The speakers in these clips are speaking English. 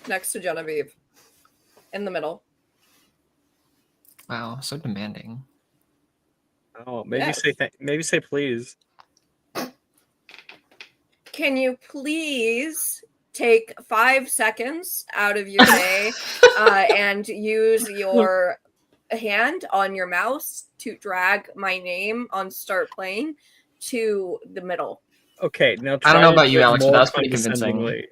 next to Genevieve. In the middle. Wow, so demanding. Oh, maybe Yes. say please. Can you please take 5 seconds out of your day and use your hand on your mouse to drag my name on start playing to the middle? Okay, now I don't know try about you, it Alex, but more that was pretty convincing. condescendingly.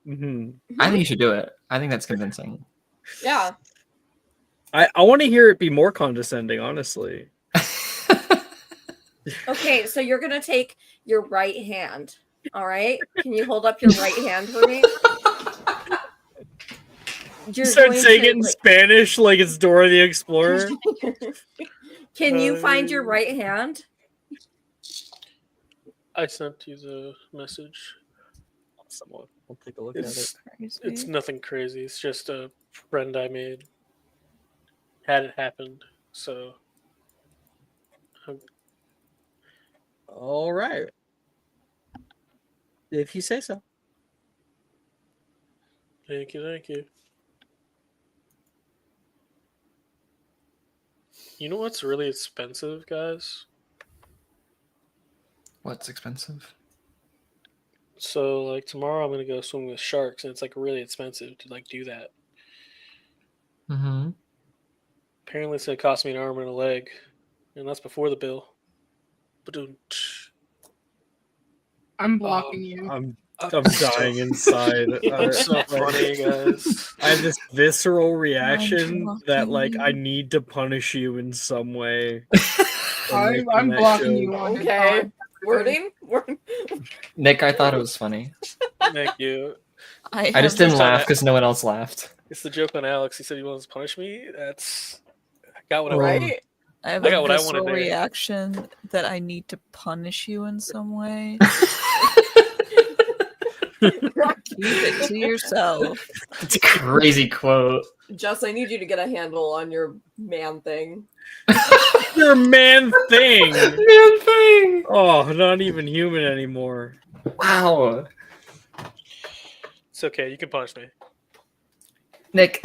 Mhm. I think you should do it. I think that's convincing. Yeah. I want to hear it be more condescending, honestly. Okay, so you're gonna take your right hand. All right. Can you hold up your right hand for me? You start saying it in Spanish like it's Dora the Explorer. Can you find your right hand? I sent you the message. Someone will take a look at it. It's nothing crazy. It's just a friend I made. Had it happened, so. All right. If you say so. Thank you. You know what's really expensive, guys? What's expensive? So, like, tomorrow I'm gonna go swim with sharks, and it's like really expensive to like do that. Mm-hmm. Apparently, it's gonna cost me an arm and a leg, and that's before the bill. I'm blocking you. I'm dying inside. It's so funny, guys. I have this visceral reaction that like I need to punish you in some way. I'm blocking you. Okay. Wording? Nick, I thought it was funny. Thank you. I just didn't laugh because no one else laughed. It's the joke on Alex. He said he wants to punish me. I got what I Right? wanted. I have I got a what I visceral wanted there. reaction that I need to punish you in some way. Keep it to yourself. It's a crazy quote. Jess, I need you to get a handle on your man thing. Your man thing. Man thing. Oh, not even human anymore. Wow. It's okay. You can punish me. Nick.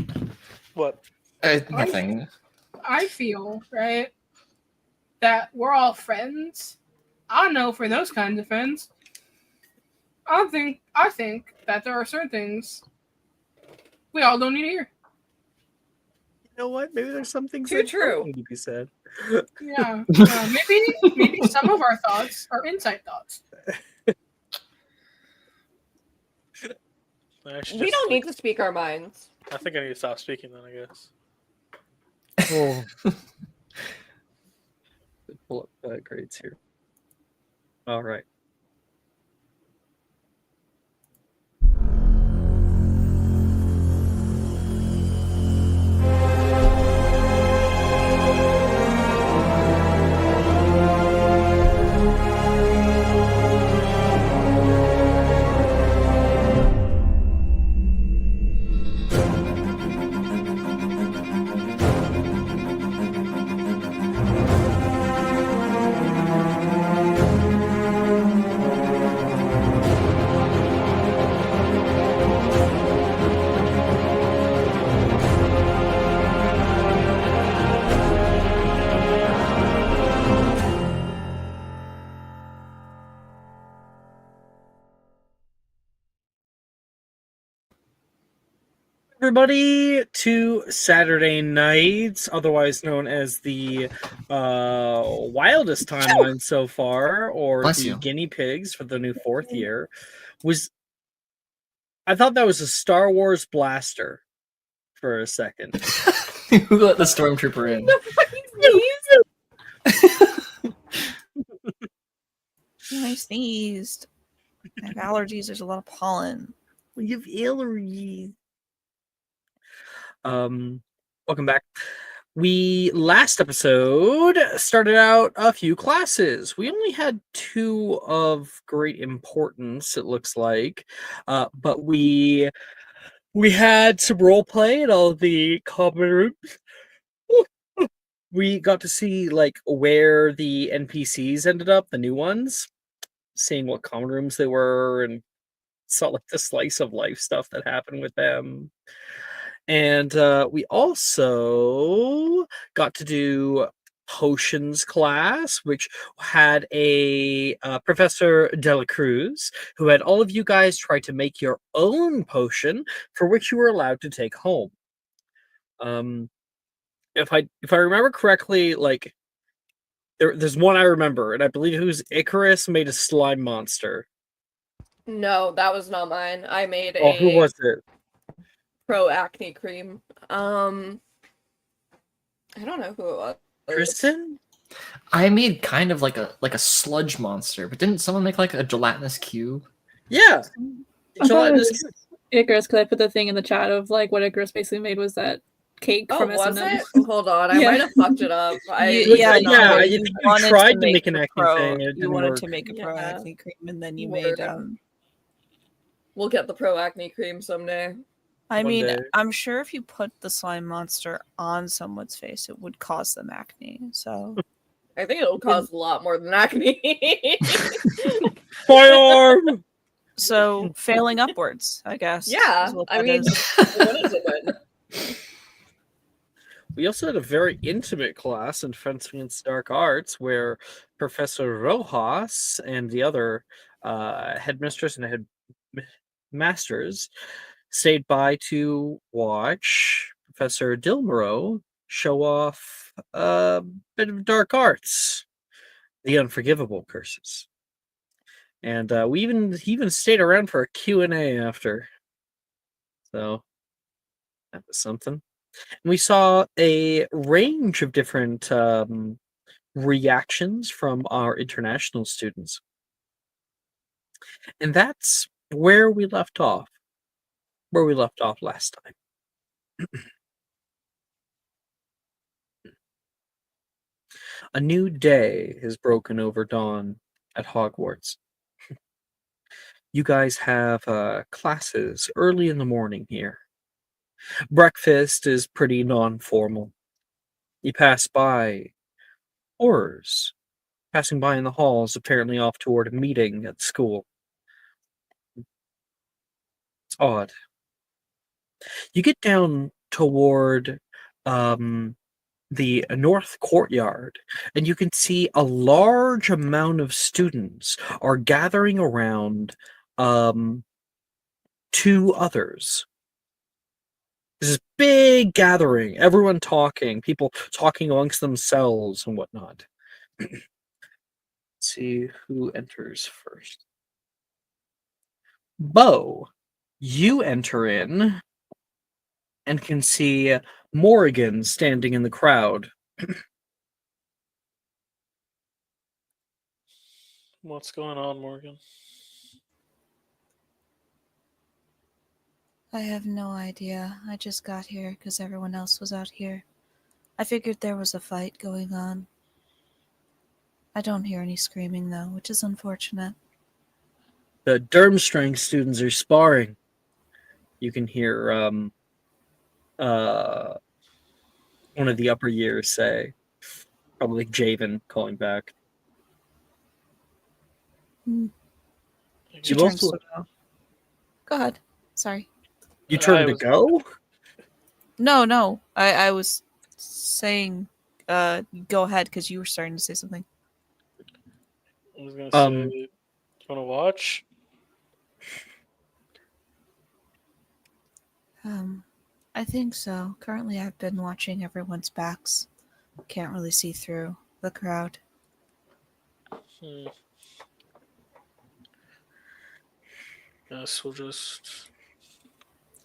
What? Nothing. I feel, right, that we're all friends. I don't know for those kinds of friends. I think that there are certain things we all don't need to hear. You know what? Maybe there's some things Too that true. don't need to be said. Yeah. Maybe some of our thoughts are inside thoughts. We don't need to speak our minds. I think I need to stop speaking then, I guess. Oh. Pull up grades here. All right. Everybody to Saturday night, otherwise known as the wildest timeline so far, or Bless the you. guinea pigs for the new 4th year, I thought that was a Star Wars blaster for a second. Who let the stormtrooper in? I sneezed. I have allergies. There's a lot of pollen. You have allergies. Welcome back. We last episode started out a few classes. We only had 2 of great importance, it looks like, but we had some role play at all the common rooms. We got to see like where the NPCs ended up, the new ones, seeing what common rooms they were, and saw like the slice of life stuff that happened with them. And we also got to do potions class, which had a Professor Dela Cruz, who had all of you guys try to make your own potion, for which you were allowed to take home. If I remember correctly, like there's one I remember, and I believe it was Icarus made a slime monster. No, that was not mine. I made Oh, who a was it? pro acne cream. I don't know who it was. Kristen? I made kind of like a sludge monster, but didn't someone make like a gelatinous cube? Yeah. I thought it Gelatinous was Icarus, because I put the thing in the chat of like what Icarus basically made was that cake Oh, from was S&M. it? Hold on, I Yeah. might have fucked it up. Yeah, I you think you wanted tried to make make an the acne thing, and it You didn't wanted work. to make a pro Yeah. acne cream, and then you Word. made We'll get the pro acne cream someday. I One mean, day. I'm sure if you put the slime monster on someone's face, it would cause them acne. So I think it'll cause a lot more than acne. My arm! so failing upwards, I guess. Yeah, is what I that mean, is. when is it win? We also had a very intimate class in Fencing and Dark Arts where Professor Rojas and the other headmistress and headmasters stayed by to watch Professor Dilmero show off a bit of dark arts, the unforgivable curses. And he even stayed around for a Q&A after. So that was something. And we saw a range of different reactions from our international students. And that's where we left off. Where we left off last time. A new day has broken over dawn at Hogwarts. You guys have classes early in the morning here. Breakfast is pretty non-formal. You pass by horrors, passing by in the halls, apparently off toward a meeting at school. It's odd. You get down toward the north courtyard, and you can see a large amount of students are gathering around two others. This big gathering, everyone talking, people talking amongst themselves and whatnot. Let's see who enters first. Bo, you enter in and can see Morrigan standing in the crowd. What's going on, Morgan? I have no idea. I just got here because everyone else was out here. I figured there was a fight going on. I don't hear any screaming, though, which is unfortunate. The Durmstrang students are sparring. You can hear one of the upper years say, probably Javen calling back. Hmm. You turns also- to go. Go ahead. Sorry. You turn I to was- go? No. I was saying, go ahead because you were starting to say something. I was gonna say, do you want to watch? I think so. Currently, I've been watching everyone's backs. Can't really see through the crowd. Guess we'll just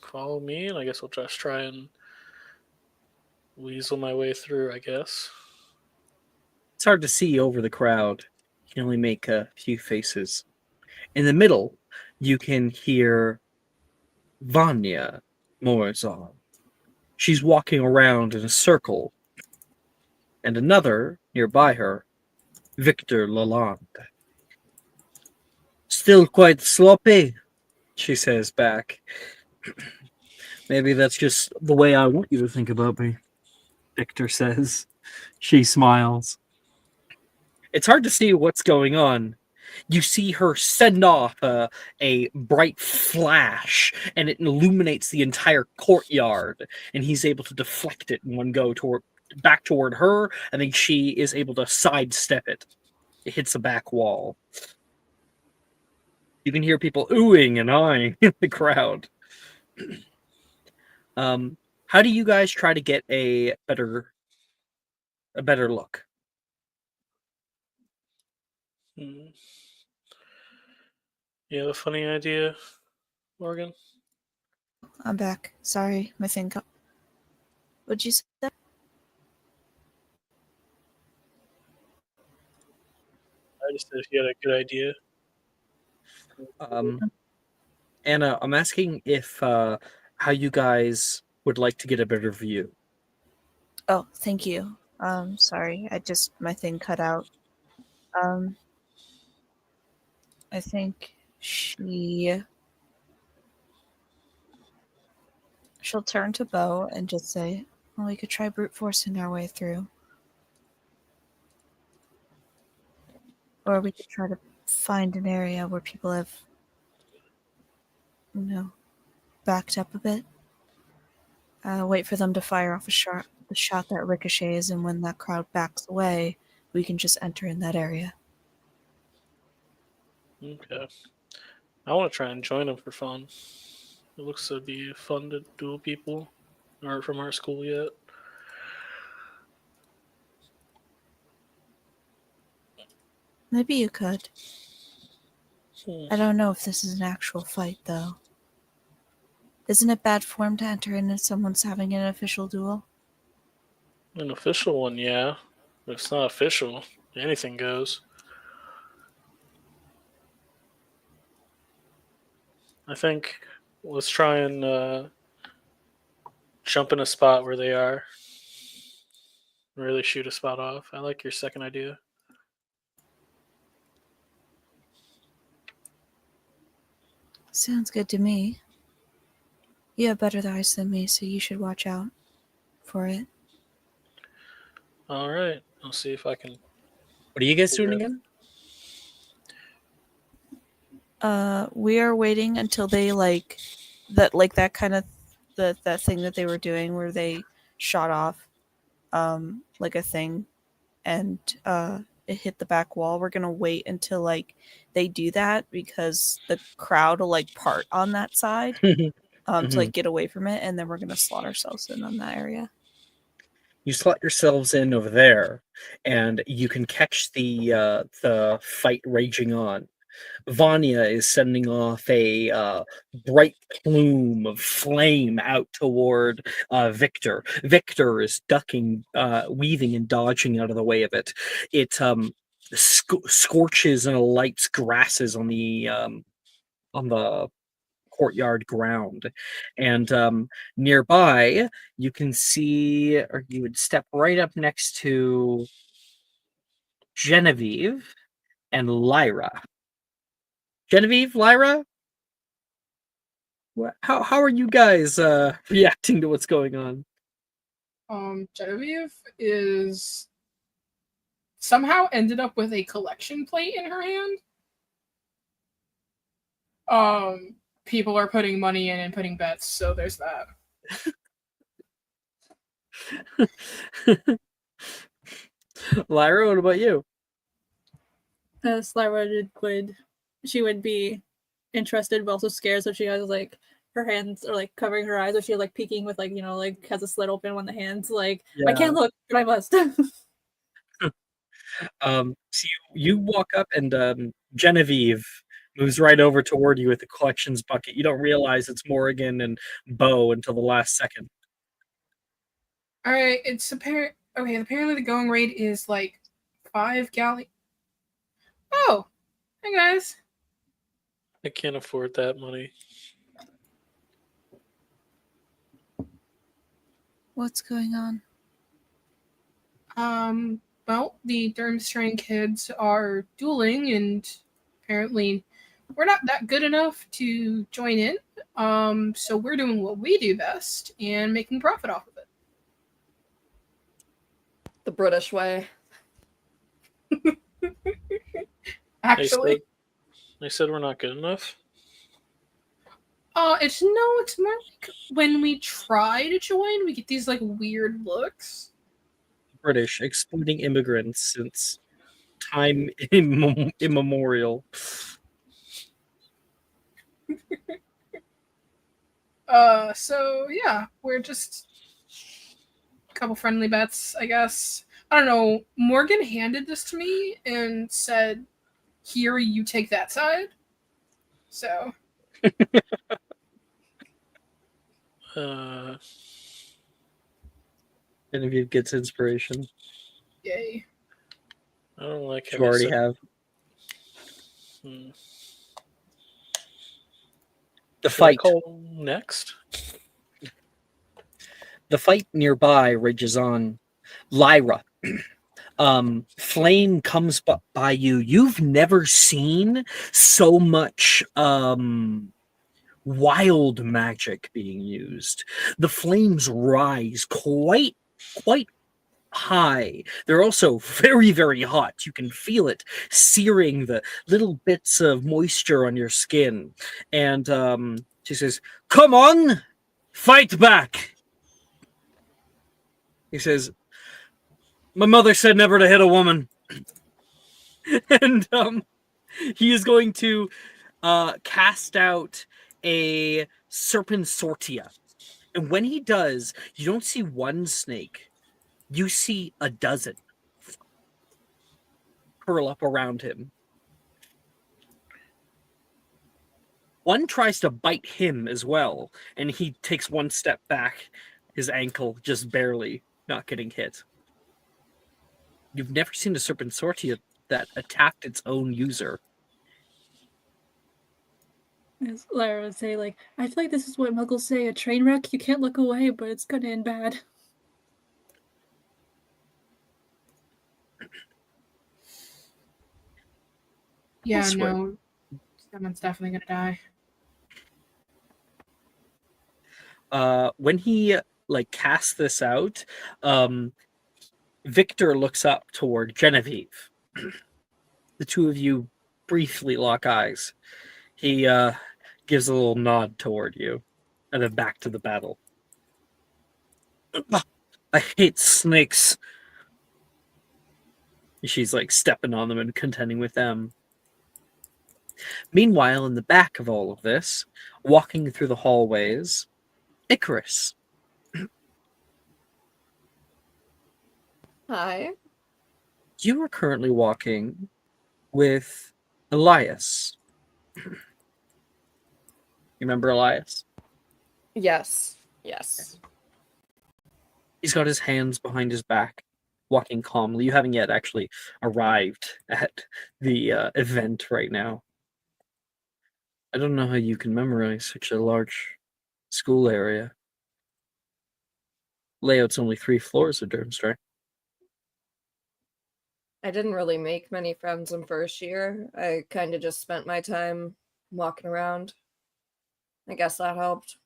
follow me, and I guess I'll just try and weasel my way through, I guess. It's hard to see over the crowd. You can only make a few faces. In the middle, you can hear Vanya Morazan. She's walking around in a circle. And another, nearby her, Victor Lalande. Still quite sloppy, she says back. Maybe that's just the way I want you to think about me, Victor says. She smiles. It's hard to see what's going on. You see her send off a bright flash, and it illuminates the entire courtyard. And he's able to deflect it in one go back toward her, and then she is able to sidestep it. It hits the back wall. You can hear people oohing and eyeing in the crowd. How do you guys try to get a better look? Hmm. You have a funny idea, Morgan? I'm back. Sorry, my thing got. What'd you say? I just said if you had a good idea. Anna, I'm asking if how you guys would like to get a better view. Oh, thank you. Sorry, my thing cut out. I think she'll turn to Bo and just say, well, we could try brute forcing our way through. Or we could try to find an area where people have, backed up a bit. Wait for them to fire off the shot that ricochets, and when that crowd backs away, we can just enter in that area. Okay. I want to try and join them for fun. It looks to be fun to duel people who aren't from our school yet. Maybe you could. I don't know if this is an actual fight, though. Isn't it bad form to enter in if someone's having an official duel? An official one, yeah. But if it's not official, anything goes. I think let's try and jump in a spot where they are. Really shoot a spot off. I like your second idea. Sounds good to me. You have better eyes than me, so you should watch out for it. All right. I'll see if I can. What are you guys doing again? We are waiting until they that kind of that thing that they were doing where they shot off like a thing and it hit the back wall. We're gonna wait until they do that because the crowd will part on that side to get away from it, and then we're gonna slot ourselves in on that area. You slot yourselves in over there, and you can catch the fight raging on. Vanya is sending off a bright plume of flame out toward Victor. Victor is ducking, weaving, and dodging out of the way of it. It scorches and lights grasses on the courtyard ground, and nearby you can see, or you would step right up next to Genevieve and Lyra. Genevieve, Lyra, how are you guys reacting to what's going on? Genevieve is somehow ended up with a collection plate in her hand. People are putting money in and putting bets, so there's that. Lyra, what about you? Lyra would be interested but also scared, so she has her hands are covering her eyes, or she's peeking with has a slit open when the hands I can't look, but I must. So you walk up, and Genevieve moves right over toward you with the collections bucket. You don't realize it's Morgan and Bo until the last second. All right, it's apparent. Okay, apparently the going rate is 5 galley. Oh, hey guys. I can't afford that money. What's going on? Well, the Durmstrang kids are dueling, and apparently we're not that good enough to join in. So we're doing what we do best and making profit off of it. The British way. actually. They said we're not good enough. It's more like when we try to join, we get these like weird looks. British exploiting immigrants since time immemorial. So yeah, we're just a couple friendly bets, I guess. I don't know. Morgan handed this to me and said, "Here, you take that side." So Uh, Genevieve gets inspiration. yay. I don't like how You already have. Hmm. The Should I fight. call next? The fight nearby rages on. Lyra. Flame comes by you. You've never seen so much wild magic being used. The flames rise quite high. They're also very, very hot. You can feel it searing the little bits of moisture on your skin. And she says, "Come on, fight back." He says, "My mother said never to hit a woman." And he is going to cast out a Serpensortia. And when he does, you don't see one snake. You see a dozen curl up around him. One tries to bite him as well, and he takes one step back, his ankle just barely not getting hit. You've never seen a Serpensortia that attacked its own user. As Lara would say, like, I feel like this is what muggles say, a train wreck, you can't look away, but it's gonna end bad. Yeah, Elsewhere. no. Someone's definitely gonna die. When he casts this out, Victor looks up toward Genevieve. The two of you briefly lock eyes. He gives a little nod toward you, and then back to the battle. I hate snakes. She's stepping on them and contending with them. Meanwhile, in the back of all of this, walking through the hallways, Icarus. Hi. You are currently walking with Elias. You remember Elias? Yes. Yes. He's got his hands behind his back, walking calmly. You haven't yet actually arrived at the event right now. I don't know how you can memorize such a large school area. Layout's only 3 floors of Durmstrang. I didn't really make many friends in first year. I kind of just spent my time walking around. I guess that helped.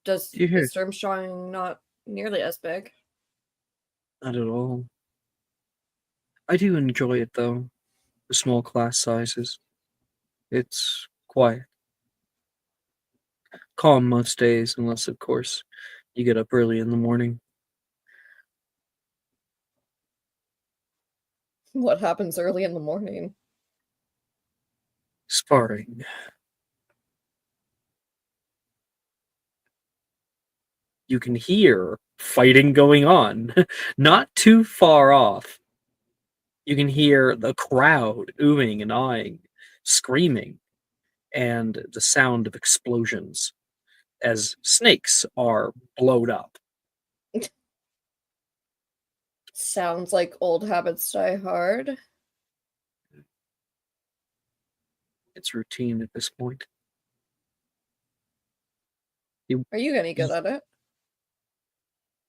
Does You hear? is Durmstrang not nearly as big? Not at all. I do enjoy it though. The small class sizes. It's quiet. Calm most days, unless of course you get up early in the morning. What happens early in the morning? Sparring. You can hear fighting going on, not too far off. You can hear the crowd oohing and eyeing, screaming, and the sound of explosions as snakes are blowed up. Sounds like old habits die hard. It's routine at this point. Are you any good at it?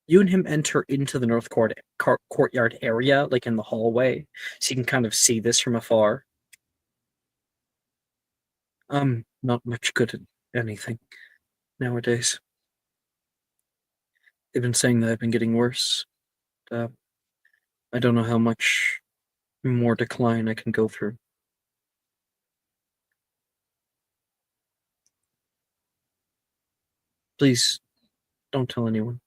You and him enter into the north courtyard area, in the hallway, so you can kind of see this from afar. I'm not much good at anything nowadays. They've been saying that I've been getting worse. I don't know how much more decline I can go through. Please, don't tell anyone.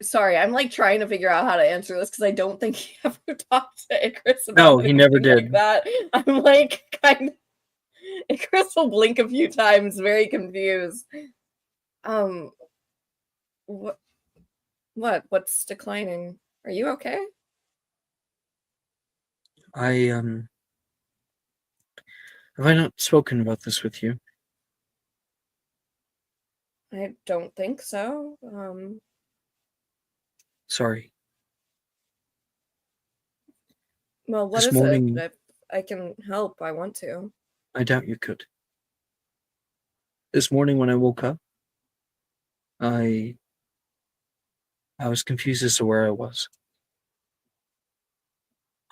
Sorry, I'm like trying to figure out how to answer this because I don't think he ever talked to Icarus about No, he never anything like did. that. I'm like kind of Icarus will blink a few times, very confused. What? What's declining? Are you okay? Have I not spoken about this with you? I don't think so. Sorry. Well, what This is morning- it? If I can help, I want to. I doubt you could. This morning when I woke up, I was confused as to where I was.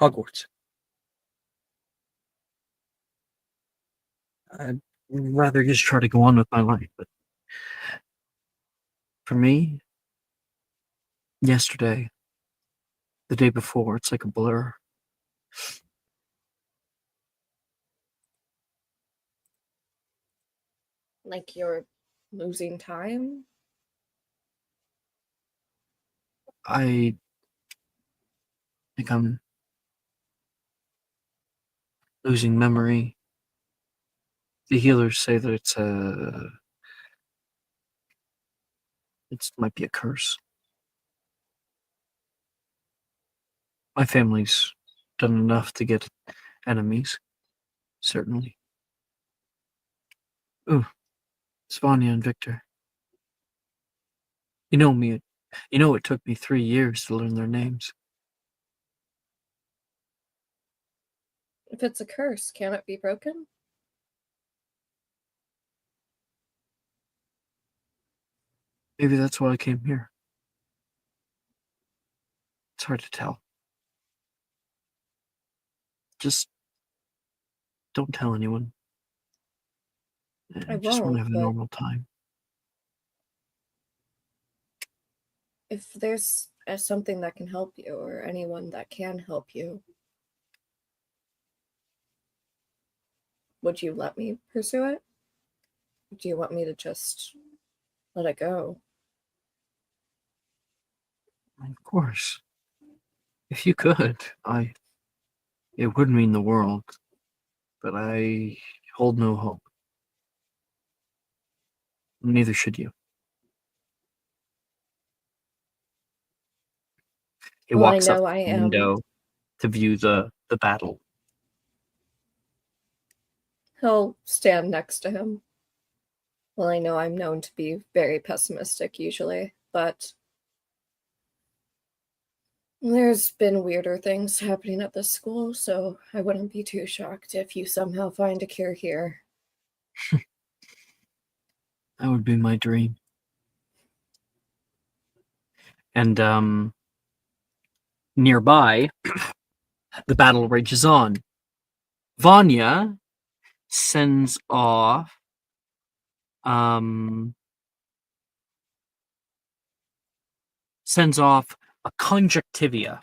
Hogwarts. I'd rather just try to go on with my life, but for me, yesterday, the day before, it's like a blur. Like you're losing time? I think I'm losing memory. The healers say that it might be a curse. My family's done enough to get enemies, certainly. Ooh, it's Vanya and Victor. You know me. You know it took me 3 years to learn their names. If it's a curse, can it be broken? Maybe that's why I came here. It's hard to tell. Just don't tell anyone. I just want to won't, have a but normal time. if there's something that can help you or anyone that can help you, would you let me pursue it? Do you want me to just let it go? Of course. If you could, it would mean the world. But I hold no hope. Neither should you. He Well, I walks up know to I the am. window to view the battle. He'll stand next to him. Well, I know I'm known to be very pessimistic usually, but there's been weirder things happening at this school, so I wouldn't be too shocked if you somehow find a cure here. That would be my dream. And nearby, the battle rages on. Vanya sends off a conjunctivia.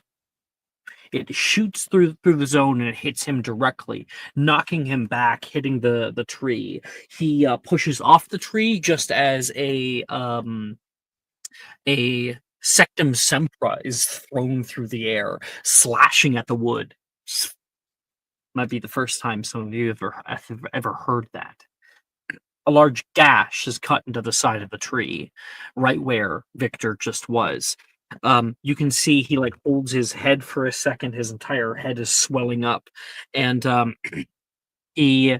It shoots through the zone and it hits him directly, knocking him back, hitting the tree. He pushes off the tree just as a sectum sempra is thrown through the air, slashing at the wood. Might be the first time some of you have ever heard that. A large gash is cut into the side of the tree, right where Victor just was. You can see he like holds his head for a second. His entire head is swelling up, and he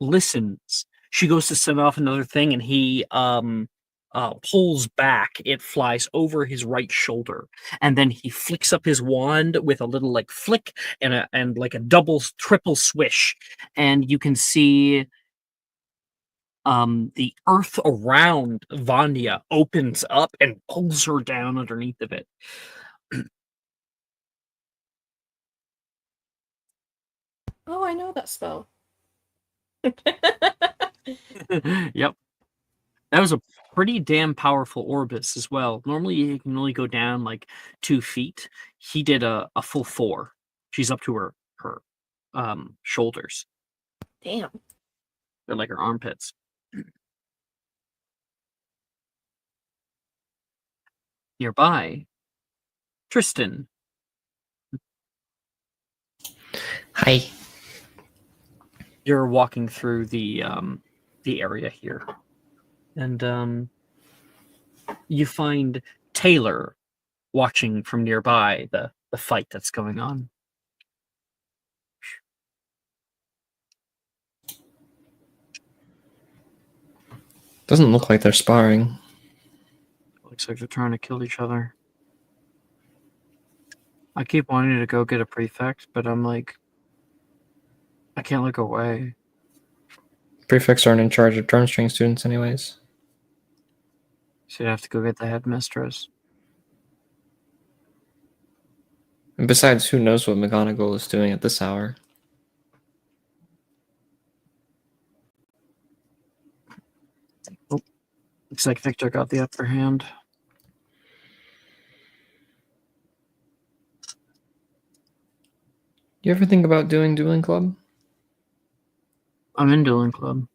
listens. She goes to send off another thing, and he pulls back. It flies over his right shoulder, and then he flicks up his wand with a little like flick and like a double, triple swish, and you can see the earth around Vanya opens up and pulls her down underneath of it. Oh, I know that spell. Yep. That was a pretty damn powerful orbis as well. Normally you can only go down like 2 feet. He did a full 4. She's up to her shoulders. Damn. They're like her armpits. Nearby, Tristan. Hi. You're walking through the area here, and you find Taylor watching from nearby the fight that's going on. Doesn't look like they're sparring. Looks like they're trying to kill each other. I keep wanting to go get a prefect, but I'm like, I can't look away. Prefects aren't in charge of drum string students anyways. So you have to go get the headmistress. And besides, who knows what McGonagall is doing at this hour? Oh, looks like Victor got the upper hand. You ever think about doing dueling club? I'm in dueling club.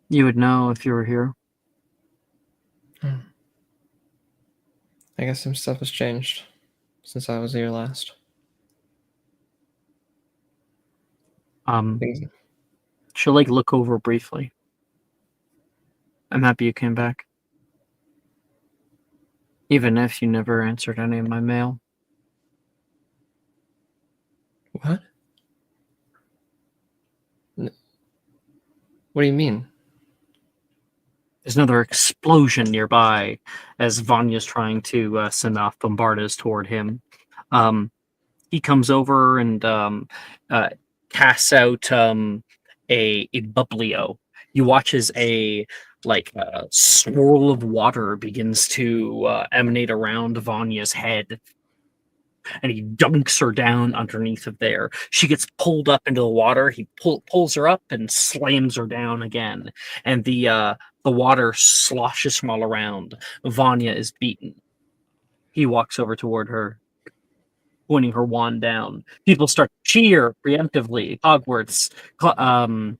You would know if you were here. I guess some stuff has changed since I was here last. Things- She'll like look over briefly. I'm happy you came back. Even if you never answered any of my mail. What? What do you mean? There's another explosion nearby as Vanya's trying to send off bombardas toward him. He comes over and casts out a bubblio. You watch as a swirl of water begins to emanate around Vanya's head. And he dunks her down underneath of there. She gets pulled up into the water. He pulls her up and slams her down again. And the water sloshes from all around. Vanya is beaten. He walks over toward her, pointing her wand down. People start to cheer preemptively. Hogwarts, the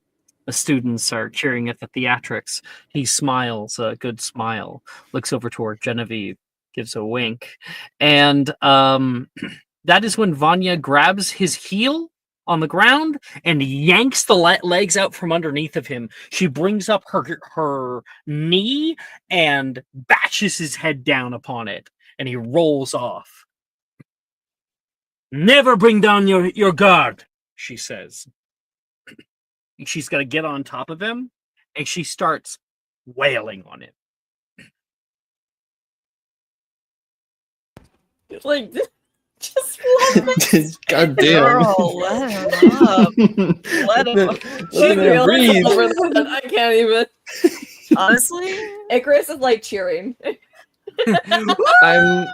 students are cheering at the theatrics. He smiles, a good smile, looks over toward Genevieve, gives a wink. And that is when Vanya grabs his heel on the ground and yanks the legs out from underneath of him. She brings up her knee and bashes his head down upon it, and he rolls off. Never bring down your guard, she says. She's got to get on top of him, and she starts wailing on him. Like, just let him. God damn. Girl, let him up. Let him up. She feels breathe. over that. I can't even. Honestly, Icarus is like cheering. I'm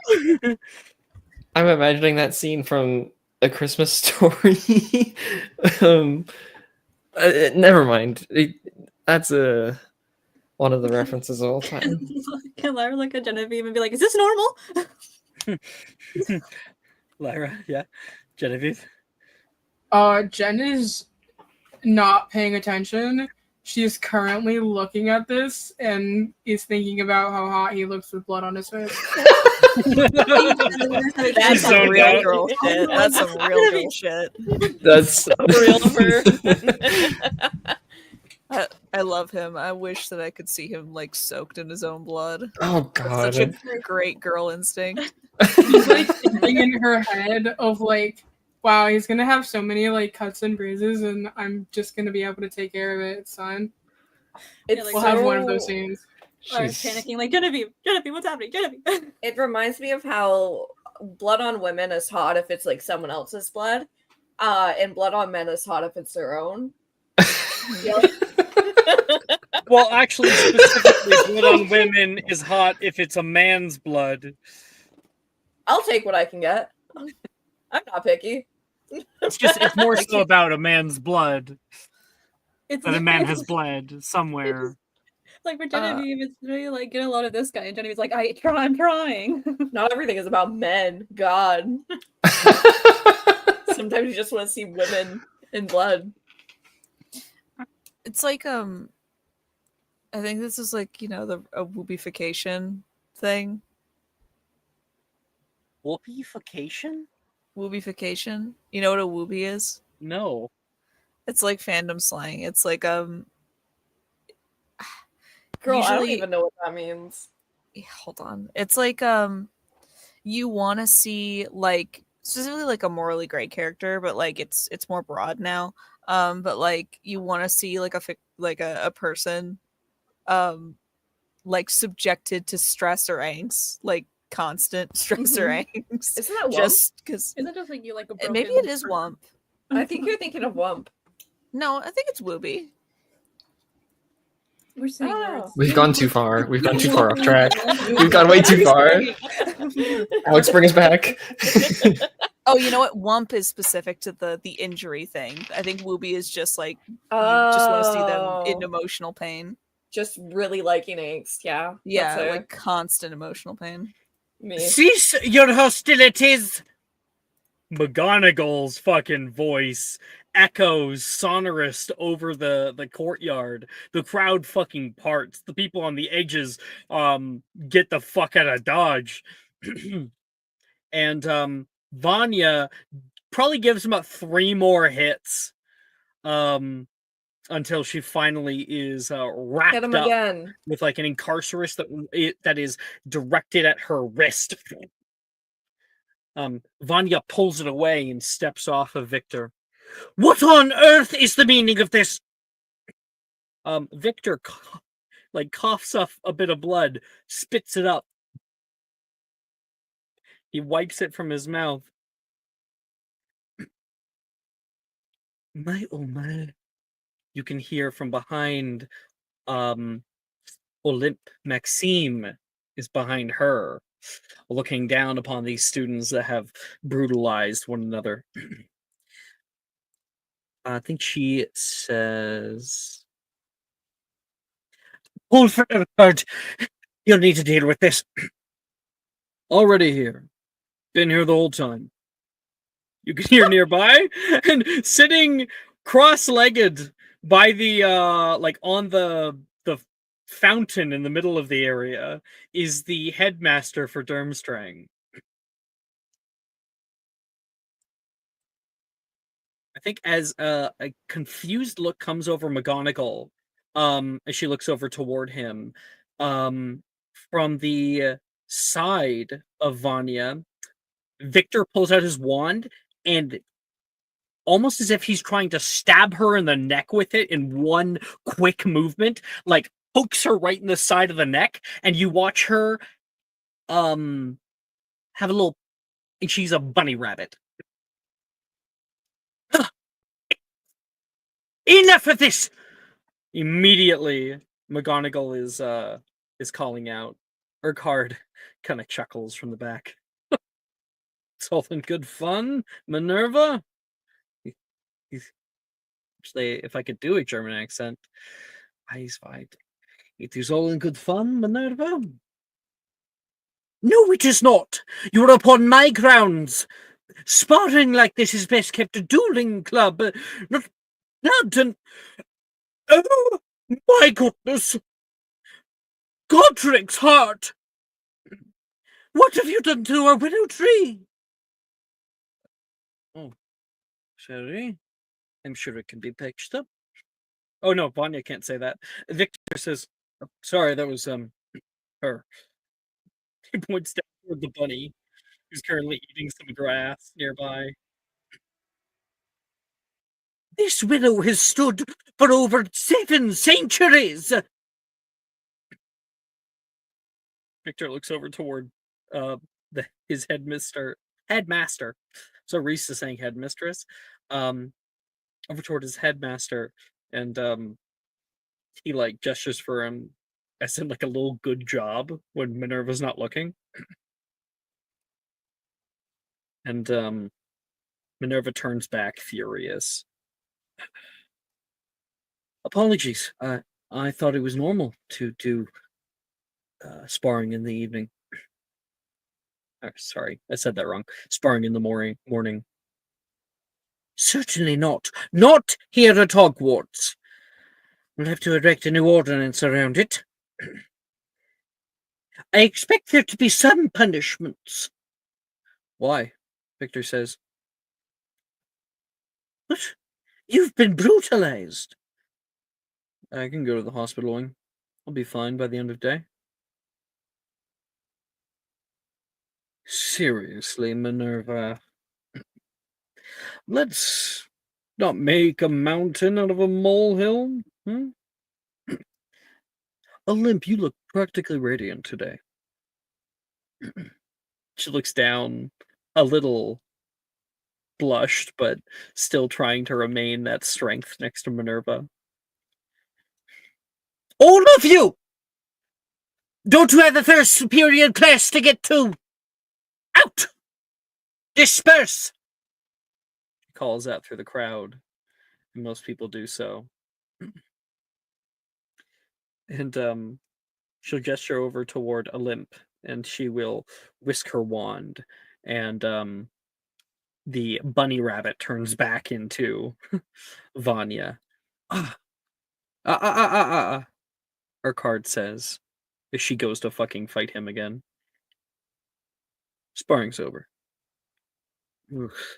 imagining that scene from A Christmas Story. Never mind. That's one of the references of all time. Can Lyra look at Genevieve and be like, "Is this normal?" Lyra, yeah. Genevieve. Jen is not paying attention. She's currently looking at this and is thinking about how hot he looks with blood on his face. that's some zoned real out. girl shit. That's some real girl shit. That's Real of her. I love him. I wish that I could see him like soaked in his own blood. oh god. Such a great girl instinct. She's like thinking in her head of like, wow, he's gonna have so many like cuts and bruises, and I'm just gonna be able to take care of it. It's fine. It's like, We'll have one of those scenes. Lyra's panicking, like, Genevieve, what's happening? Genevieve. It reminds me of how blood on women is hot if it's like someone else's blood, and blood on men is hot if it's their own. Well, actually, specifically, blood on women is hot if it's a man's blood. I'll take what I can get. I'm not picky. It's more so about a man's blood It's that a man has bled somewhere. Like for Genevieve, it's really like get a load of this guy, and Genevieve's like, I'm trying. Not everything is about men. God. Sometimes you just want to see women in blood. It's like I think this is like, you know, a woobification thing. Whoopification? Woobification. You know what a woobie is? No. It's like fandom slang. It's like Girl, I don't usually- even know what that means. hold on. It's like you want to see like specifically like a morally gray character, but like it's more broad now. But like you want to see like a person like subjected to stress or angst, like constant stress or angst. Isn't that Wump? Just because Isn't it just like you like a broken maybe it is Wump. I think you're thinking of Wump. No, I think it's Wooby. We're saying Oh. words. We've gone too far. We've gone too far off track. We've gone way too far. Alex, bring us back. Oh, you know what? Wump is specific to the injury thing. I think Wooby is just like you Oh. just want to see them in emotional pain. Just really liking angst, yeah. Yeah, That's like constant emotional pain. me. Cease your hostilities! McGonagall's fucking voice echoes sonorous over the courtyard. The crowd fucking parts. The people on the edges get the fuck out of Dodge. And Vanya probably gives him about 3 more hits until she finally is wrapped Hit him up again. with like an incarcerus that is directed at her wrist. Vanya pulls it away and steps off of Victor. What on earth is the meaning of this? Victor coughs up a bit of blood, spits it up. He wipes it from his mouth. My oh my. You can hear from behind Olympe. Maxime is behind her, looking down upon these students that have brutalized one another. I think she says, Pull for the card. You'll need to deal with this. Already here. Been here the whole time. You can hear nearby, and sitting cross-legged by the like on the fountain in the middle of the area is the headmaster for Durmstrang. I think as a confused look comes over McGonagall, as she looks over toward him, from the side of Vanya, Victor pulls out his wand and almost as if he's trying to stab her in the neck with it in one quick movement, like pokes her right in the side of the neck, and you watch her have a little, and she's a bunny rabbit. Enough of this! Immediately, McGonagall is calling out. Urquhart kind of chuckles from the back. It's all in good fun, Minerva. Actually, if I could do a German accent, Eisweit. It is all in good fun, Minerva. No, it is not. You are upon my grounds. Sparring like this is best kept a dueling club, not blood and... Oh, my goodness! Godric's heart! What have you done to our willow tree? Oh, sorry. I'm sure it can be patched up. Oh no, Vanya can't say that. Victor says, oh, sorry, that was her. He points down toward the bunny, who's currently eating some grass nearby. This willow has stood for over 7 centuries! Victor looks over toward his headmaster. So Reese is saying headmistress. Over toward his headmaster, and he like gestures for him as in like a little good job when Minerva's not looking. And Minerva turns back furious. Apologies. I thought it was normal to do sparring in the evening. Sorry, I said that wrong. Sparring in the morning. Certainly not. Not here at Hogwarts. We'll have to erect a new ordinance around it. I expect there to be some punishments. Why? Victor says. What? You've been brutalized. I can go to the hospital wing. I'll be fine by the end of the day. Seriously, Minerva. Let's not make a mountain out of a molehill. Olymp, you look practically radiant today. She looks down, a little blushed, but still trying to remain that strength next to Minerva. All of you! Don't you have the first period class to get to? Out! Disperse! She calls out through the crowd, and most people do so. And she'll gesture over toward Olymp, and she will whisk her wand, and the bunny rabbit turns back into Vanya. Her card says, as she goes to fucking fight him again. Sparring's over. Oof.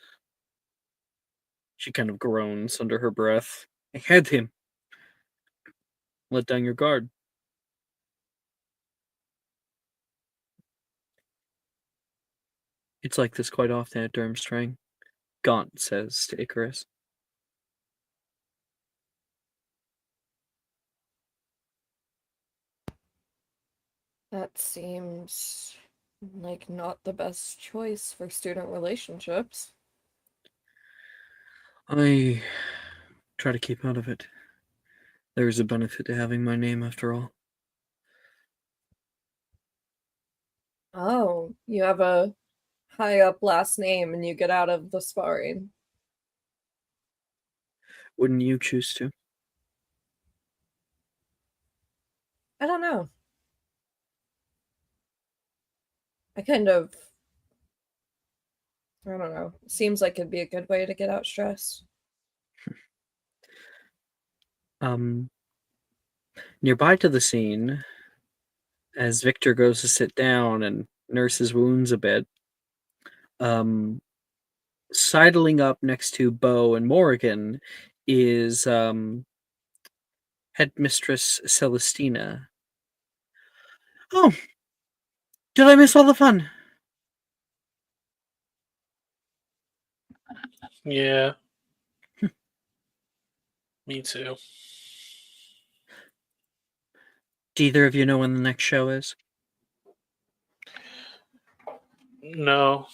She kind of groans under her breath. I had him. Let down your guard. It's like this quite often at Durmstrang, Gaunt says to Icarus. That seems like not the best choice for student relationships. I try to keep out of it. There is a benefit to having my name after all. Oh, you have a high up last name and you get out of the sparring. Wouldn't you choose to? I don't know. I don't know. Seems like it'd be a good way to get out stress. Nearby to the scene, as Victor goes to sit down and nurse his wounds a bit, sidling up next to Bo and Morrigan is Headmistress Celestina. Oh, did I miss all the fun? Yeah. Me too. Do either of you know when the next show is? No.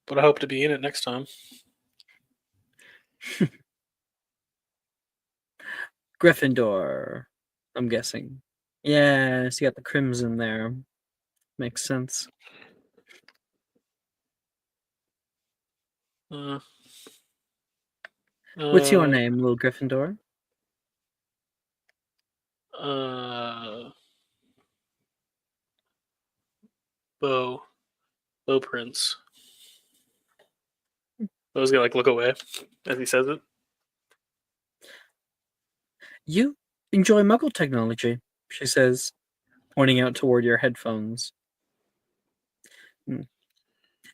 But I hope to be in it next time. Gryffindor, I'm guessing. Yes, you got the crimson there. Makes sense. What's your name, little Gryffindor? Bo Prince. Bo's gonna look away as he says it. You enjoy Muggle technology, she says, pointing out toward your headphones.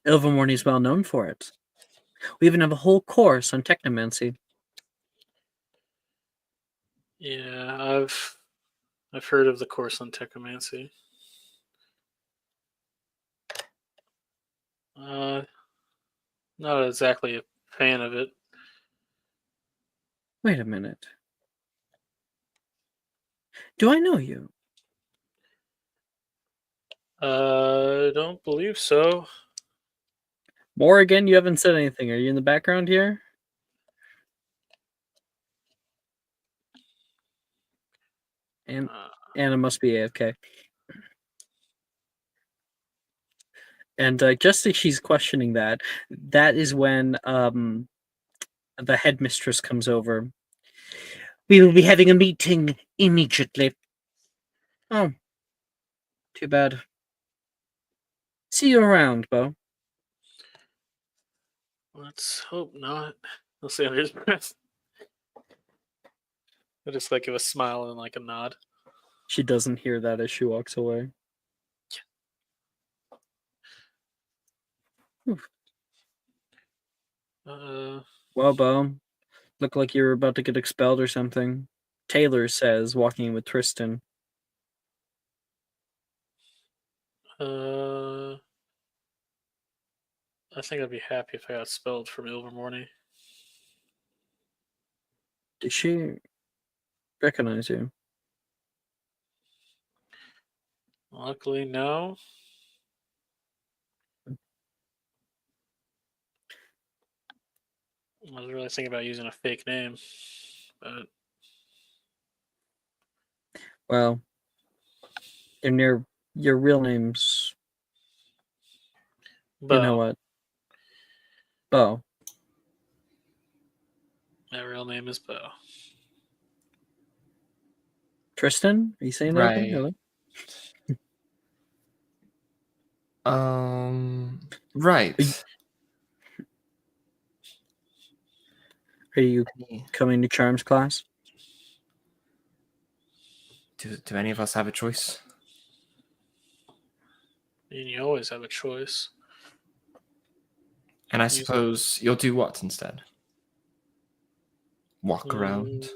Ilvermorny is well known for it. We even have a whole course on technomancy. Yeah, I've heard of the course on technomancy. Not exactly a fan of it. Wait a minute. Do I know you? I don't believe so. Morrigan, you haven't said anything. Are you in the background here? And Anna must be AFK. And just as she's questioning that, that is when the headmistress comes over. We will be having a meeting immediately. Oh, too bad. See you around, Bo. Let's hope not. I'll say under his breath. I just like give a smile and like a nod. She doesn't hear that as she walks away. Well, Bo, look like you're about to get expelled or something. Taylor says, walking in with Tristan. I think I'd be happy if I got expelled from Ilvermorny. Did she recognize you? Luckily, no. I was really thinking about using a fake name, but Well, your real name's, Bo. you know what? Bo. My real name is Bo. Tristan? Are you saying anything? Right. Hello? Right. Are you coming to Charms class? Do any of us have a choice? I mean, you always have a choice. And I suppose you'll do what instead? Walk around?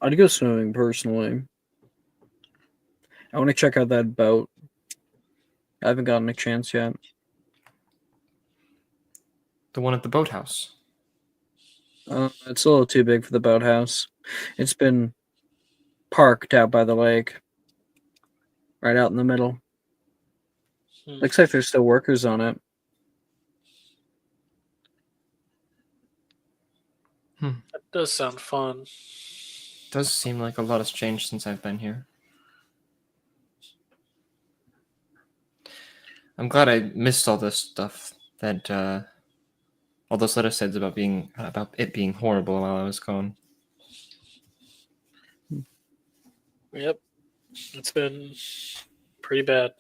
I'd go swimming personally. I want to check out that boat. I haven't gotten a chance yet. The one at the boathouse? It's a little too big for the boathouse. It's been parked out by the lake. Right out in the middle. Looks like there's still workers on it. That does sound fun. Does seem like a lot has changed since I've been here. I'm glad I missed all this stuff that all those letters said about it being horrible while I was gone. Yep. It's been pretty bad.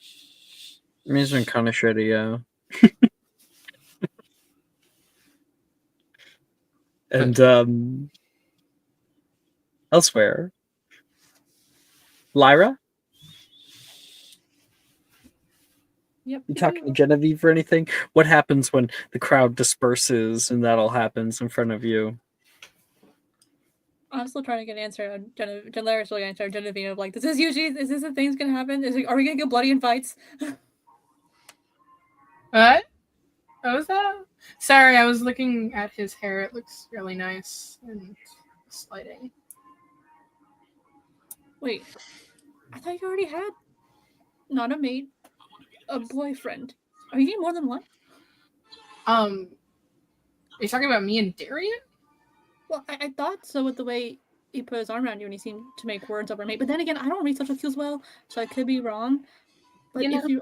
I mean, it's been kind of shitty, yeah. And elsewhere, Lyra, Yep. you talking to Genevieve or anything? What happens when the crowd disperses and that all happens in front of you? I'm still trying to get an answer on Lyra's still getting an answer on Genevieve of like, is this a thing's gonna happen? Are we gonna get bloody in fights? What? What was that? Sorry, I was looking at his hair. It looks really nice and sliding. Wait, I thought you already had not a mate, a boyfriend. Are you getting more than one? Are you talking about me and Darian? Well, I thought so with the way he put his arm around you and he seemed to make words over mate. But then again, I don't read social cues well, so I could be wrong. But You know, if you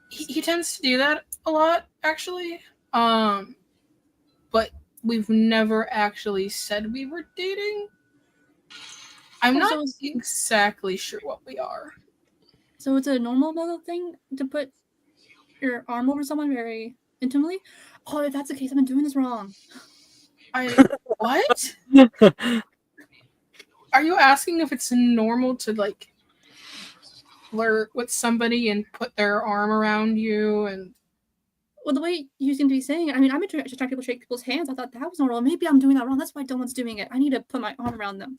he tends to do that a lot, actually. But we've never actually said we were dating. I'm not exactly sure what we are. So it's a normal level thing to put your arm over someone very intimately? Oh, if that's the case, I've been doing this wrong. What? Are you asking if it's normal to like flirt with somebody and put their arm around you and? Well, the way you seem to be saying it, I mean, I'm trying people to shake people's hands. I thought that was normal. Maybe I'm doing that wrong. That's why no one's doing it. I need to put my arm around them.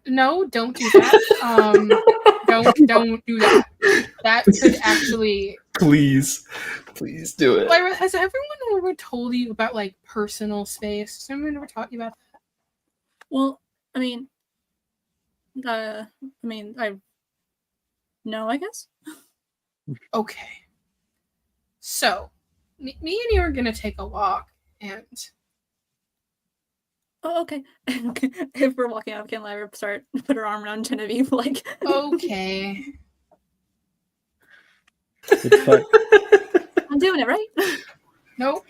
No, don't do that. Don't do that. That could actually. Please do it. Lyra, has everyone ever told you about like personal space? Has anyone ever taught you about that? Well, I mean, no, I guess. Okay. So, me and you are gonna take a walk, and. Oh, okay. If we're walking out, can Lyra start put her arm around Genevieve? Like, Okay. I'm doing it right. Nope.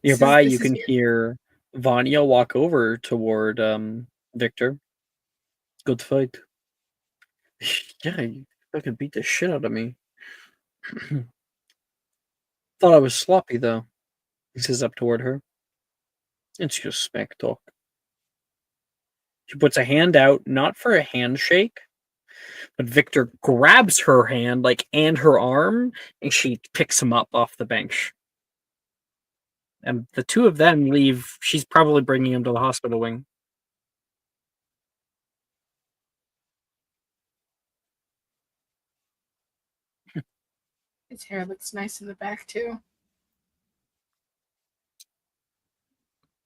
Nearby, This you can weird. hear Vanya will walk over toward Victor. Good fight. Yeah, you fucking beat the shit out of me. Thought I was sloppy though. He says up toward her. It's just smack talk. She puts a hand out, not for a handshake, but Victor grabs her hand, and her arm, and she picks him up off the bench. And the two of them leave. She's probably bringing him to the hospital wing. His hair looks nice in the back too.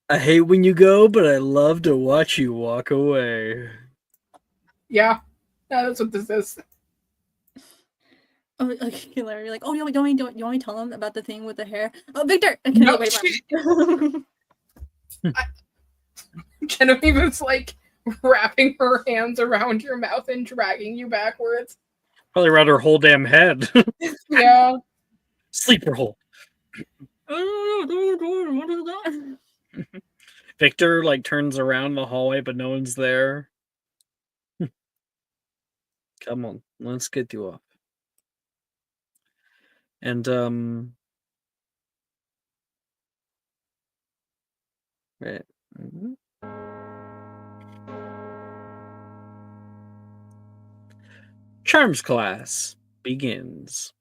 I hate when you go, but I love to watch you walk away. Yeah, that's what this is. Oh, okay, Larry, like, oh, you want me to tell him about the thing with the hair? Oh, Victor! And No, Genevieve's like wrapping her hands around your mouth and dragging you backwards. Probably around her whole damn head. Yeah. Sleeper hole. What is that? Victor turns around the hallway, but no one's there. Come on, let's get you up. And right. Charms class begins.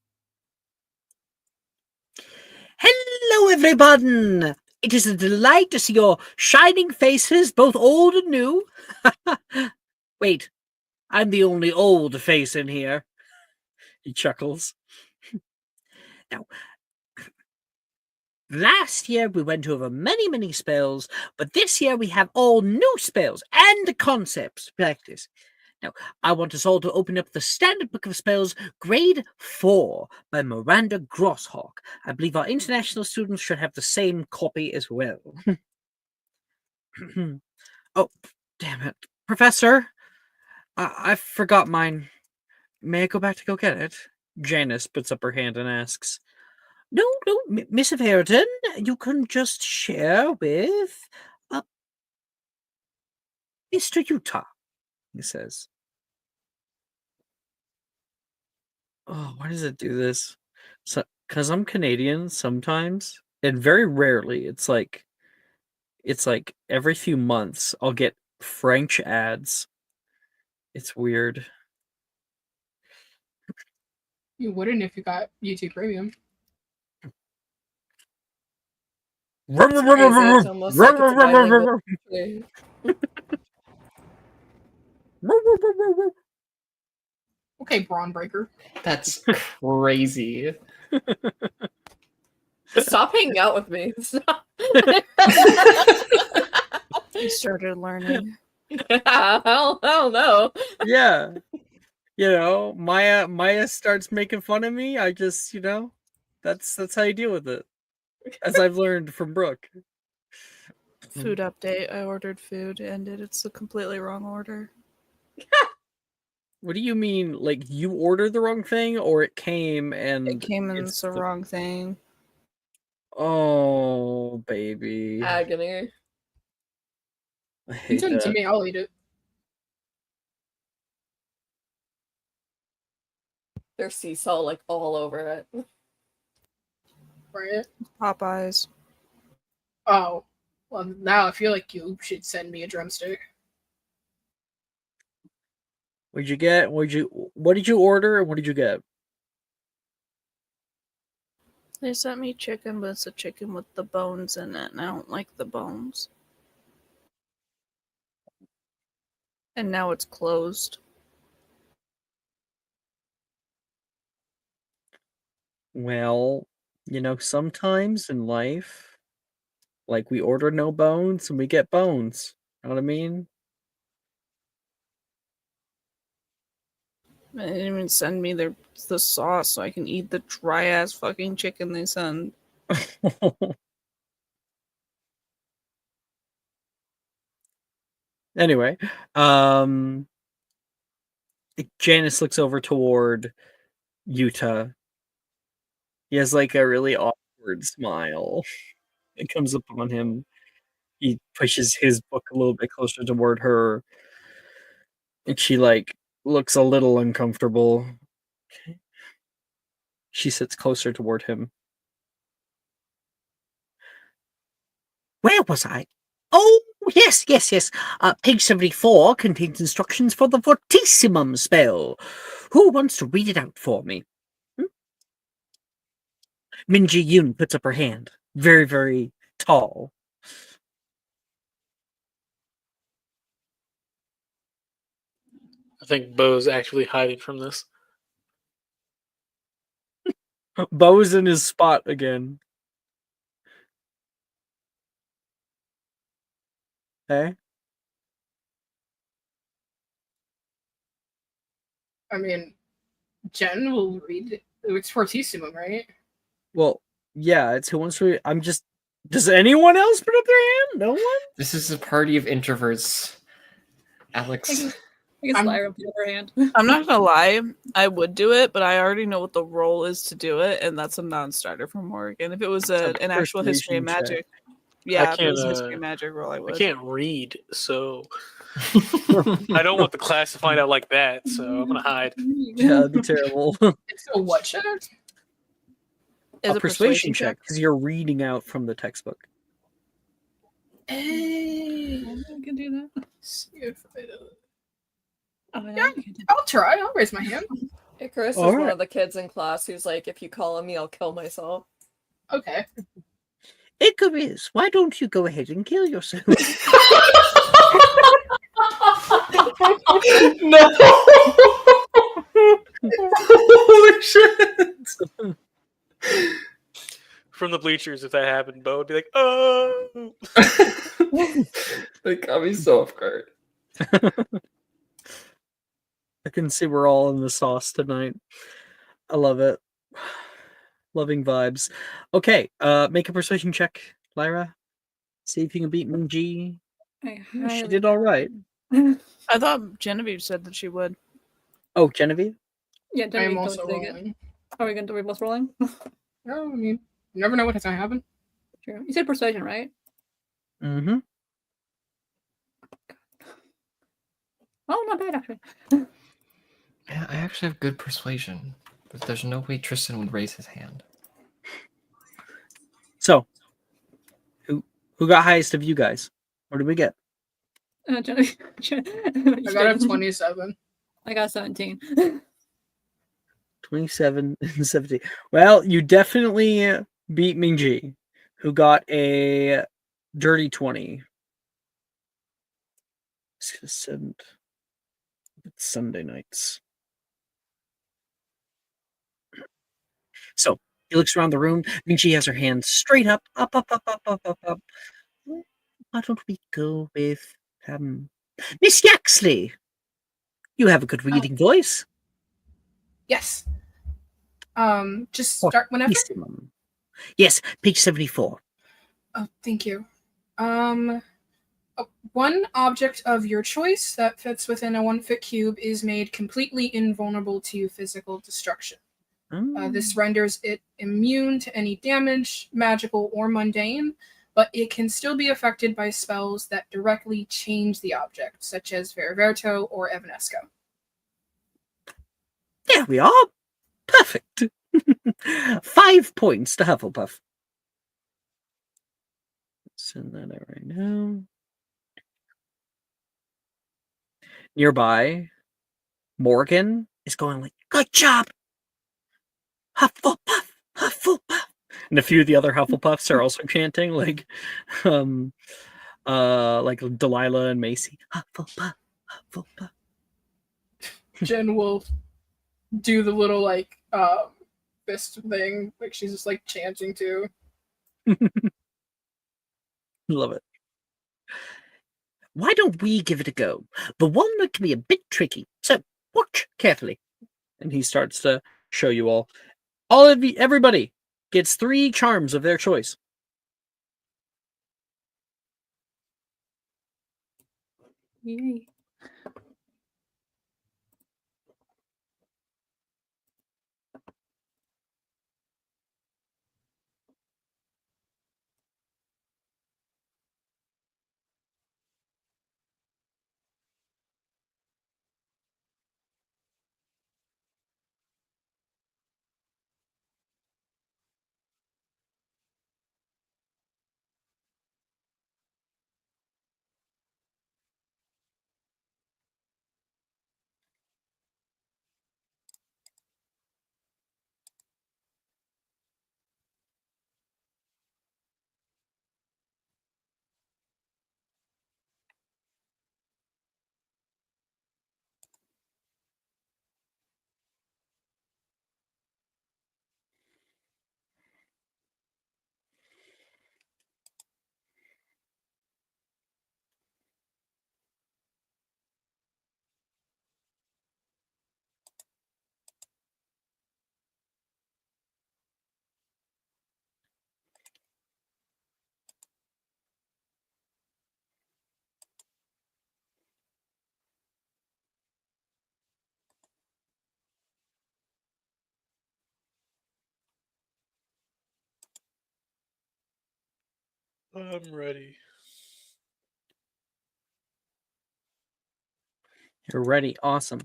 Hello, everyone! It is a delight to see your shining faces, both old and new. Wait, I'm the only old face in here. He chuckles. Now, last year we went over many, many spells, but this year we have all new spells and concepts to practice. Now, I want us all to open up the Standard Book of Spells, Grade 4, by Miranda Grosshawk. I believe our international students should have the same copy as well. Oh, damn it. Professor, I forgot mine. May I go back to go get it? Janice puts up her hand and asks. No, Miss Veritan, you can just share with Mr. Utah, he says. Oh, why does it do this? So, because I'm Canadian sometimes, and very rarely, it's like every few months I'll get French ads. It's weird. You wouldn't if you got YouTube Premium. It's almost like it's a bilingual thing. Okay, Brawn Breaker. That's crazy. Stop hanging out with me. Stop. He started learning. Hell no. Yeah. Maya starts making fun of me. I just, that's how you deal with it. As I've learned from Brooke. Food update. I ordered food and it's the completely wrong order. What do you mean? Like you ordered the wrong thing, or it came and It came in the wrong thing. Oh, baby. Agony. I hate Send it to that. me, I'll eat it. There's sea salt all over it. Right? Popeyes. Oh. Well, now I feel like you should send me a drumstick. What'd you get? What did you order and what did you get? They sent me chicken, but it's a chicken with the bones in it, and I don't like the bones. And now it's closed. Well, sometimes in life, we order no bones and we get bones. You know what I mean? They didn't even send me the sauce so I can eat the dry ass fucking chicken they send. Anyway, Janice looks over toward Utah. He has a really awkward smile. It comes up on him. He pushes his book a little bit closer toward her, and she like looks a little uncomfortable. Okay. She sits closer toward him. Where was I? Oh, yes. Page 74 contains instructions for the Fortissimum spell. Who wants to read it out for me? Minji Yun puts up her hand. Very, very tall. I think Bo's actually hiding from this. Bo's in his spot again. Okay. I mean, Jen will read it. It's Fortissimo, right? Well, yeah, it's who wants to read. I'm just. Does anyone else put up their hand? No one? This is a party of introverts. Alex. I guess I'm- Lyra put up her hand. I'm not gonna lie, I would do it, but I already know what the role is to do it, and that's a non-starter for Morgan. If it was an actual history of persuasion check. magic, yeah, if it can't, was a history of magic role, I I would. can't read, so I don't want the class to find out like that, so I'm gonna hide. Yeah, that'd be terrible. It's a what check? Is A persuasion check because you're reading out from the textbook. Hey. I can do that. See if I- Oh, no, Yeah. you can't do I'll try. I'll raise my hand. Icarus is All one right. of the kids in class who's like, if you call on me, I'll kill myself. Okay. Icarus, why don't you go ahead and kill yourself? No! Holy shit! From the bleachers, if that happened, Bo would be like, "Oh!" That got me so off guard. I can see we're all in the sauce tonight. I love it. Loving vibes. Okay, make a persuasion check, Lyra. See if you can beat Minji. I She highly did all right. I thought Genevieve said that she would. Oh, Genevieve? Yeah, I Genevieve am told also us to take it. rolling. Are we going to be both rolling? No, I mean, you never know what's gonna happen. True. You said persuasion, right? Mm-hmm. Oh, not bad actually. Yeah, I actually have good persuasion, but there's no way Tristan would raise his hand. So, who got highest of you guys? What did we get? Genevieve. I got a 27. I got 17. 27 and 17. Well, you definitely beat Mingji, who got a dirty 20. It's Sunday nights. So he looks around the room. Mingji has her hands straight up. Why don't we go with Miss Yaxley? You have a good reading voice. Yes. Just start whenever. Fortissimum. Yes, page 74. Oh, thank you. One object of your choice that fits within a 1-foot cube is made completely invulnerable to physical destruction. This renders it immune to any damage, magical or mundane, but it can still be affected by spells that directly change the object, such as Veriverto or Evanesco. There we are. Perfect. 5 points to Hufflepuff. Send that out right now. Nearby, Morgan is going like, "Good job, Hufflepuff, Hufflepuff," and a few of the other Hufflepuffs are also chanting like Delilah and Macy, Hufflepuff, Hufflepuff. Jen will do the little fist thing, like she's just like chanting too. Love it. Why don't we give it a go? The one that can be a bit tricky. So watch carefully. And he starts to show you all. All of you, everybody gets 3 charms of their choice. Yay. I'm ready. You're ready. Awesome.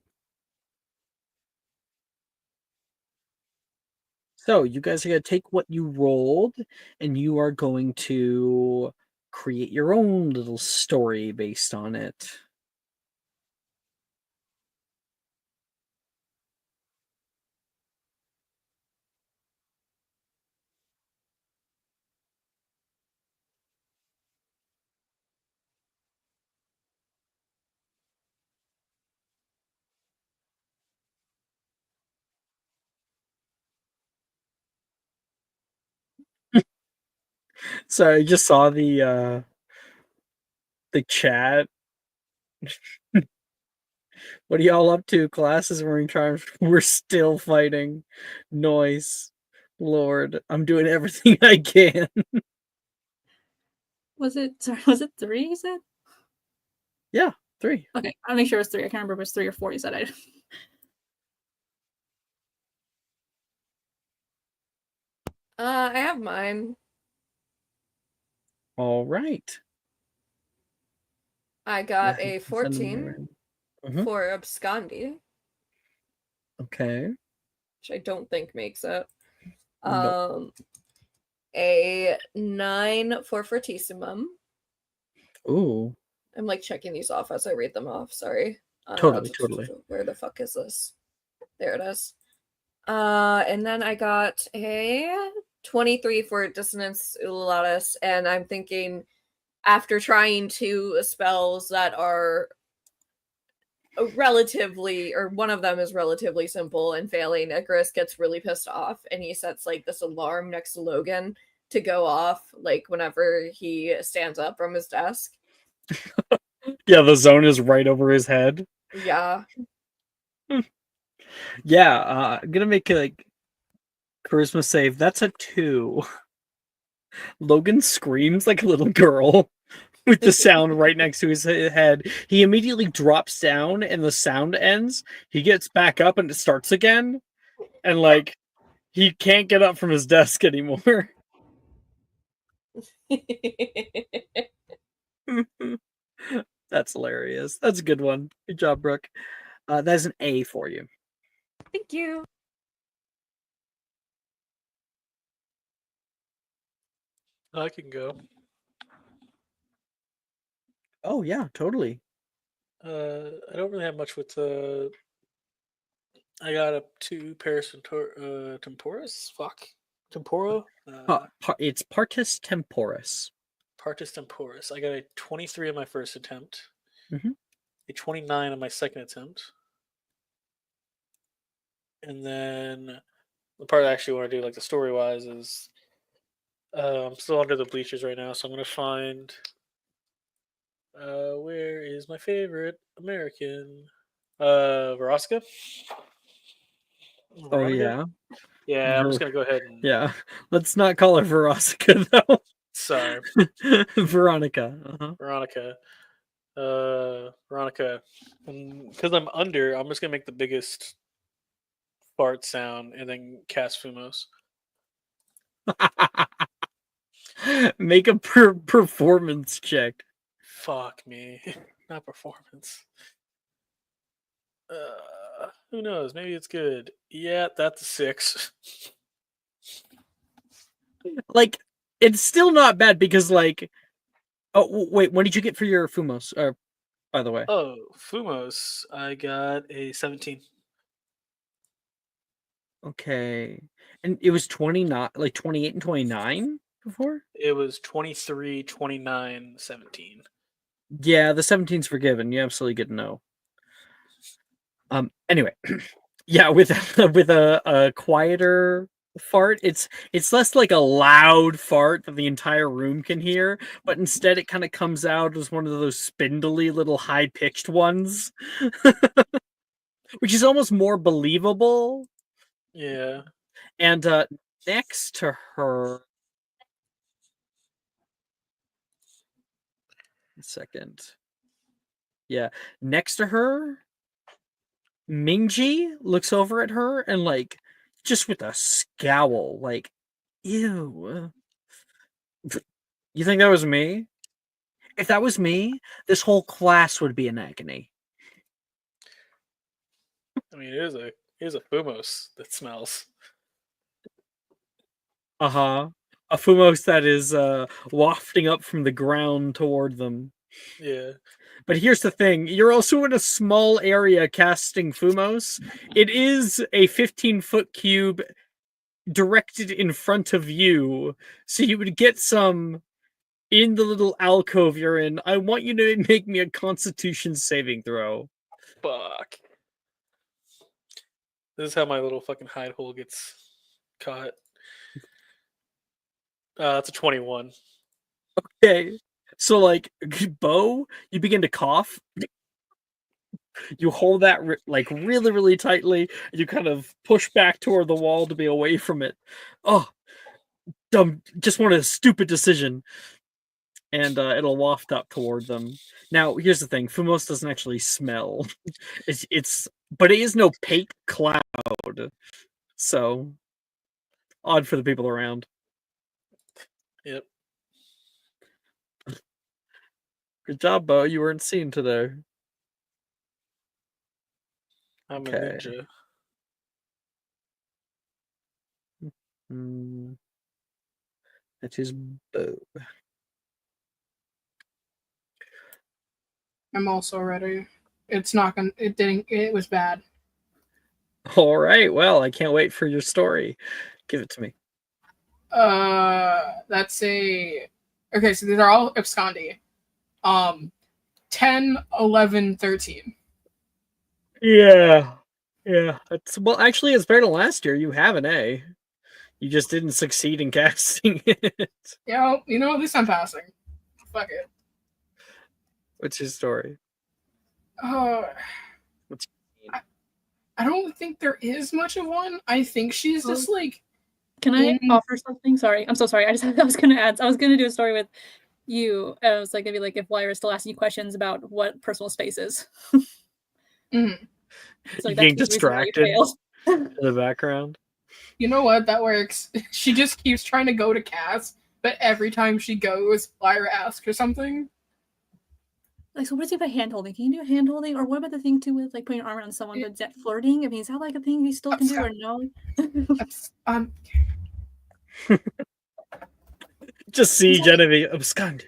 So you guys are going to take what you rolled and you are going to create your own little story based on it. So I just saw the chat. What are y'all up to? Classes we're trying. We're still fighting. Noise. Lord, I'm doing everything I can. Was it 3 you said? Yeah, 3. Okay, I'll make sure it was 3. I can't remember if it was 3 or 4 you said. I have mine. All right. I got a 14 Mhm. for abscondi, Okay. which I don't think makes it. Nope. A 9 for fortissimum. Ooh. I'm like checking these off as I read them off. Sorry. Totally. Where the fuck is this? There it is. And then I got a 23 for dissonance ululatus, and I'm thinking after trying 2 spells that are relatively, or one of them is relatively simple and failing, Icarus gets really pissed off and he sets like this alarm next to Logan to go off like whenever he stands up from his desk. Yeah, the zone is right over his head. Yeah. Yeah, I'm gonna make like charisma save. That's a 2. Logan screams like a little girl with the sound right next to his head. He immediately drops down and the sound ends. He gets back up and it starts again. And like he can't get up from his desk anymore. That's hilarious. That's a good one. Good job, Brooke. That's an A for you. Thank you. I can go. Oh yeah, totally. I don't really have much with I got up to Paris temporis. Fuck. Tempora? It's Partus Temporis. Partus temporis. I got a 23 on my first attempt. Mhm. A 29 on my second attempt. And then the part I actually want to do, like the story wise, is I'm still under the bleachers right now, so I'm gonna find where is my favorite American? Veronica? Oh Veronica? yeah. Yeah, I'm just gonna go ahead and Yeah. Let's not call her Veronica though. sorry. Veronica. Uh-huh. Veronica. Veronica. Because I'm under, I'm just gonna make the biggest fart sound and then cast Fumos. Make a performance check. Fuck me. Not performance. Who knows? Maybe it's good. Yeah, that's a 6. Like, it's still not bad because, like, oh wait, what did you get for your Fumos? By the way. Oh, Fumos. I got a 17. Okay, and it was 29, like 28 and 29 before. It was 23, 29, 17. Yeah, the 17's forgiven. You absolutely get a no. Anyway, yeah, with with a quieter fart, it's less like a loud fart that the entire room can hear, but instead it kind of comes out as one of those spindly little high pitched ones, which is almost more believable. Yeah. And next to her, second, yeah, next to her. Mingji looks over at her and like just with a scowl, like, ew. You think that was me? If that was me, this whole class would be in agony. I mean, it is a Fumos that smells. Uh-huh. A Fumos that is wafting up from the ground toward them. Yeah. But here's the thing, you're also in a small area casting Fumos. It is a 15-foot cube directed in front of you, so you would get some in the little alcove you're in. I want you to make me a Constitution saving throw. Fuck. This is how my little fucking hide hole gets caught. It's a 21. Okay. So, like, Bo, you begin to cough. You hold that, like, really, really tightly. You kind of push back toward the wall to be away from it. Oh, dumb. Just want a stupid decision. And it'll waft up toward them. Now, here's the thing. Fumos doesn't actually smell. But it is no opaque cloud. So, odd for the people around. Yep. Good job, Bo. You weren't seen today. I'm a Okay. ninja. That is Bo. I'm also ready. It's not gonna. It didn't. It was bad. All right. Well, I can't wait for your story. Give it to me. That's a. Okay, so these are all abscondi. 10, 11, 13. Yeah. Well, actually, it's better than last year. You have an A. You just didn't succeed in casting it. Yeah, at least I'm passing. Fuck it. What's your story? What's I don't think there is much of one. I think she's just like. Can I offer something? Sorry, I'm so sorry. I was gonna do a story with you. And I was like, gonna be like, if Lyra's still asking you questions about what personal space is. Mm-hmm. So like, getting distracted in the background. You know what? That works. She just keeps trying to go to Cass, but every time she goes, Lyra asks her something. Like, so what is it about hand holding? Can you do hand holding? Or what about the thing too with like putting your arm around someone, but is that flirting? I mean, is that like a thing you still can do or no? Just see Genevieve abscond.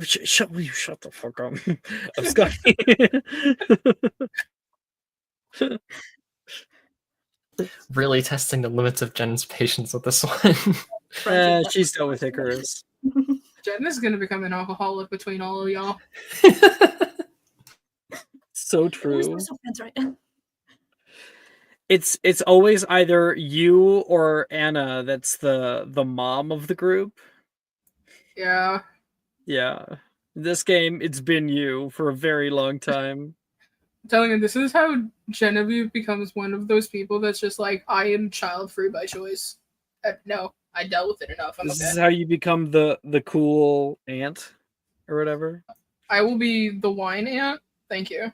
Shut the fuck up. Abscond. Really testing the limits of Jen's patience with this one. She's still with Icarus. Jen is going to become an alcoholic between all of y'all. So true. We're still friends, right? It's always either you or Anna that's the mom of the group. Yeah. Yeah. This game, it's been you for a very long time. I'm telling you, this is how Genevieve becomes one of those people that's just like, I am child-free by choice. No, I dealt with it enough. This is how you become the cool aunt or whatever. I will be the wine aunt. Thank you.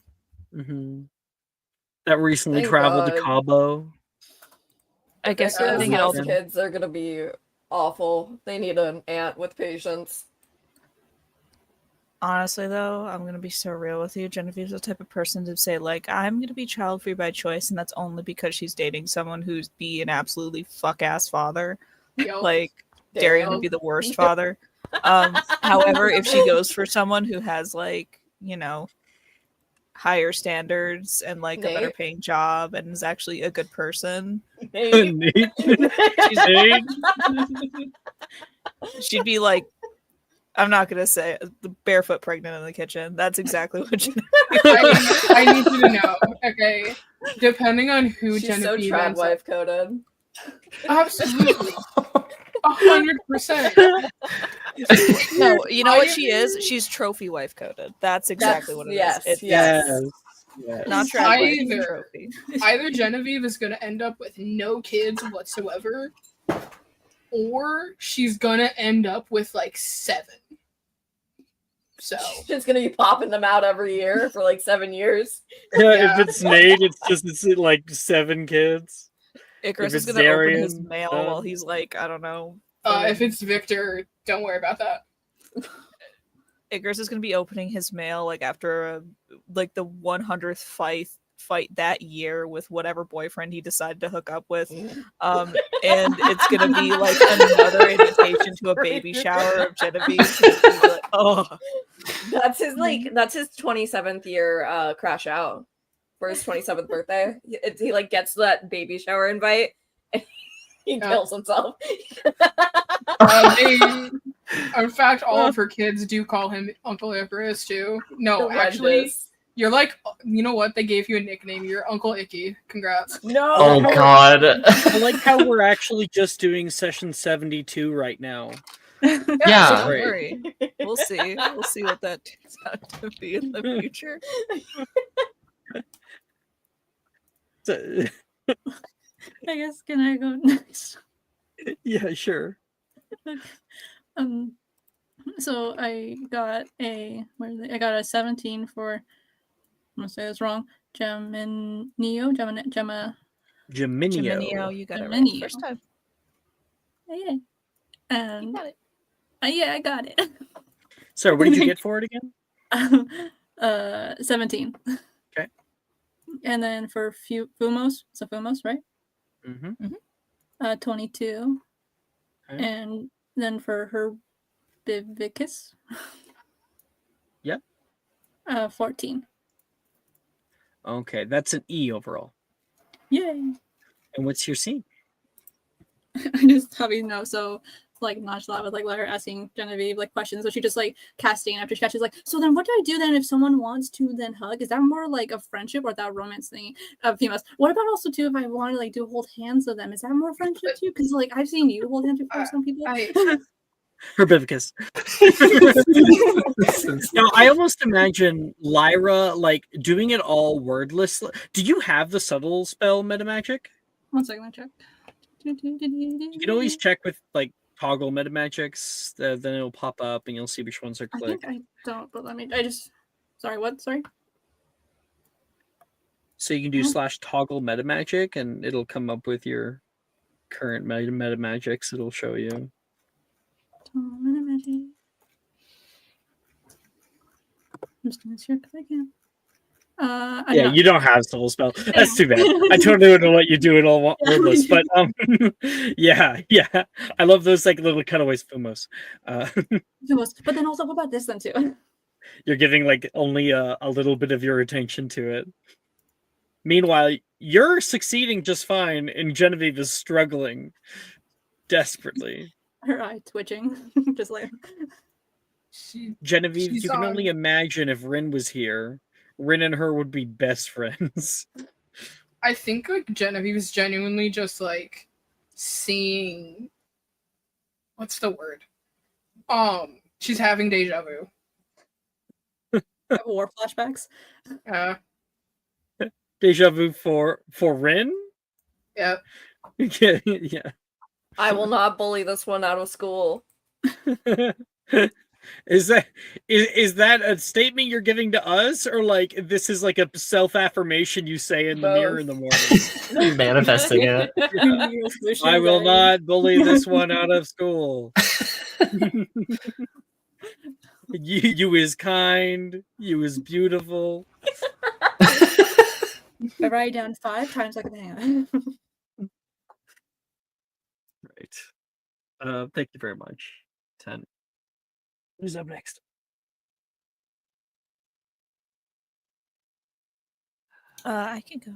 Mm-hmm. That recently Thank traveled God. to Cabo. I guess Because everything those else. kids are gonna be awful. They need an aunt with patience. Honestly, though, I'm gonna be so real with you. Genevieve's the type of person to say, like, I'm gonna be child-free by choice, and that's only because she's dating someone who's be an absolutely fuck-ass father. Like, Darian would be the worst father. However, if she goes for someone who has, like, higher standards and, like, a better paying job and is actually a good person, she'd be like, I'm not gonna say the barefoot pregnant in the kitchen. That's exactly what I need you to know. Okay, depending on who She's Genevieve so trad ends up- wife coded. Absolutely, 100%. No, you know what she is? She's trophy wife coded. That's exactly what it is. Yes. Not trad wife, it's trophy. Either Genevieve is gonna end up with no kids whatsoever, or she's gonna end up with like 7. So she's gonna be popping them out every year for like 7 years. Yeah, if it's Nate, it's like 7 kids. Icarus If is it's gonna open Darian, his mail while he's like, I don't know. if it's Victor, Don't worry about that. Icarus is going to be opening his mail like after like the 100th fight that year with whatever boyfriend he decided to hook up with, and it's going to be like another invitation to a baby shower of Genevieve. Like, oh, That's his 27th year crash out for his 27th birthday. He like gets that baby shower invite and he kills himself. In fact, all of her kids do call him Uncle Icarus too. No, actually, Horrendous. you're like, you know what? They gave you a nickname. You're Uncle Icky. Congrats. No. Oh God. I like how we're actually just doing session 72 right now. Yeah. don't worry. We'll see. We'll see what that turns out to be in the future. So, I guess can I go next? yeah, sure. So I got a I got a 17 for, I'm gonna say this wrong. Geminio. Geminio. You got it right Geminio. first time. Yeah. And You got it. yeah, I got it. Sorry, what did you get for it again? 17. Okay. And then for Fumos, it's a Fumos, right? Mm-hmm. 22. Okay. And then for Herbivicus. Yep. 14. Okay, that's an E overall. Yay. And what's your scene? I just have you know, so like nonchalant with like let her asking Genevieve like questions, so she just like casting after she catches like, so then what do I do then if someone wants to then hug? Is that more like a friendship or that romance thing of females? What about also too if I want to like do hold hands with them? Is that more friendship too? Because like I've seen you hold hands before some people. Herbivicus. Now, I almost imagine Lyra like doing it all wordless. Do you have the subtle spell metamagic? 1 second, let me check. You can always check with like toggle metamagics, then it'll pop up and you'll see which ones are I clicked. think I don't, but sorry, what? Sorry. So you can do /toggle metamagic and it'll come up with your current metamagics. It'll show you. I'm just gonna check if I can. Yeah, you don't have soul spell. That's too bad. I totally don't know what you do it all wordless, but yeah. I love those like little cutaways Fumos. But then also, what about this then too? You're giving like only a little bit of your attention to it. Meanwhile, you're succeeding just fine, and Genevieve is struggling desperately. Her eye twitching, just like Genevieve. You can only imagine if Rin was here. Rin and her would be best friends. I think like Genevieve is genuinely just like seeing. What's the word? She's having deja vu. War flashbacks. Deja vu for Rin. Yeah. Yeah. I will not bully this one out of school. Is that a statement you're giving to us, or like this is like a self-affirmation you say in the mirror in the morning? Manifesting it. I will not bully this one out of school. You is kind. You is beautiful. I write down 5 times like that. Right. Thank you very much. 10. Who's up next? I can go.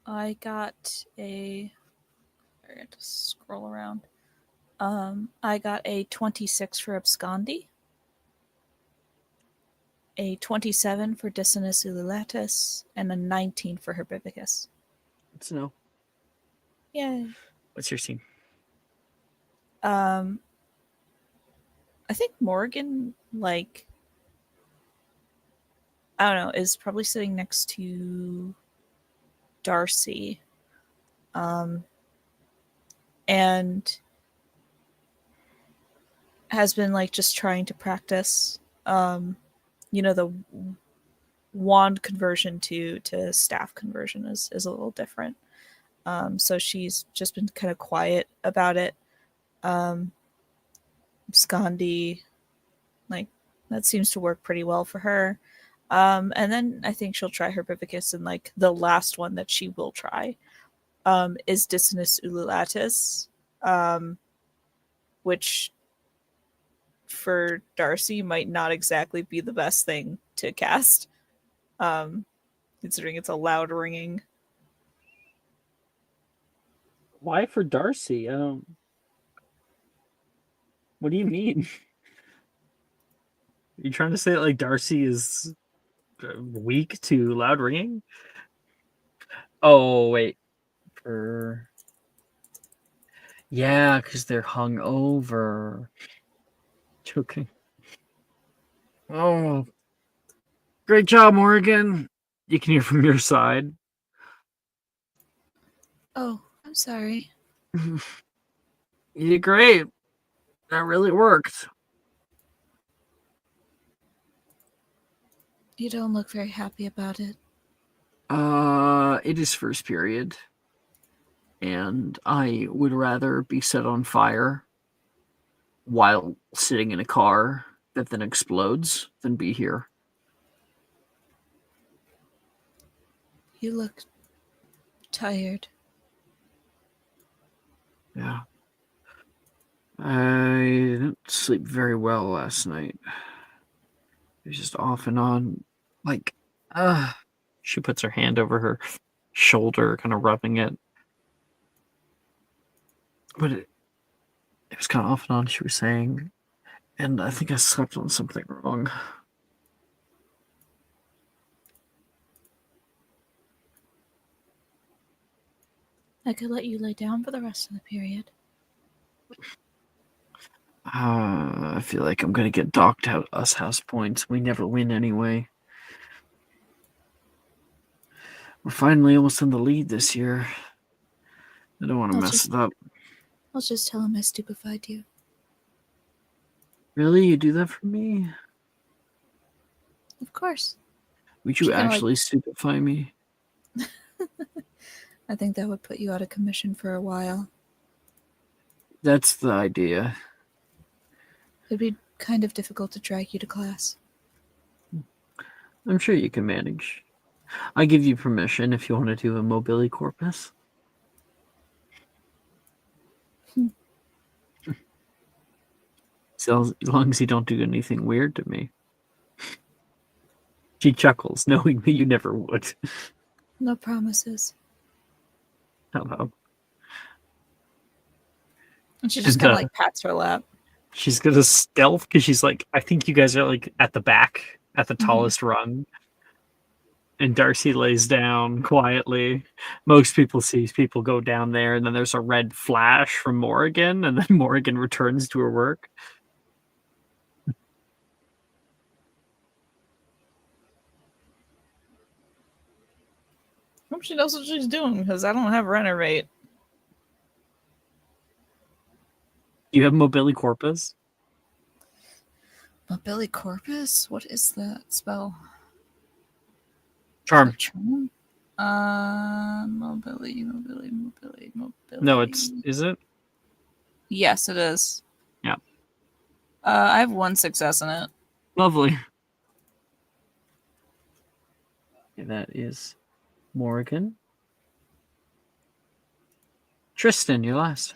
I got a. I got to scroll around. I got a 26 for Abscondi, a 27 for Dissonus Ulatus, and a 19 for Herbivicus. Let's know. Yay. What's your scene? I think Morgan, like, I don't know, is probably sitting next to Darcy. And has been like just trying to practice the wand conversion to staff conversion is a little different. So she's just been kind of quiet about it. Skandi, like, that seems to work pretty well for her. And then I think she'll try Herbivicus, and like the last one that she will try is Dissonus ululatus, which for Darcy might not exactly be the best thing to cast, considering it's a loud ringing. Why for Darcy? What do you mean? Are you trying to say that, like, Darcy is weak to loud ringing? Oh, wait. Yeah, because they're hung over. Joking. Oh, great job, Morgan. You can hear from your side. Oh, I'm sorry. You did great. That really worked. You don't look very happy about it. It is first period. And I would rather be set on fire while sitting in a car that then explodes than be here. You look tired. Yeah. I didn't sleep very well last night. It was just off and on. Like, she puts her hand over her shoulder, kind of rubbing it. But it was kind of off and on, she was saying. And I think I slept on something wrong. I could let you lay down for the rest of the period. I feel like I'm going to get docked out us house points. We never win anyway. We're finally almost in the lead this year. I don't want to mess it up. I'll just tell him I stupefied you. Really? You do that for me? Of course. Would you actually stupefy me? I think that would put you out of commission for a while. That's the idea. It'd be kind of difficult to drag you to class. I'm sure you can manage. I give you permission if you want to do a mobility corpus. So as long as you don't do anything weird to me. She chuckles, knowing that you never would. No promises. Hello. And she just kind of like pats her lap. She's gonna stealth because she's like, I think you guys are like at the back, at the tallest rung. And Darcy lays down quietly. Most people see people go down there, and then there's a red flash from Morrigan, and then Morrigan returns to her work. I hope she knows what she's doing, because I don't have Renovate. You have Mobility Corpus? Mobility Corpus? What is that spell? Charm. Mobility. No, is it? Yes, it is. Yeah. I have 1 success in it. Lovely. Okay, that is Morrigan. Tristan, you're last.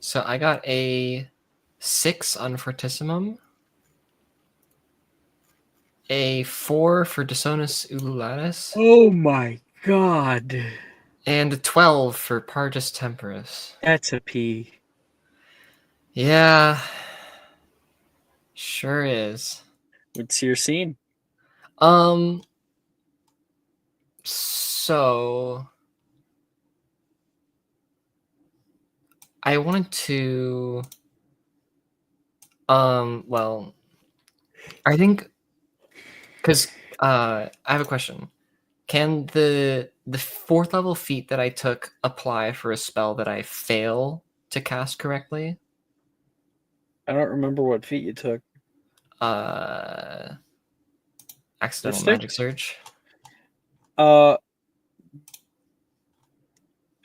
So I got a 6 on Fortissimum, a 4 for Dissonus ululatus. Oh my god. And a 12 for Partus Temporis. That's a P. Yeah. Sure is. What's your scene? So I wanted to well, I think because I have a question. Can the 4th level feat that I took apply for a spell that I fail to cast correctly? I don't remember what feat you took. accidental Mystic? magic surge?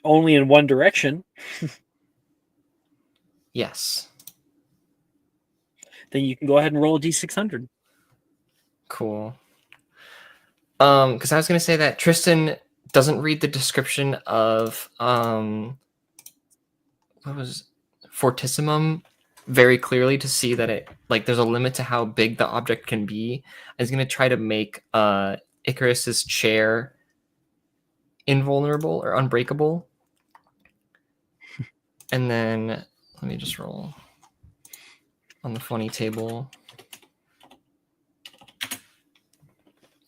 Only in one direction. Yes. Then you can go ahead and roll a d600. Cool. Because I was gonna say that Tristan doesn't read the description of what was fortissimum very clearly to see that it like there's a limit to how big the object can be. I was gonna try to make Icarus's chair invulnerable or unbreakable. And then let me just roll on the funny table.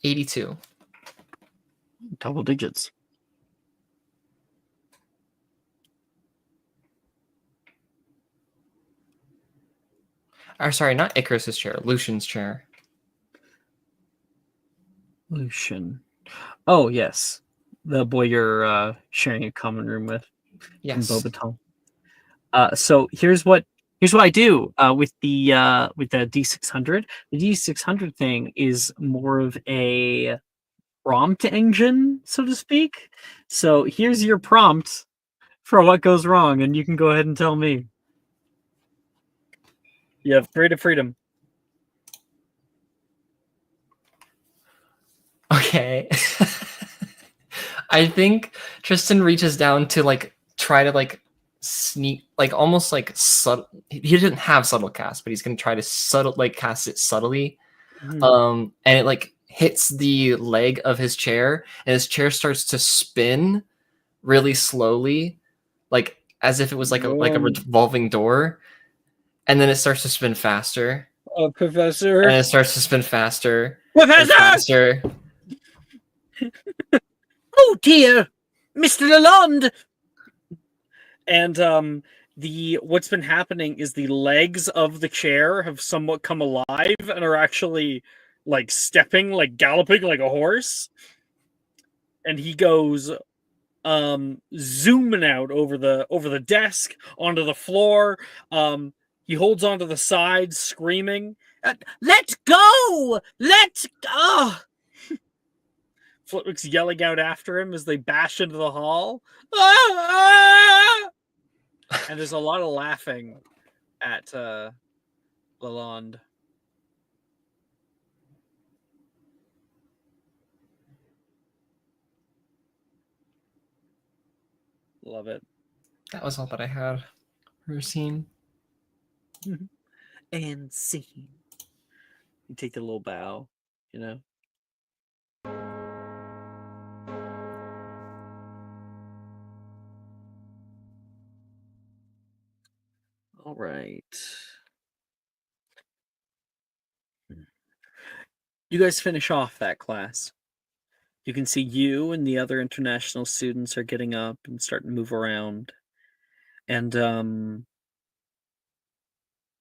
82. Double digits. Or sorry, not Icarus's chair, Lucian's chair. Lucian. Oh, yes. The boy you're sharing a common room with in Yes. Bobaton. So here's what I do with the D600. The D600 thing is more of a prompt engine, so to speak. So here's your prompt for what goes wrong, and you can go ahead and tell me. You have creative freedom. Okay. I think Tristan reaches down to like try to like sneak, like almost like subtle. He didn't have subtle cast, but he's gonna try to subtle like cast it subtly. And it like hits the leg of his chair, and his chair starts to spin really slowly, like as if it was like a revolving door, and then it starts to spin faster. Oh, Professor! And it starts to spin faster. Professor! Faster. Oh dear, Mr. Lalonde! And what's been happening is the legs of the chair have somewhat come alive and are actually like stepping, like galloping like a horse. And he goes zooming out over the desk onto the floor. He holds onto the sides, screaming, "Let go! Let go!" Flitwick's yelling out after him as they bash into the hall. Ah! And there's a lot of laughing at Lalonde. Love it. That was all that I had for a scene. And scene. You take the little bow, you know. All right. You guys finish off that class. You can see you and the other international students are getting up and starting to move around. And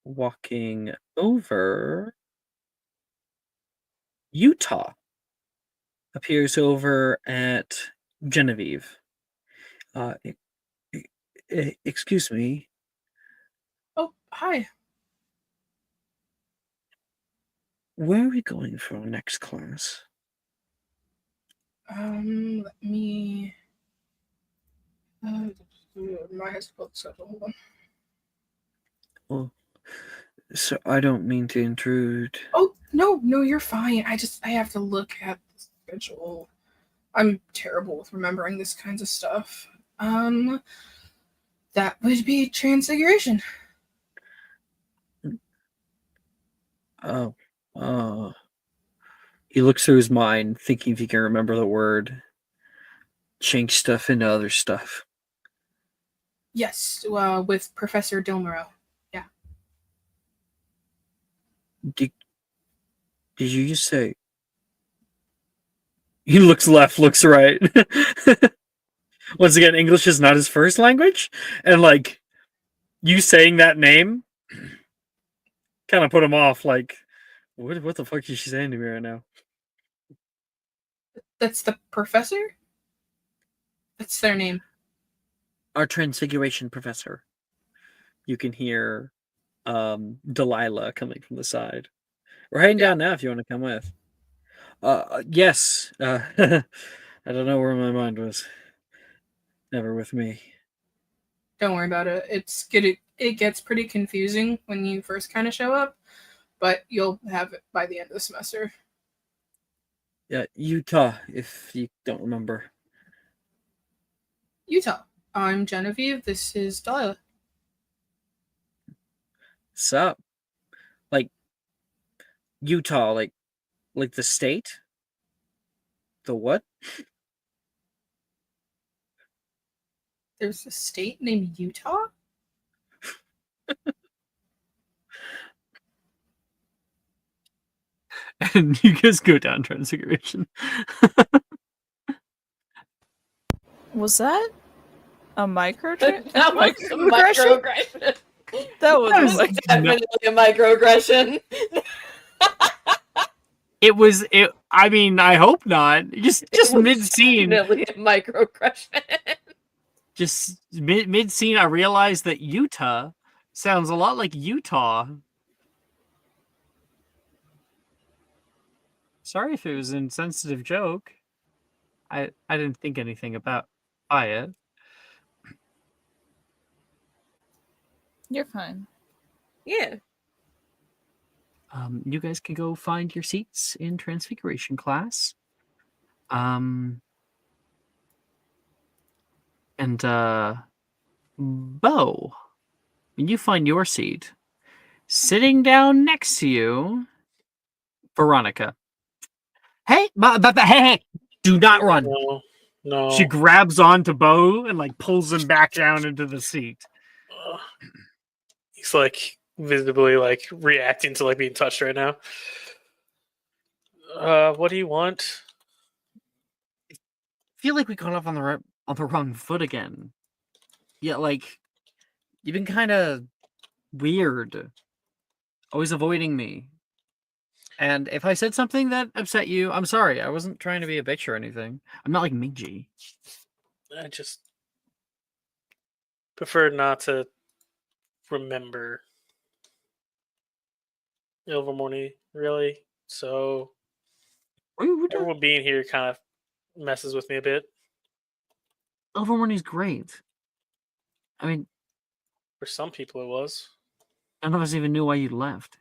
walking over, Utah appears over at Genevieve. Excuse me. Oh, hi. Where are we going for our next class? Let me. My high school schedule. Hold on. Well, so I don't mean to intrude. Oh no, you're fine. I have to look at the schedule. I'm terrible with remembering this kinds of stuff. That would be Transfiguration. Oh. He looks through his mind, thinking if he can remember the word. Change stuff into other stuff. Yes, with Professor Dilmero. Yeah. Did you just say? He looks left, looks right. Once again, English is not his first language, and like you saying that name kind of put him off. Like, what the fuck is she saying to me right now? That's the professor? That's their name. Our Transfiguration professor. You can hear Delilah coming from the side. We're heading down now if you want to come with. Yes. I don't know where my mind was. Never with me. Don't worry about it. It gets pretty confusing when you first kind of show up, but you'll have it by the end of the semester. Yeah, Utah, if you don't remember. Utah. I'm Genevieve. This is Delilah. Sup? Like Utah, like the state? The what? There's a state named Utah? And you guys go down Transfiguration. Was that a micro? That was a Microaggression? microaggression. That was That a was mic- Definitely a microaggression. It was. It. I mean, I hope not. Just mid scene. Definitely a microaggression. Just mid scene, I realized that Utah sounds a lot like Utah. Sorry if it was an insensitive joke. I didn't think anything by it. You're fine. Yeah. You guys can go find your seats in Transfiguration class. And Bo, when you find your seat, sitting down next to you, Veronica. Hey, hey, do not run. No. She grabs onto Bo and like pulls him back down into the seat. He's like visibly like reacting to like being touched right now. What do you want? I feel like we got off on the wrong foot again. Yeah, like you've been kind of weird, always avoiding me. And if I said something that upset you, I'm sorry. I wasn't trying to be a bitch or anything. I'm not like Minji. I just prefer not to remember Ilvermorny, really. So everyone being here kind of messes with me a bit. Ilvermorny's great. I mean, For some people, it was. none of us even knew why you left.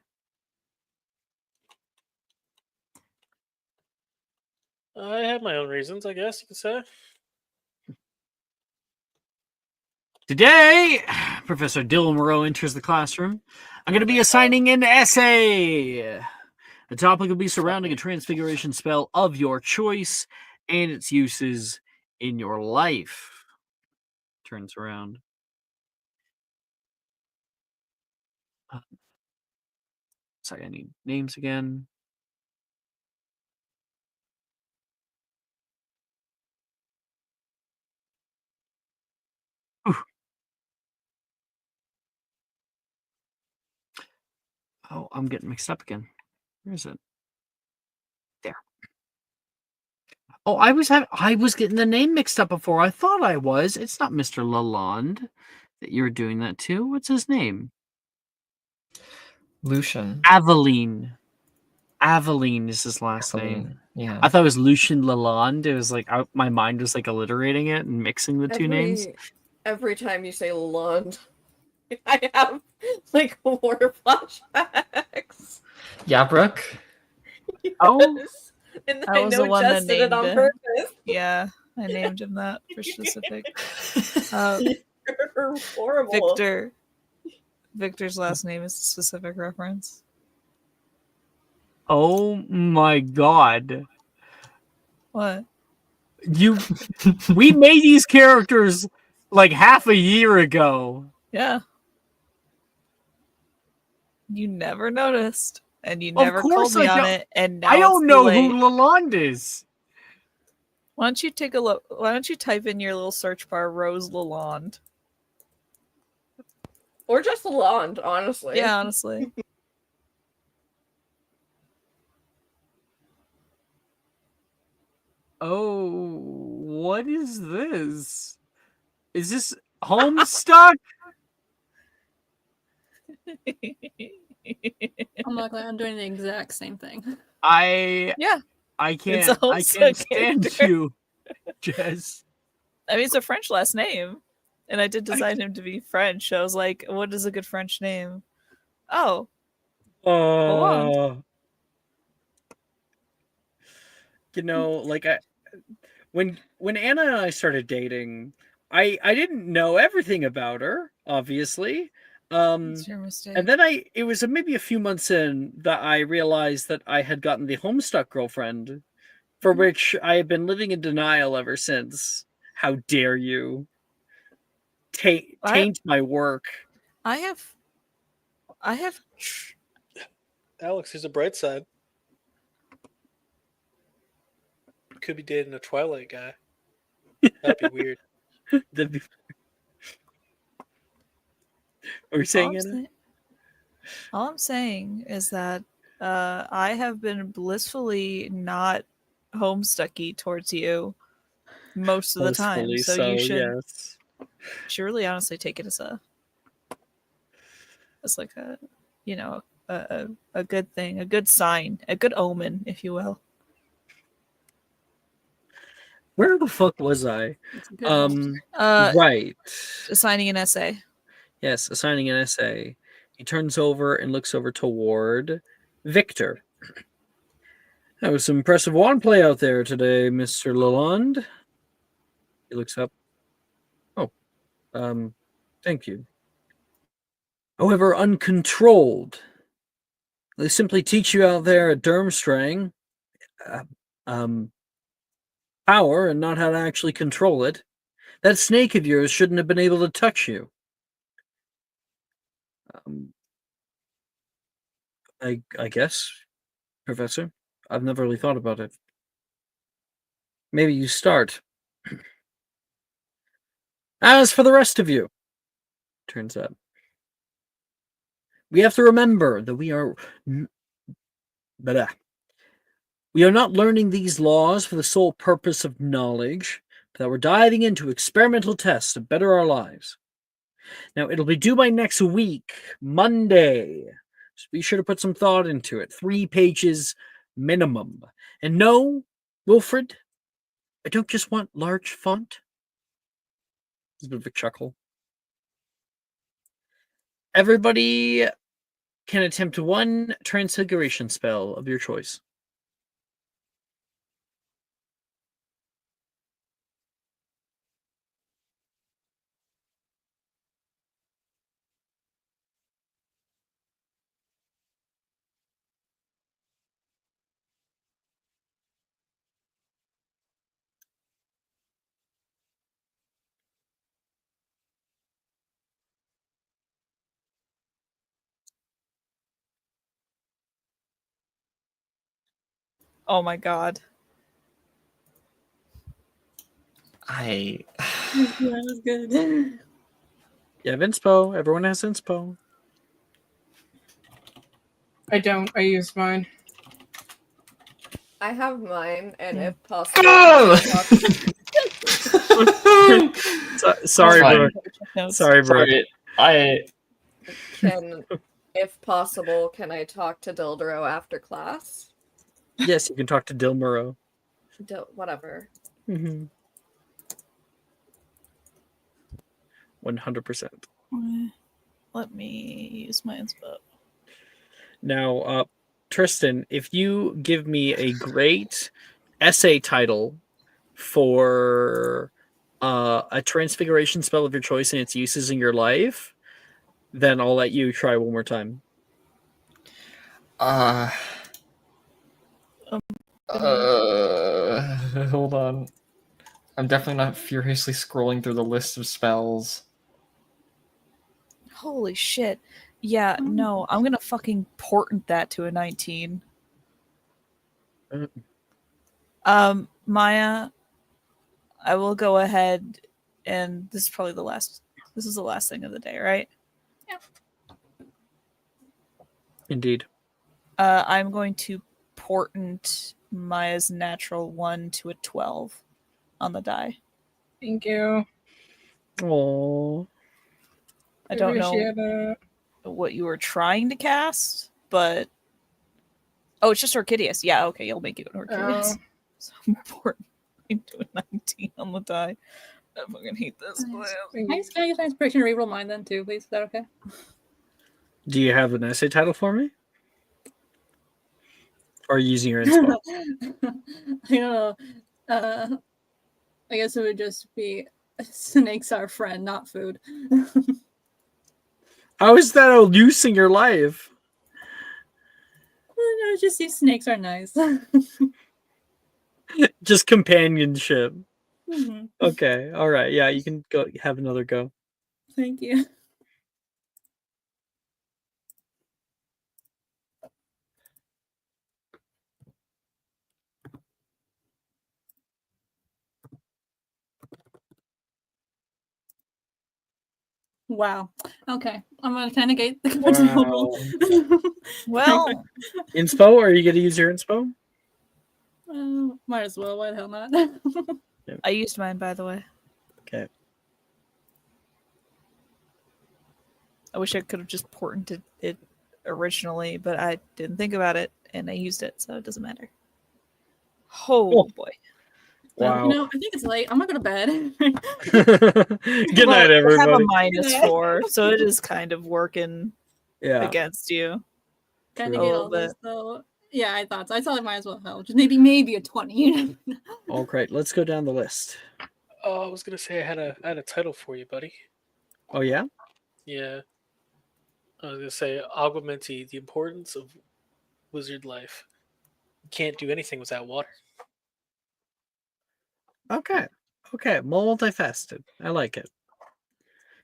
I had my own reasons, I guess you could say. Today, Professor Dylan Moreau enters the classroom. I'm going to be assigning an essay. The topic will be surrounding a transfiguration spell of your choice and its uses in your life. Turns around. Sorry, I need names again. Ooh. Oh, I'm getting mixed up again. Where is it? There. Oh, I was getting the name mixed up before. I thought I was. It's not Mr. Lalonde that you're doing that to. What's his name? Lucian. Aveline. Aveline is his last name. Yeah. I thought it was Lucian Lalonde. It was like my mind was like alliterating it and mixing the two names. Every time you say Lalonde, I have like war flashbacks. Yeah, Brooke. Oh. Yes. And I I was know the one that Jess did it on named it. purpose. Yeah, I named him that for specific. You're horrible. Victor's last name is a specific reference. Oh my god. What? We made these characters like half a year ago. Yeah. You never noticed, and you Of never called course me I on don't- it, and now I don't it's too know late. who Lalonde is. Why don't you take a look? Why don't you type in your little search bar Rose Lalonde? Or just Lalonde, honestly. Yeah, honestly. Oh, what is this? Is this Homestuck? I'm not glad I'm doing the exact same thing. I Yeah. I It's a can't stand character. you, Jess. I mean, it's a French last name, and I did design him to be French. I was like, what is a good French name? Oh, Hollande. You know, like when Anna and I started dating, I didn't know everything about her, obviously. It's your mistake. And then it was maybe a few months in that I realized that I had gotten the Homestuck girlfriend, for which I have been living in denial ever since. How dare you taint my work? I have. Alex, here's a bright side. Could be dating a Twilight guy. That'd be weird. That'd be... Are you saying it? All I'm saying is that I have been blissfully not homestucky towards you most of the time. Blissfully So you should, yes. should really honestly take it as like a, you know, a good thing, a good sign, a good omen, if you will. Where the fuck was I? Right. Assigning an essay. Yes, assigning an essay. He turns over and looks over toward Victor. That was some impressive wand play out there today, Mr. Lalonde. He looks up. Oh, thank you. However, uncontrolled. They simply teach you out there at Durmstrang power and not how to actually control it. That snake of yours shouldn't have been able to touch you. I guess, Professor. I've never really thought about it. Maybe you start. As for the rest of you, turns out, we have to remember that we are not learning these laws for the sole purpose of knowledge, but that we're diving into experimental tests to better our lives. Now, it'll be due by next week, Monday. So be sure to put some thought into it. 3 pages minimum. And no, Wilfred, I don't just want large font. It's a bit of a chuckle. Everybody can attempt one transfiguration spell of your choice. Oh my god. I That was good. You have inspo. Everyone has inspo. I don't. I use mine. I have mine, and if possible, Oh! Sorry, bro. Notes. Sorry, bro. Sorry, if possible, can I talk to Dildero after class? Yes, you can talk to Dilmuro. Whatever. 100%. Let me use my inspo. Now, Tristan, if you give me a great essay title for a transfiguration spell of your choice and its uses in your life, then I'll let you try one more time. Hold on. I'm definitely not furiously scrolling through the list of spells. Holy shit. Yeah, no, I'm gonna fucking portent that to a 19. Maya, I will go ahead, and this is probably the last thing of the day, right? Yeah. Indeed. I'm going to portent Maya's natural 1 to a 12 on the die. Thank you. Aww. I don't know Appreciate it. what you were trying to cast, but Oh, it's just Orchideus. Yeah, okay, you'll make it an Orchideus. Oh. So important. I'm doing 19 on the die. I fucking hate this. Nice. Can I use my inspiration to reroll mine then too, please? Is that okay? Do you have an essay title for me? Or are you using your inspo? I don't know. I guess it would just be snakes are friend, not food. How is that a use in your life? No, just these snakes are nice. Just companionship. Mhm. Okay, all right. Yeah, you can go have another go. Thank you. Wow. Okay. I'm gonna kind of get the Wow. Well, Inspo, or are you going to use your inspo? Might as well. Why the hell not? I used mine, by the way. Okay. I wish I could have just ported it originally, but I didn't think about it, and I used it, so it doesn't matter. Oh, boy. Wow. You know, I think it's late. I'm gonna go to bed. Good night, You have a everybody. -4, so it is kind of working Yeah. against you. Trying True. to get A all little this though. Yeah, I thought so. I thought I might as well help. Just maybe a 20. You never know. All right, let's go down the list. Oh, I was gonna say I had a title for you, buddy. Oh yeah? Yeah. I was gonna say Aguamenti, the importance of wizard life. You can't do anything without water. Okay. Okay. Multifaceted. I like it.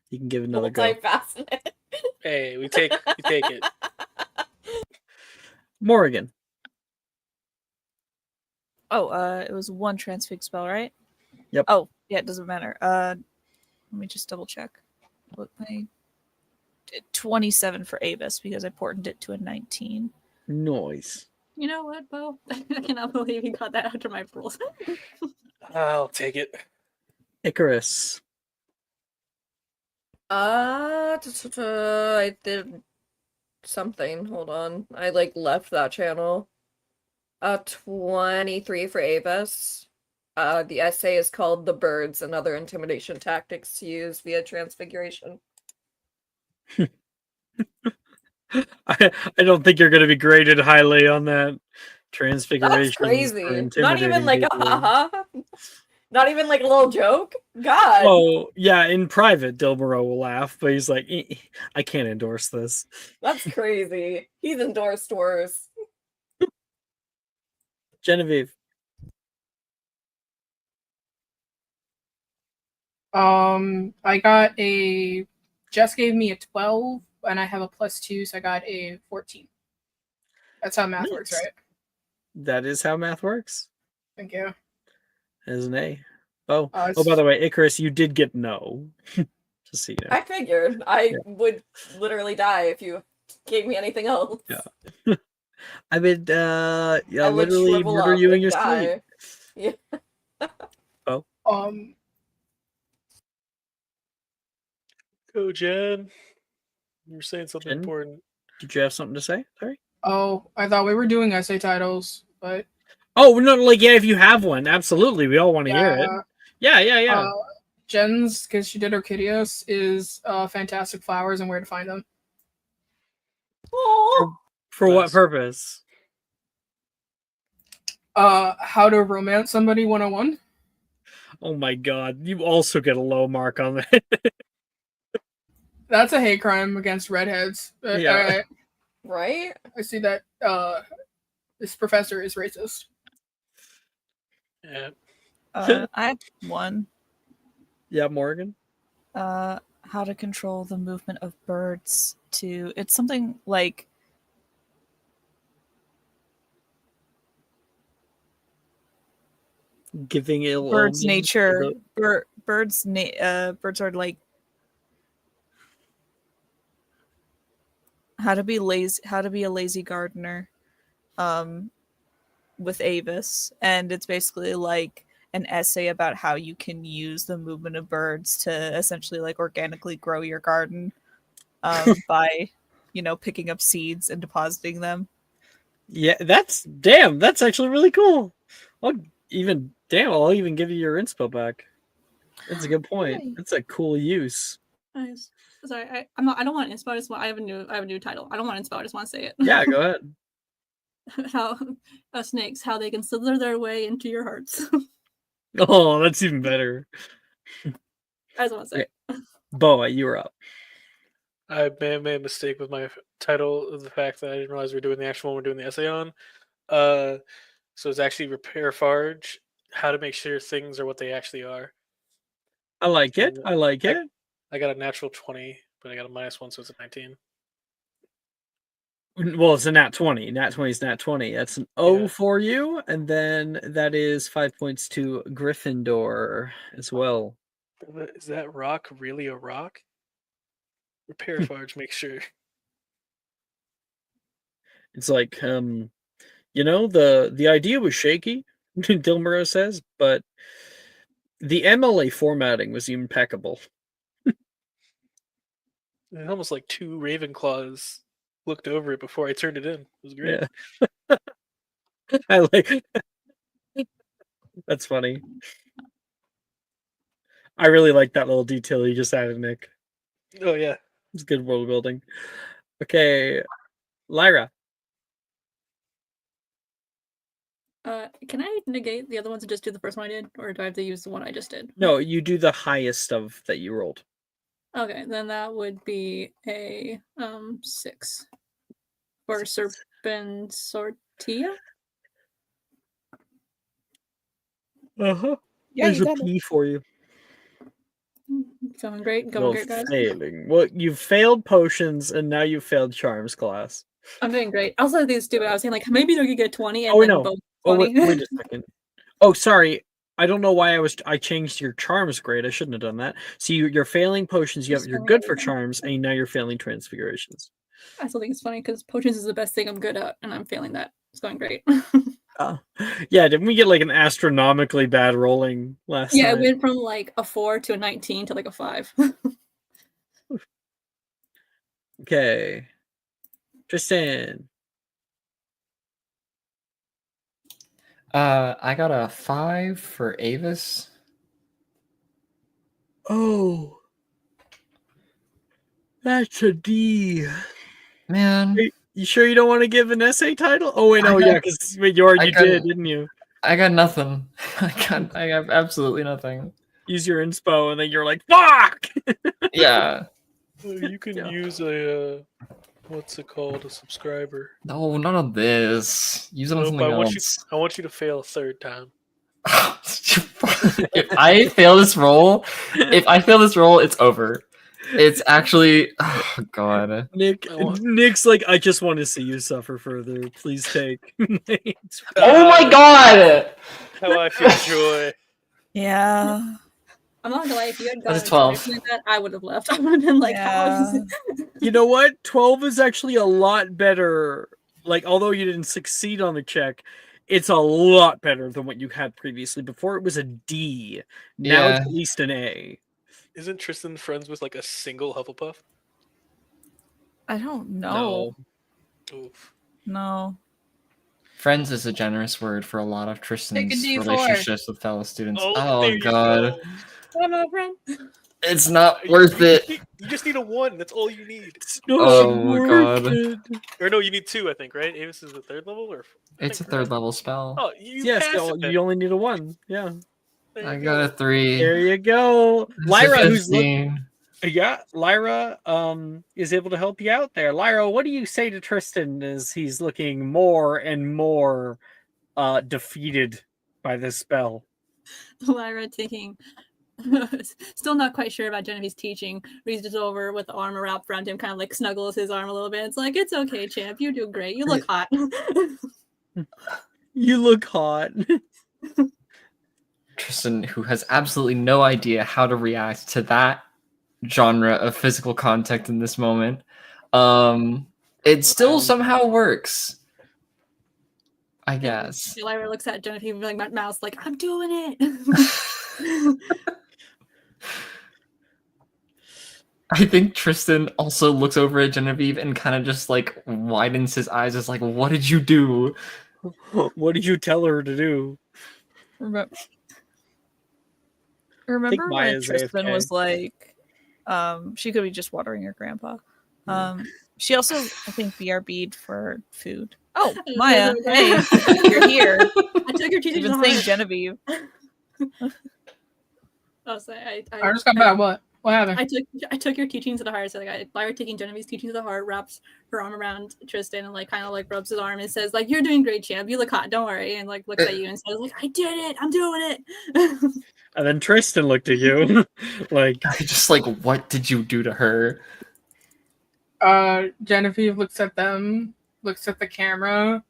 You can give another go. Multifaceted. Hey, we take it. Morrigan. Oh, it was one transfig spell, right? Yep. Oh, yeah, it doesn't matter. Let me just double check. What my 27 for Avis because I ported it to a 19. Noise. You know what, Bo? I cannot believe you got that after my rules. I'll take it. Icarus. I did something. Hold on. I left that channel. 23 for Avis. The essay is called The Birds and Other Intimidation Tactics to Use via Transfiguration. I don't think you're going to be graded highly on that transfiguration. That's crazy. for Not even intimidating a people. haha. Not even a little joke. God. Oh, yeah, in private, Dilbero will laugh, but he's like, I can't endorse this. That's crazy. He's endorsed worse. Genevieve. I got Jess gave me a 12, and I have a +2, so I got a 14. That's how math works, Nice. right? That is how math works. Thank you. As an A. Oh, Uh, by the way, Icarus, you did get no. Just so you know. I figured I would literally die if you gave me anything else. Yeah. I would I would literally shrivel murder up you in and your sleep. die. Yeah. Go, Jen. You were saying something Jen? important. Did you have something to say? Sorry. I thought we were doing essay titles, but Oh no, yeah, if you have one, absolutely. We all want to hear it. Yeah. Jen's, because she did Orchideus, is Fantastic Flowers and Where to Find Them. For what Nice. purpose? How to Romance Somebody 101. Oh my god, you also get a low mark on that. That's a hate crime against redheads. Yeah. Alright, Right? I see that this professor is racist. Yeah. I have one. Yeah, Morgan. How to control the movement of birds to... It's something like... Giving ill Birds omens nature. to the- Birds are like... How to be a lazy gardener with Avis. And it's basically like an essay about how you can use the movement of birds to essentially like organically grow your garden by, picking up seeds and depositing them. Yeah, that's actually really cool. I'll even give you your inspo back. That's a good point. Yay. That's a cool use. Nice. Sorry, I don't want inspo. I just want. I have a new title. I don't want inspo. I just want to say it. Yeah, go ahead. How snakes, how they can slither their way into your hearts. Oh, that's even better. I just want to say it. Boa, you were up. I may have made a mistake with my title of the fact that I didn't realize we were doing the actual one we're doing the essay on. So it's actually Repair Farge, how to make sure things are what they actually are. I like it. I like it. I got a natural 20, but I got a -1, so it's a 19. Well, it's a nat 20. Nat 20 is nat 20. That's an O for you. And then that is 5 points to Gryffindor as well. Is that rock really a rock? Repair Farge, make sure. It's like, the idea was shaky, Dilmuro says, but the MLA formatting was impeccable. It's almost like 2 Ravenclaws looked over it before I turned it in. It was great. Yeah. I like that's funny. I really like that little detail you just added, Nick. Oh yeah. It's good world building. Okay, Lyra. Can I negate the other ones and just do the first one I did, or do I have to use the one I just did? No, you do the highest of that you rolled. Okay, then that would be a 6 for Serpensortia. Uh-huh. Yeah, There's you a got P for you. Feeling great, Well, going great, guys. failing. Well, you've failed potions and now you've failed charms class. I'm doing great. Also, these stupid. I was saying like maybe they could get 20 and Oh, then no. both Oh, 20. wait a second. Oh, sorry. I don't know why I changed your charms grade. I shouldn't have done that. See, you're failing potions. You're good for charms, and now you're failing transfigurations. I still think it's funny because potions is the best thing I'm good at, and I'm failing that. It's going great. Yeah, didn't we get like an astronomically bad rolling last Yeah, night? it went from like a 4 to a 19 to like a 5. Okay. Tristan. I got a 5 for Avis. Oh. That's a D. Man. Wait, you sure you don't want to give an essay title? Oh wait, no, yeah, because you did, didn't you? I got nothing. I have absolutely nothing. Use your inspo, and then you're like, fuck! Yeah. You can use a what's it called? A subscriber. No, none of this. Use it on something else. I want you to fail a third time. If I fail this roll, it's over. It's actually, oh god. Nick's like, I just want to see you suffer further. Please take. Oh my god! How I feel joy. Yeah. I'm not gonna lie, if you had That's gotten 12. like that, I would have left. I would have been like, how is You know what? 12 is actually a lot better. Like, although you didn't succeed on the check, it's a lot better than what you had previously. Before it was a D. Now it's at least an A. Isn't Tristan friends with like a single Hufflepuff? I don't know. No. Friends is a generous word for a lot of Tristan's D4. relationships with fellow students. Oh, Oh god. I'm a friend. It's not worth it. You just need a 1. That's all you need. Oh my god. Or no, you need 2, I think, right? Avis is the 3rd level, or It's a 3rd level spell. Oh, you only need a 1. Yeah. I got a 3. There you go. Lyra, Lyra is able to help you out there. Lyra, what do you say to Tristan as he's looking more and more defeated by this spell? Lyra taking still not quite sure about Genevieve's teaching, reaches over with the arm wrapped around him, kind of like snuggles his arm a little bit. It's like, it's okay, champ, you do great. You look hot. You look hot. Tristan, who has absolutely no idea how to react to that genre of physical contact in this moment, it still somehow works, I guess. Lyra looks at Genevieve like my mouse, like, I'm doing it. I think Tristan also looks over at Genevieve and kind of just like widens his eyes, as like, "What did you do?" What did you tell her to do? Remember when Maya's Tristan AFK. was like, she could be just watering her grandpa. She also, I think, BRB'd for food. Oh, Maya, hey, you're here. I took your teaching You've to been saying heart. Genevieve. I was like, I just got back. What happened? I took your teachings to the heart. So like, Lyra taking Genevieve's teachings to the heart, wraps her arm around Tristan and like kind of like rubs his arm and says like, "You're doing great, champ. You look hot. Don't worry." And like looks at you and says like, "I did it. I'm doing it." And then Tristan looked at you, like, I just like, "What did you do to her?" Genevieve looks at them, looks at the camera,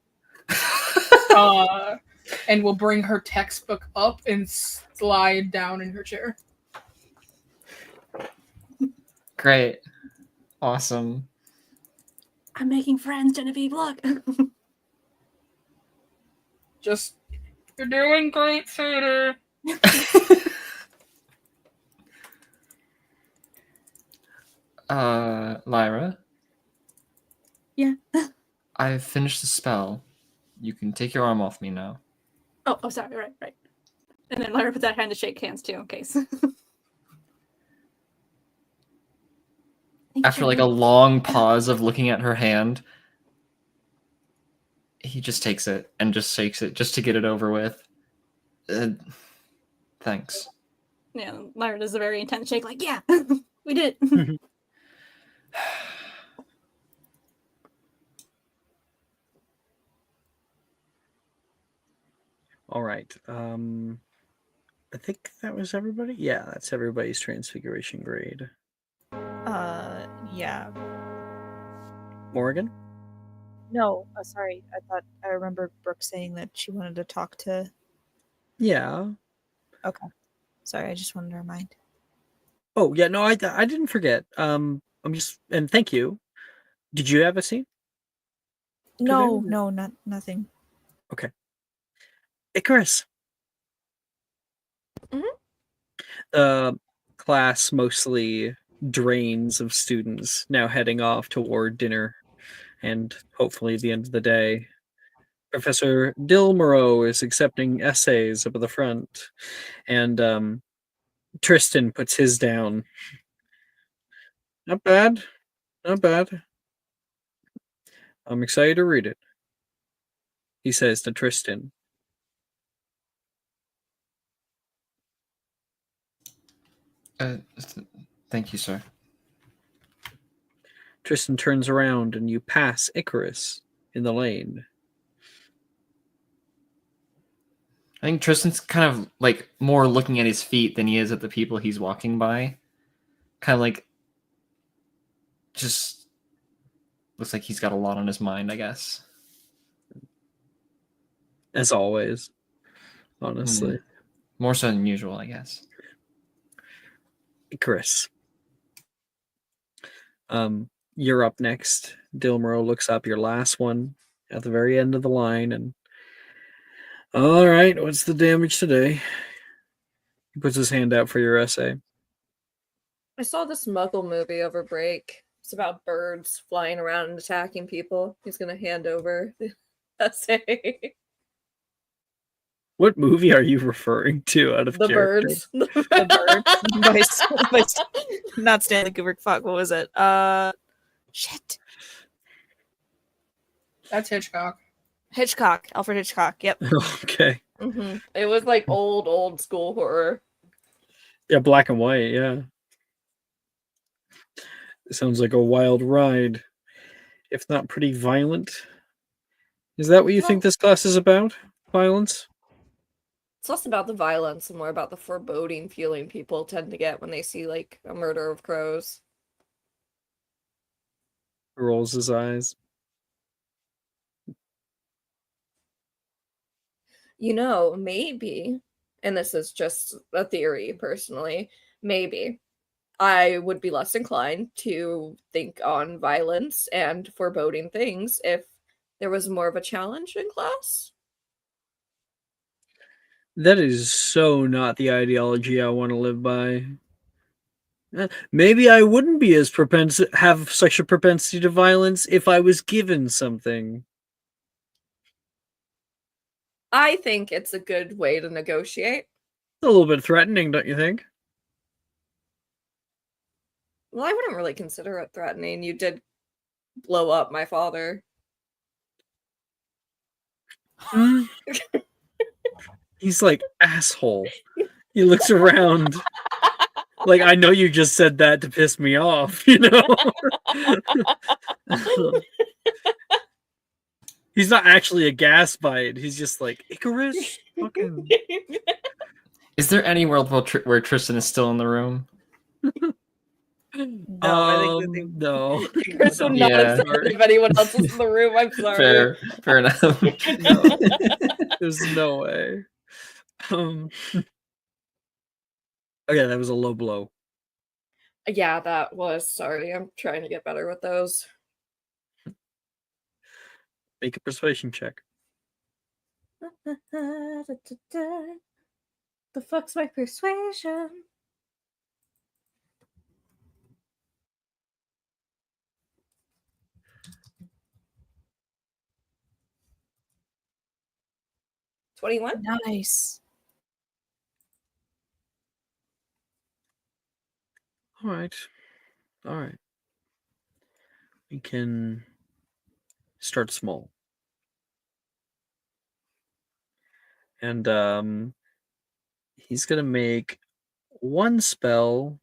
and will bring her textbook up and slide down in her chair. Great, awesome. I'm making friends, Genevieve. Look. Just, you're doing great, sweetie. Lyra? Yeah. I've finished the spell. You can take your arm off me now. Oh, sorry. Right. And then Lyra puts out her hand to shake hands too, in case. After like a long pause of looking at her hand, he just takes it and just shakes it just to get it over with. Thanks. Yeah, Lyra does a very intense shake, like, yeah, we did it. all right. I think that was everybody. Yeah, that's everybody's transfiguration grade. Yeah. Morgan? No, sorry. I remember Brooke saying that she wanted to talk to. Yeah. Okay. Sorry, I just wanted to remind. Oh yeah, no, I didn't forget. I'm just, and thank you. Did you have a scene? No, nothing. Okay. Icarus. Class mostly drains of students now heading off toward dinner and hopefully the end of the day. Professor Dilmoro is accepting essays up at the front, and Tristan puts his down. Not bad. I'm excited to read it, he says to Tristan. Thank you, sir. Tristan turns around and you pass Icarus in the lane. I think Tristan's kind of like more looking at his feet than he is at the people he's walking by. Kind of like just looks like he's got a lot on his mind, I guess. As always, honestly. More so than usual, I guess. Icarus. You're up next. Dilmero looks up, your last one at the very end of the line, and all right, what's the damage today? He puts his hand out for your essay. I saw this Muggle movie over break. It's about birds flying around and attacking people. He's gonna hand over the essay. What movie are you referring to out of The character? birds. The birds. Not Stanley Kubrick. Fuck, what was it? Shit. That's Hitchcock. Alfred Hitchcock. Yep. Okay. Mm-hmm. It was like old school horror. Yeah, black and white, yeah. It sounds like a wild ride, if not pretty violent. Is that what you think this class is about? Violence? It's less about the violence and more about the foreboding feeling people tend to get when they see like a murder of crows. Rolls his eyes. You know, maybe, and this is just a theory personally, maybe I would be less inclined to think on violence and foreboding things if there was more of a challenge in class. That is so not the ideology I want to live by. Maybe I wouldn't be as have such a propensity to violence if I was given something. I think it's a good way to negotiate. It's a little bit threatening, don't you think? Well, I wouldn't really consider it threatening. You did blow up my father. Hmm? He's like, asshole. He looks around. Like, I know you just said that to piss me off, you know? He's not actually a gasbite. He's just like, Icarus? Fucking. Is there any world where Tristan is still in the room? No, I think that No. Chris would not Yeah. have said it if anyone else was in the room. I'm sorry. Fair enough. No. There's no way. Okay, that was a low blow. Yeah, that was. Sorry, I'm trying to get better with those. Make a persuasion check. The fuck's my persuasion? $21? nice. All right. We can start small. And he's gonna make one spell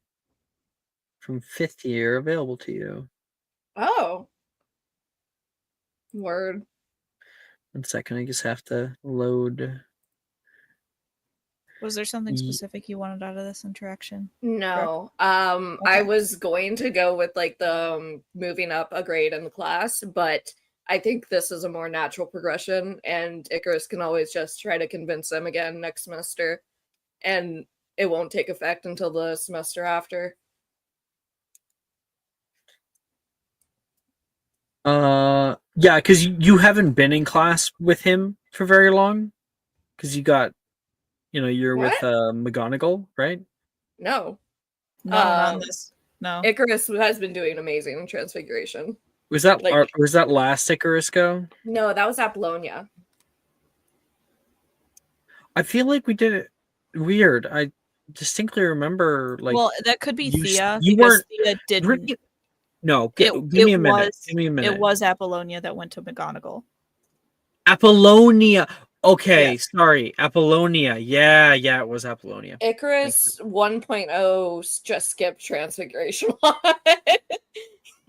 from 5th year available to you. Oh. Word. 1 second, I just have to load. Was there something Ye- specific you wanted out of this interaction? No. Okay. I was going to go with like the moving up a grade in the class, but I think this is a more natural progression, and Icarus can always just try to convince him again next semester, and it won't take effect until the semester after. Yeah, because you haven't been in class with him for very long, because you're with What? McGonagall, right? No. No, not Um, this. No. Icarus has been doing amazing in Transfiguration. Was that Like- was that last Icarus go? No, that was Apollonia. I feel like we did it weird. I distinctly remember like well, that could be you Thea you because weren't Thea didn't. Ricky- No, It, give me it a minute. was Give me a minute. it was Apollonia that went to McGonagall. Apollonia. Okay, Yes. sorry. Apollonia. Yeah, it was Apollonia. Icarus 1.0 just skipped Transfiguration.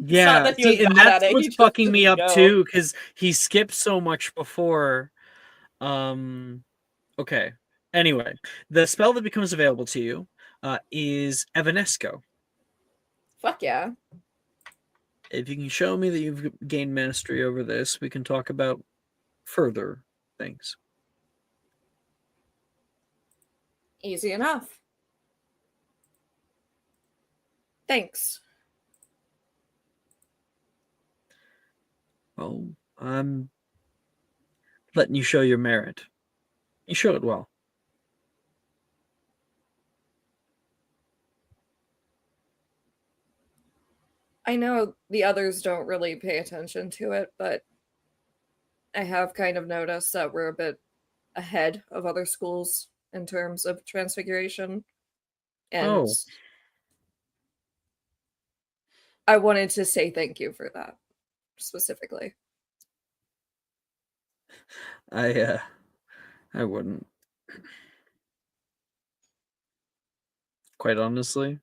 Yeah, that he was see, and bad that's at it, he what's just fucking me didn't up know. too, because he skipped so much before. Okay. Anyway, the spell that becomes available to you is Evanesco. Fuck yeah. If you can show me that you've gained mastery over this, we can talk about further things. Easy enough. Thanks. Well, I'm letting you show your merit. You show it well. I know the others don't really pay attention to it, but I have kind of noticed that we're a bit ahead of other schools in terms of Transfiguration. And Oh. I wanted to say thank you for that specifically. I wouldn't. Quite honestly,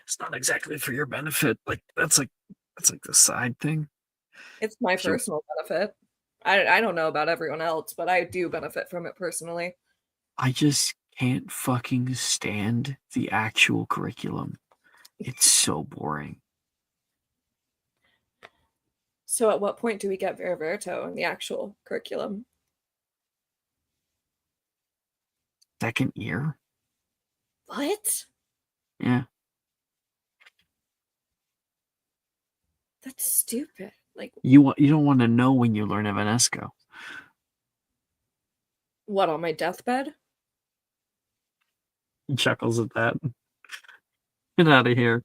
it's not exactly for your benefit. That's like the side thing. It's my Sure. personal benefit. I don't know about everyone else, but I do benefit from it personally. I just can't fucking stand the actual curriculum. It's so boring. So at what point do we get Vera Verito in the actual curriculum? 2nd year? What? Yeah. That's stupid. Like, You don't want to know when you learn Evanesco. what, on my deathbed? He chuckles at that. Get out of here.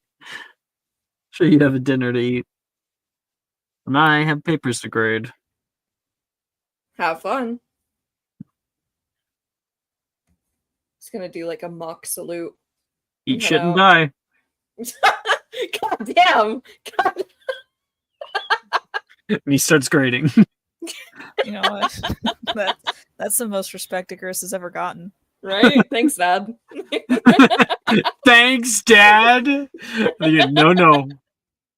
Sure, you have a dinner to eat. And I have papers to grade. Have fun. Just gonna do like a mock salute. Eat Head shit and out. die. God damn! God. And he starts grading. You know what? That's the most respect Icarus has ever gotten. Right? Thanks, Dad. Thanks, Dad. No, no.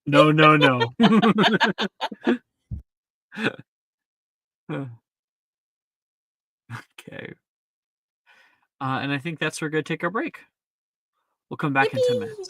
No, no, no. Okay. And I think that's where we're going to take our break. We'll come back in 10 minutes.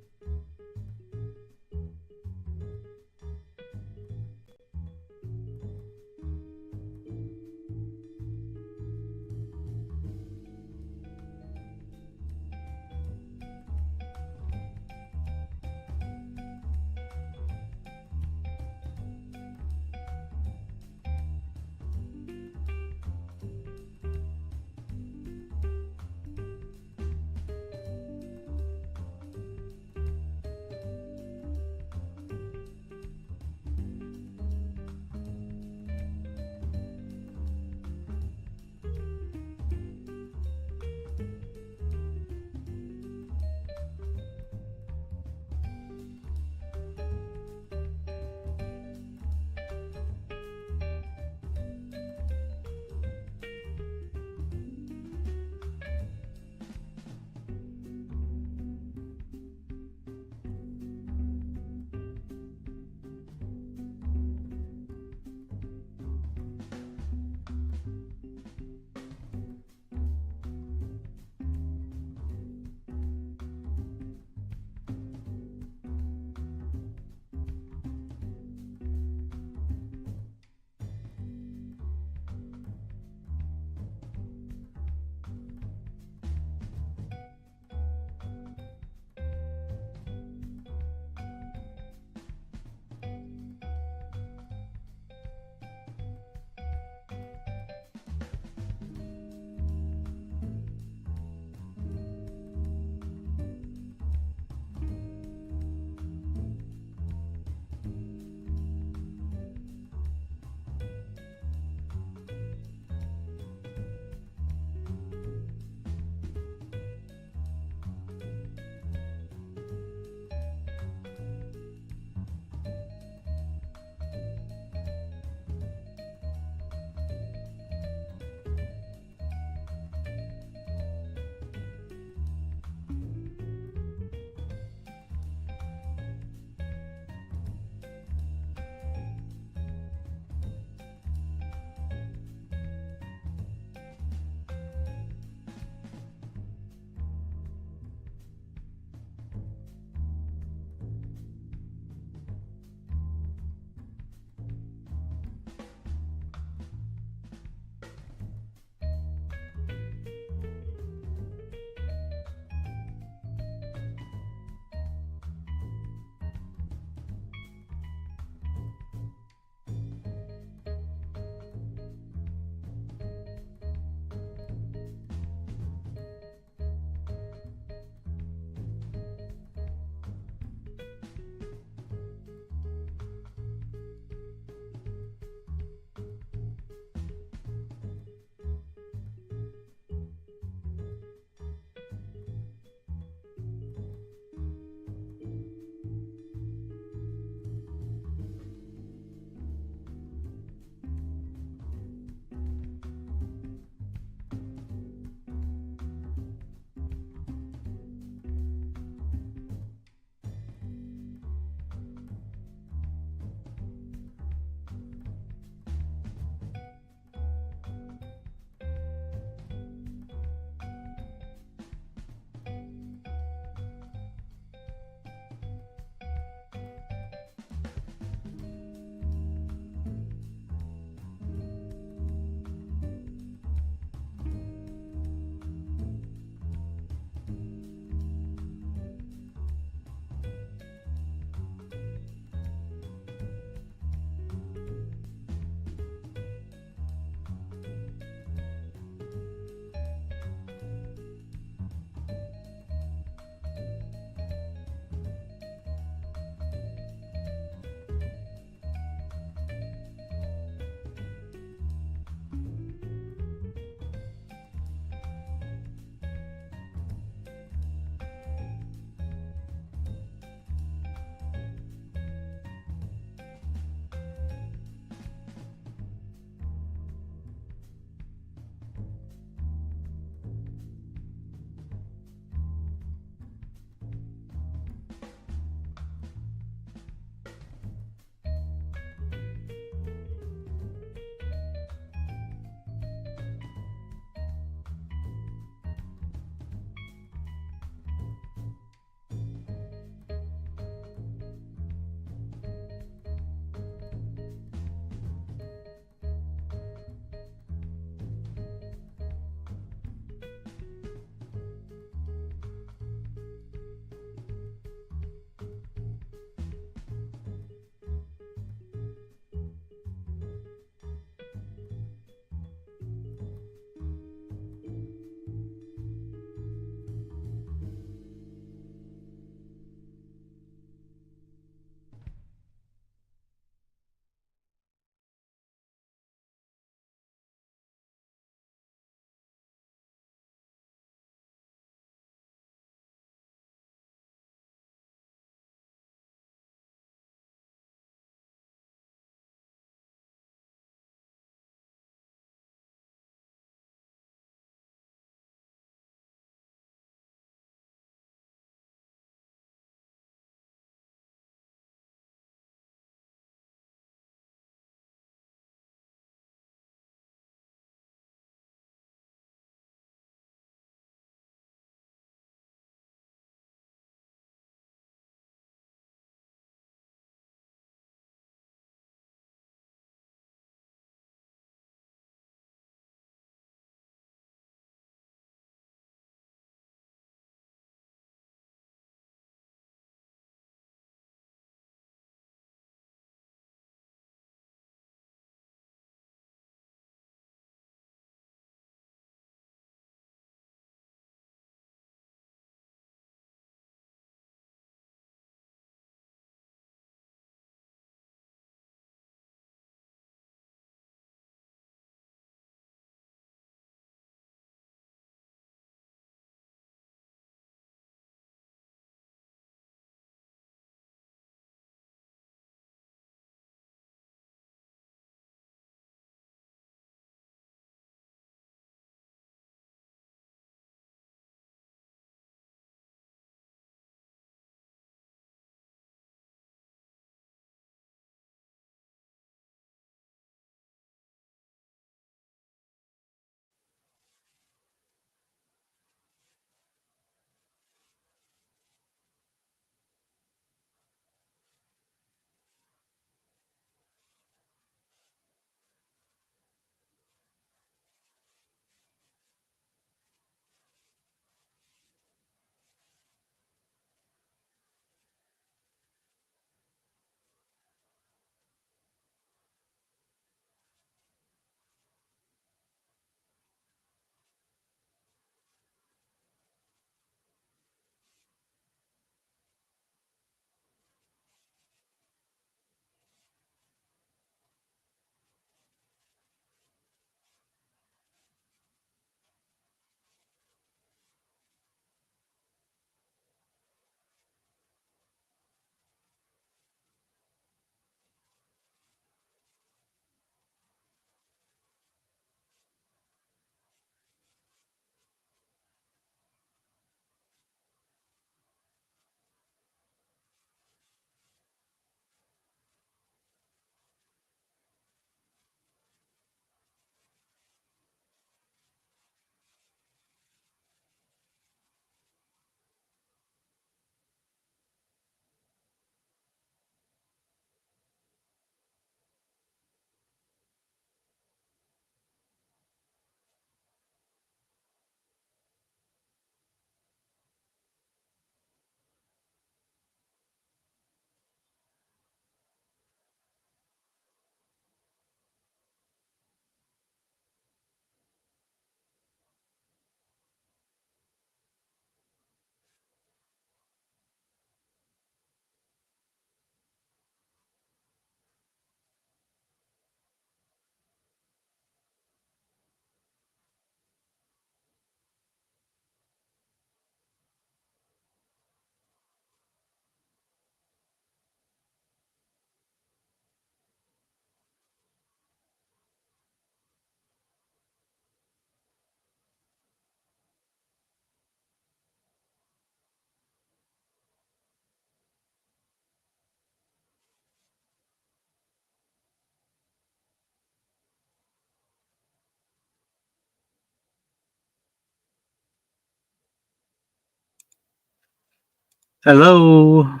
Hello.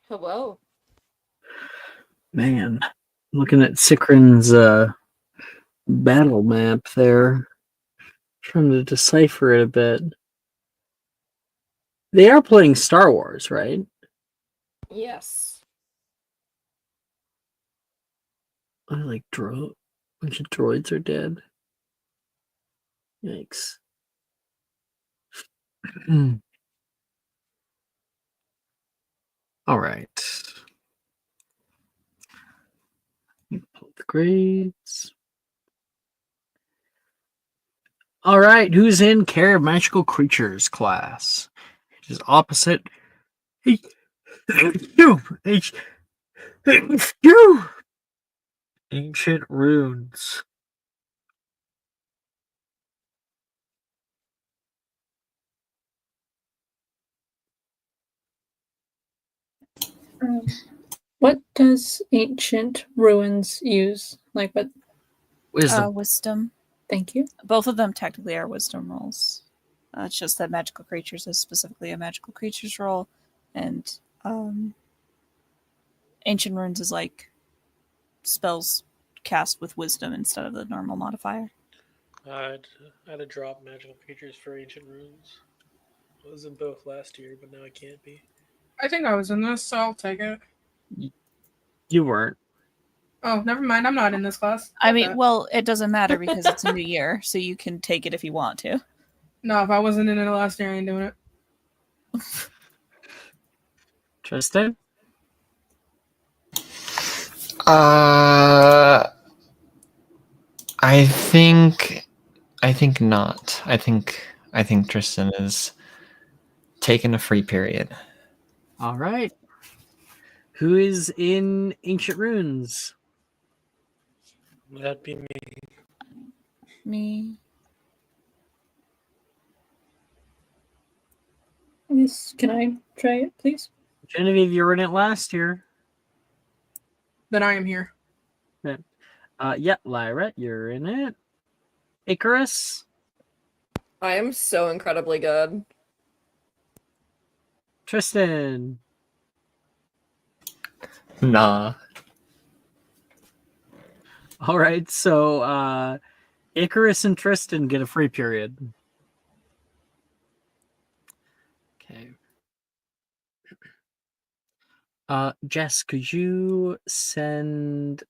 Hello. Man, looking at Sikrin's battle map there. Trying to decipher it a bit. They are playing Star Wars, right? Yes. I like a bunch of droids are dead. Yikes. All right. Pull the grades. All right, who's in Care of Magical Creatures class? Which is opposite. Ancient runes. What does ancient ruins use? Like what? Wisdom. Wisdom. Thank you. Both of them technically are wisdom rolls. It's just that magical creatures is specifically a magical creatures roll, and ancient runes is like spells cast with wisdom instead of the normal modifier. I had to drop magical creatures for ancient runes. I was in both last year, but now I can't be. I think I was in this, so I'll take it. You weren't. Oh, never mind. I'm not in this class. I Fuck mean, that. well, it doesn't matter because it's a new year, so you can take it if you want to. No, if I wasn't in it last year, I ain't doing it. Tristan? I think not. I think Tristan is taking a free period. All right. Who is in Ancient Runes? That'd be me. Me. Yes. Can I try it, please? Genevieve, you were in it last year. Then I am here. Yeah, Lyra, you're in it. Icarus? I am so incredibly good. Tristan? Nah. All right, so Icarus and Tristan get a free period. Okay. Jess, could you send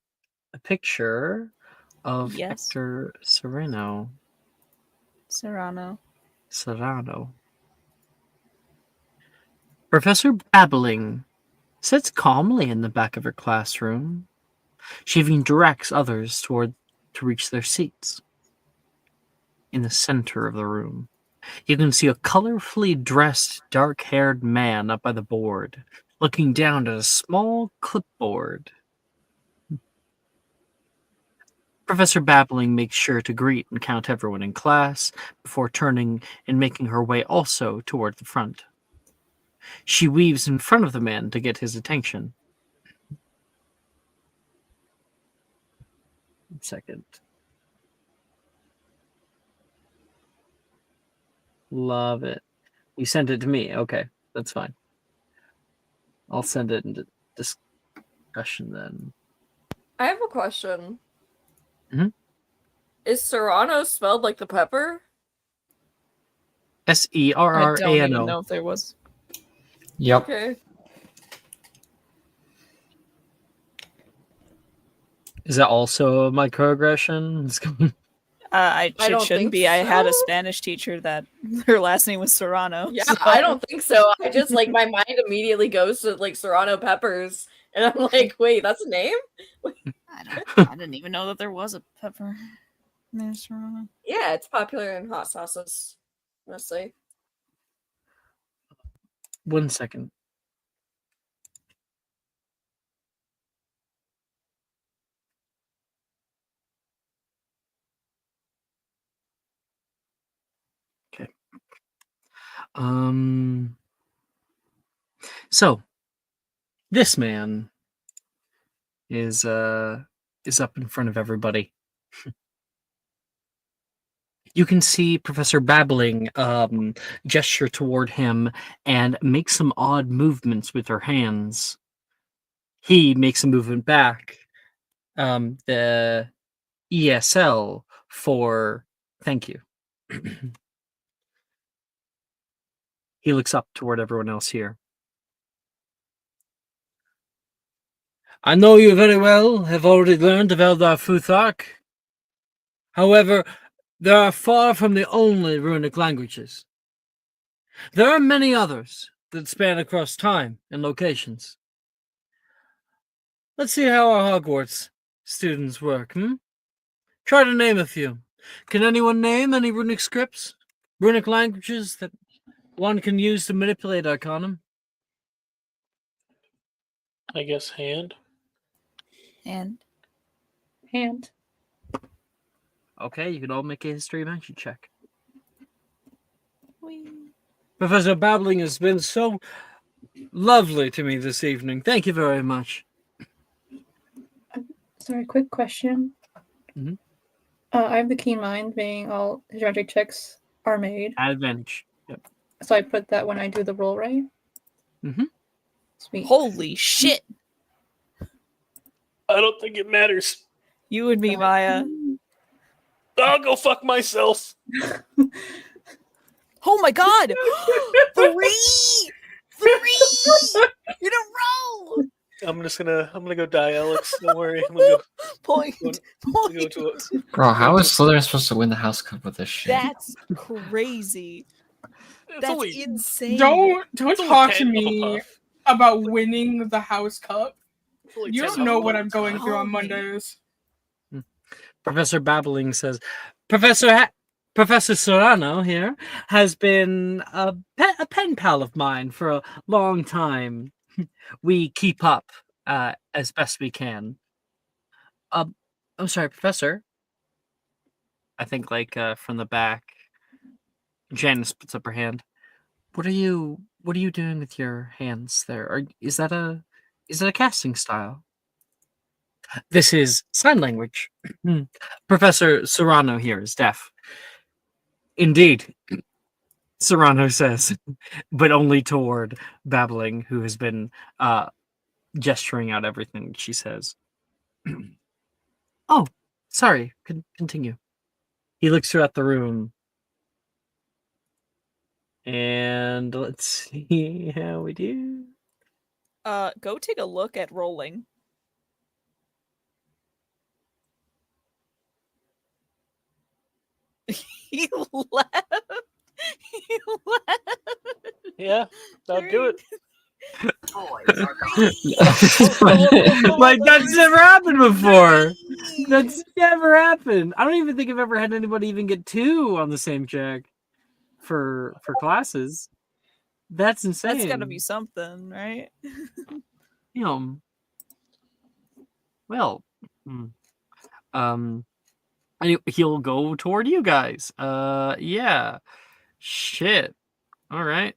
a picture of Yes. Hector Serrano? Serrano. Professor Babbling sits calmly in the back of her classroom. She even directs others to reach their seats. In the center of the room, you can see a colorfully dressed, dark-haired man up by the board, looking down at a small clipboard. Professor Babbling makes sure to greet and count everyone in class before turning and making her way also toward the front. She weaves in front of the man to get his attention. 1 second. Love it. You sent it to me. Okay, that's fine. I'll send it into discussion then. I have a question. Mhm. Is Serrano spelled like the pepper? I don't even Serrano. know if there was. Yep. Okay. Is that also a microaggression? It don't shouldn't think be. I had a so. Spanish teacher that her last name was Serrano. Yeah, so- I don't think so. I just like my mind immediately goes to like Serrano peppers, and I'm like, wait, that's a name? I didn't even know that there was a pepper named Serrano. Yeah, it's popular in hot sauces, mostly. 1 second. Okay. So this man is up in front of everybody. You can see Professor Babbling gesture toward him and make some odd movements with her hands. He makes a movement back. The ESL for thank you. He looks up toward everyone else here. I know you very well have already learned of Eldar Futhark. However, they are far from the only runic languages. There are many others that span across time and locations. Let's see how our Hogwarts students work, Try to name a few. Can anyone name any runic scripts? Runic languages that one can use to manipulate Arcanum? I guess hand. And Hand. Okay, you can all make a history magic check. we Professor Babbling has been so lovely to me this evening. Thank you very much. Sorry, quick question. Mhm. I have the keen mind, being all geometric checks are made. Advantage. Yep. So I put that when I do the roll, right? Mm-hmm. Sweet. holy shit! I don't think it matters. You and me, Maya. I'll go fuck myself. Oh my god! 3 in a row. I'm gonna go die, Alex. Don't worry. I'm gonna Point. go Point. to a, Bro, how is Slytherin supposed to win the House Cup with this shit? That's crazy. it's That's only, insane. Don't it's only talk to 10 me off. about winning the House Cup. It's only You 10 don't know off. what I'm going through on Tell me. Mondays. Professor Babbling says, Professor Serrano here has been a pen pal of mine for a long time. We keep up as best we can. I'm sorry, Professor. I think from the back, Janice puts up her hand. What are you doing with your hands there? Is that a casting style? This is sign language. Professor Serrano here is deaf. Indeed, Serrano says, but only toward Babbling, who has been gesturing out everything she says. Oh, sorry. Continue. He looks throughout the room. And let's see how we do. Go take a look at rolling. He left. He left. Yeah, that'll do it. Like that's never happened before. That's never happened. I don't even think I've ever had anybody even get 2 on the same check for classes. That's insane. That's gotta be something, right? Well, he'll go toward you guys. Yeah. Shit. All right.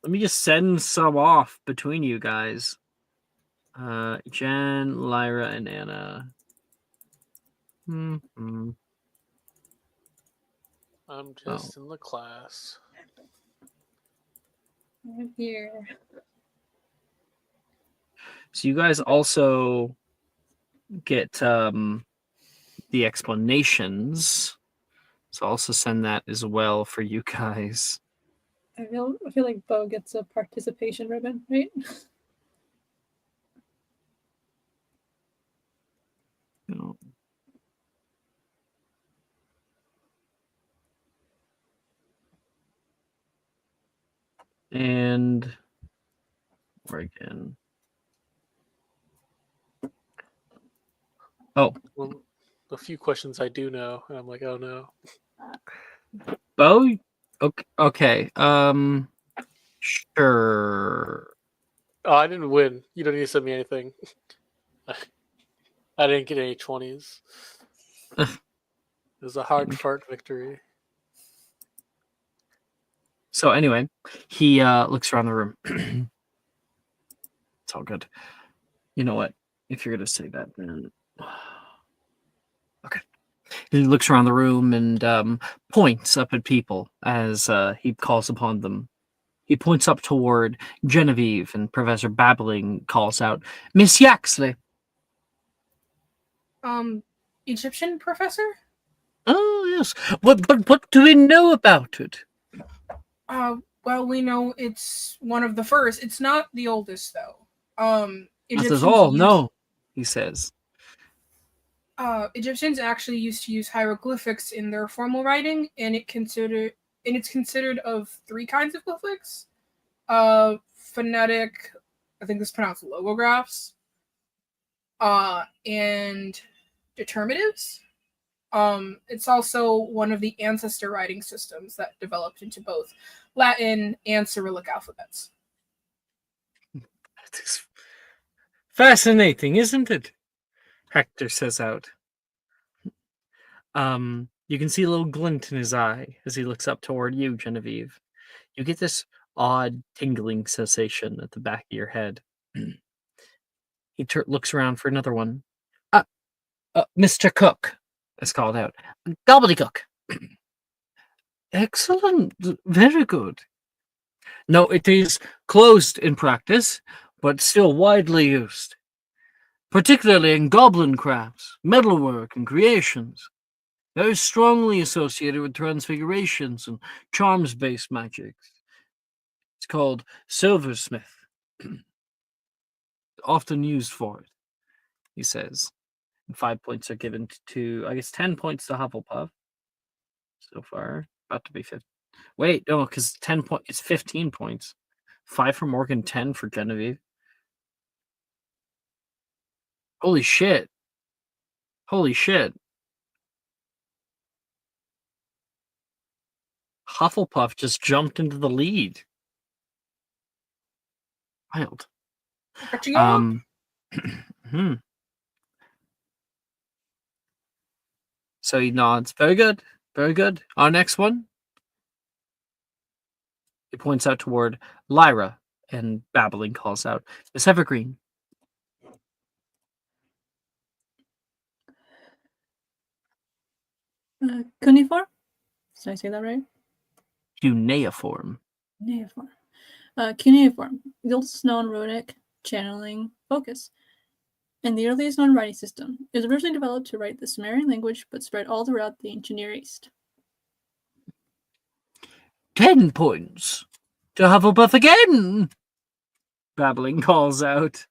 Let me just send some off between you guys. Jen, Lyra, and Anna. I'm just in the class. I'm here. So you guys also get the explanations. So I'll also send that as well for you guys. I feel like Bo gets a participation ribbon, right? No. And Oregon. Oh, Well, a few questions I do know, and I'm like, oh no. Bo. Okay. Sure. Oh, I didn't win. You don't need to send me anything. I didn't get any 20s. It was a hard fart victory. So anyway, he looks around the room. It's all good. You know what? If you're gonna say that, then okay. He looks around the room and points up at people as he calls upon them. He points up toward Genevieve, and Professor Babbling calls out, "Miss Yaxley." Egyptian professor? Oh, yes. What do we know about it? Well, we know it's one of the first. It's not the oldest, though. That's Egyptians all, used- no, he says. Egyptians actually used to use hieroglyphics in their formal writing, and it's considered of three kinds of glyphics. Phonetic, I think this is pronounced logographs, and determinatives. It's also one of the ancestor writing systems that developed into both Latin and Cyrillic alphabets. It is fascinating, isn't it? Hector says out. You can see a little glint in his eye as he looks up toward you, Genevieve. You get this odd tingling sensation at the back of your head. He looks around for another one. Mr. Cook is called out. Gobbledygook. Excellent. Very good. No, it is closed in practice, but still widely used, particularly in goblin crafts, metalwork, and creations. Very strongly associated with transfigurations and charms-based magic. It's called silversmith. Often used for it, he says. And 5 points are given to, I guess, 10 points to Hufflepuff so far. About to be 50. Wait, no, because 10 points, it's 15 points. 5 for Morgan, 10 for Genevieve. Holy shit. Holy shit. Hufflepuff just jumped into the lead. Wild. Catching up. So he nods. Very good. Very good. Our next one. He points out toward Lyra, and Babbling calls out, "Miss Evergreen." Cuneiform? Did I say that right? Cuneiform. Cuneiform. Cuneiform, the oldest known runic channeling focus, and the earliest known writing system. It was originally developed to write the Sumerian language, but spread all throughout the ancient Near East. 10 points to Hufflepuff again. Babbling calls out.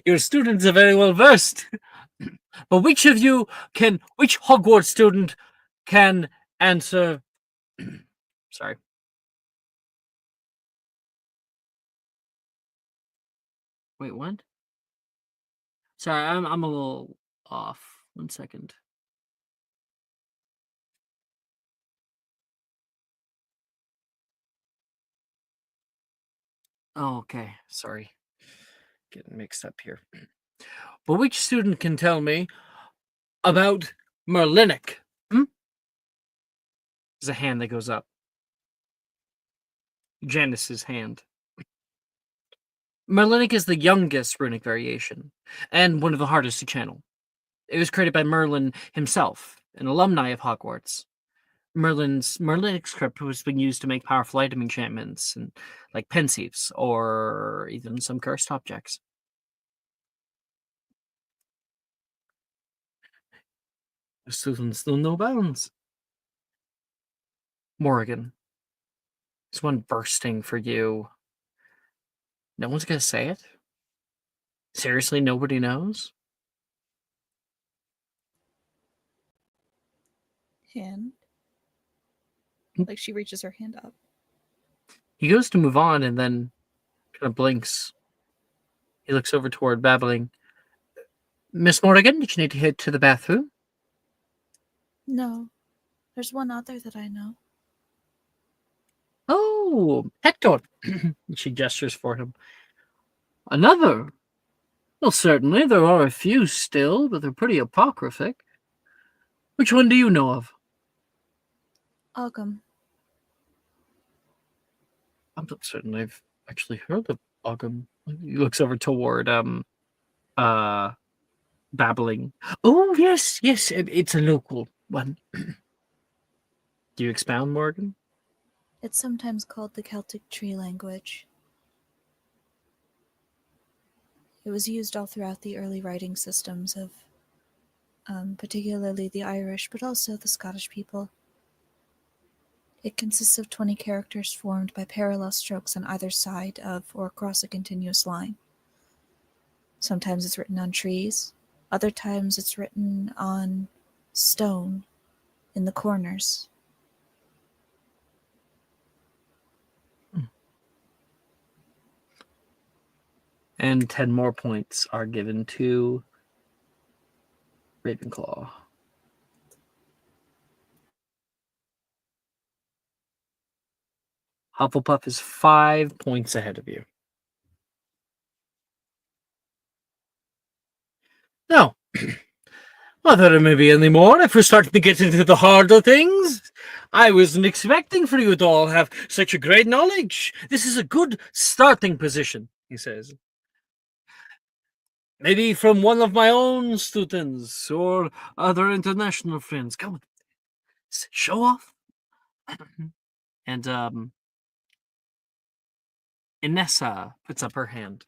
Your students are very well versed. But which Hogwarts student can answer? Sorry. Wait, what? Sorry, I'm a little off. 1 second. Oh, okay. Sorry. Getting mixed up here. But which student can tell me about Merlinic? There's a hand that goes up. Janice's hand. Merlinic is the youngest runic variation, and one of the hardest to channel. It was created by Merlin himself, an alumni of Hogwarts. Merlin's Merlinic script was being used to make powerful item enchantments, and like pensieves, or even some cursed objects. The students know no bounds. Morrigan. This one bursting for you. No one's gonna say it? Seriously, nobody knows? Hand. Like she reaches her hand up. He goes to move on and then kind of blinks. He looks over toward Babbling. Miss Morrigan, did you need to head to the bathroom? No. There's one out there that I know. Oh, Hector. She gestures for him. Another? Well, certainly, there are a few still, but they're pretty apocryphic. Which one do you know of? Ogham. I'm not certain I've actually heard of Ogham. He looks over toward babbling. Oh, yes, yes, it's a local one. Do you expound, Morgan? It's sometimes called the Celtic tree language. It was used all throughout the early writing systems of particularly the Irish, but also the Scottish people. It consists of 20 characters formed by parallel strokes on either side of or across a continuous line. Sometimes it's written on trees, other times it's written on stone in the corners. And 10 more points are given to Ravenclaw. Hufflepuff is 5 points ahead of you. Now, I thought it may be any more if we're starting to get into the harder things. I wasn't expecting for you to all have such a great knowledge. This is a good starting position, he says. Maybe from one of my own students or other international friends. Come on, show off. And Inessa puts up her hand.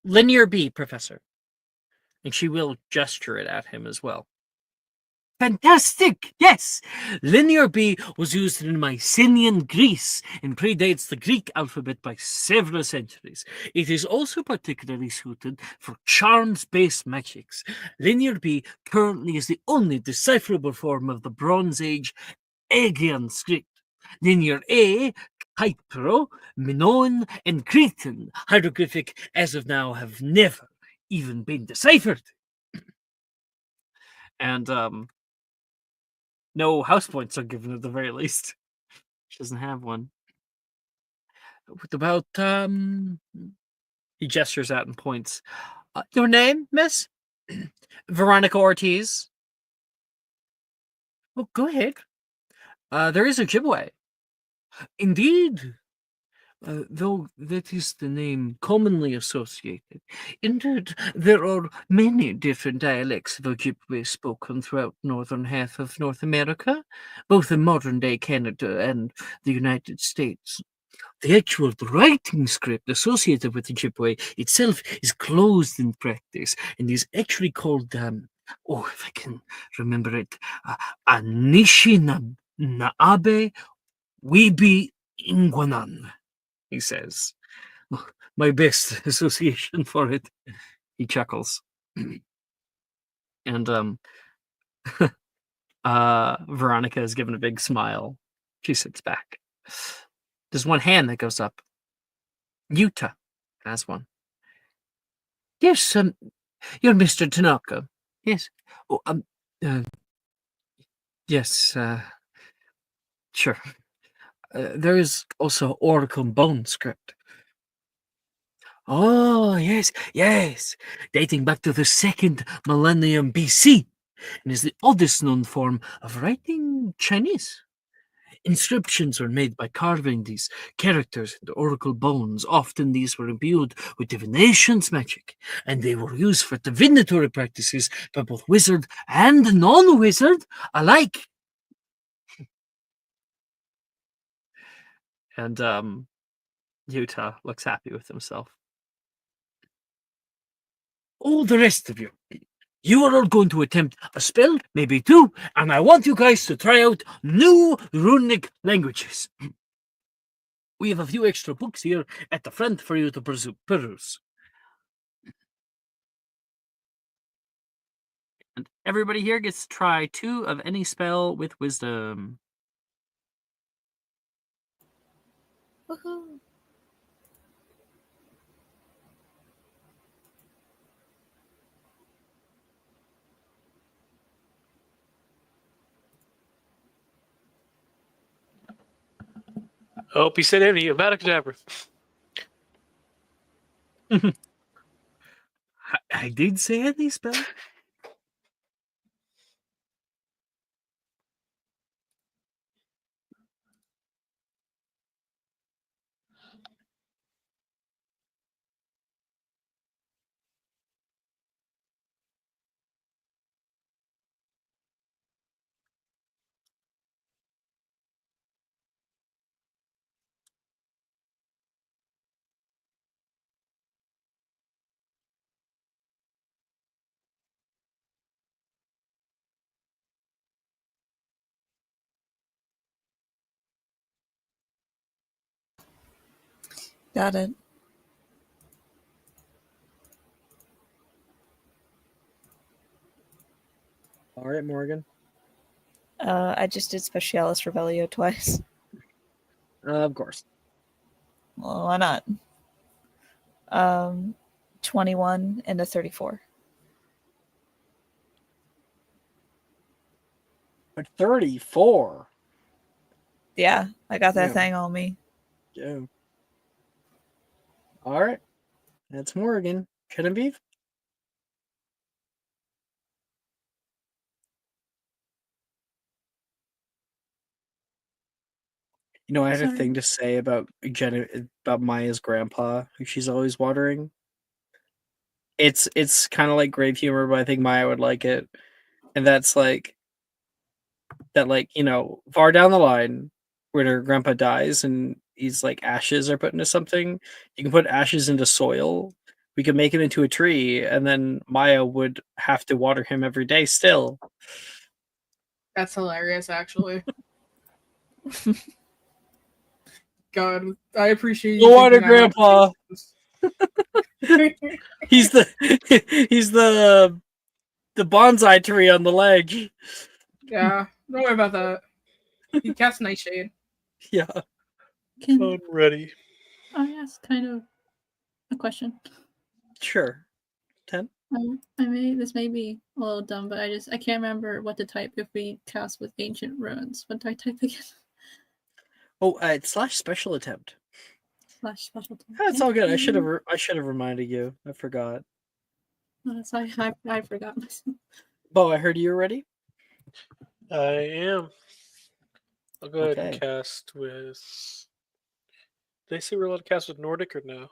Linear B, Professor. And she will gesture it at him as well. Fantastic! Yes! Linear B was used in Mycenaean Greece and predates the Greek alphabet by several centuries. It is also particularly suited for charms-based magics. Linear B currently is the only decipherable form of the Bronze Age Aegean script. Linear A, Kypro, Minoan, and Cretan hieroglyphic as of now have never even been deciphered. And no house points are given at the very least. She doesn't have one. What about he gestures out and points. Your name, miss? Veronica Ortiz. Oh, go ahead. There is a Ojibwe. Indeed. Though that is the name commonly associated. Indeed, there are many different dialects of Ojibwe spoken throughout northern half of North America, both in modern-day Canada and the United States. The actual writing script associated with Ojibwe itself is closed in practice and is actually called, if I can remember it, Anishinaabe Weebi Ingwanan, he says. My best association for it. He chuckles. And Veronica is given a big smile. She sits back. There's one hand that goes up. Utah has one. Yes, you're Mr. Tanaka. Yes. Oh, yes, sure. There is also Oracle Bone script. Oh, yes, yes. Dating back to the 2nd millennium BC, and is the oldest known form of writing Chinese. Inscriptions were made by carving these characters into oracle bones. Often these were imbued with divination's magic, and they were used for divinatory practices by both wizard and non-wizard alike. And Utah looks happy with himself. Oh, the rest of you. You are all going to attempt a spell, maybe two, and I want you guys to try out new runic languages. We have a few extra books here at the front for you to peruse. And everybody here gets to try 2 of any spell with wisdom. Woohoo! Oh, he said any. Avada I did say any spell. Got it. All right, Morgan. I just did Specialis Revelio twice. Of course. Well, why not? 21 and a 34. But 34. Yeah, I got that Yeah. thing on me. Yeah. All right. That's Morgan. Genevieve? You know, I had a Sorry. thing to say about about Maya's grandpa, who she's always watering. It's kind of like grave humor, but I think Maya would like it. And that's like that, like, you know, far down the line, when her grandpa dies and he's like ashes are put into something, you can put ashes into soil. We could make it into a tree, and then Maya would have to water him every day still. That's hilarious, actually. God, I appreciate you. The water thinking that out. grandpa. He's the bonsai tree on the ledge. Yeah, don't worry about that. He casts Nightshade. Yeah. Can I'm ready. I ask kind of a question? Sure. 10. This may be a little dumb, but I can't remember what to type if we cast with ancient ruins. What do I type again? Oh, it's / special attempt. / special type. That's all good. I should have reminded you. I forgot. So I forgot myself. Bo, I heard you were ready. I am. I'll go ahead and Okay. cast with. Did they say we're allowed to cast with Nordic or no?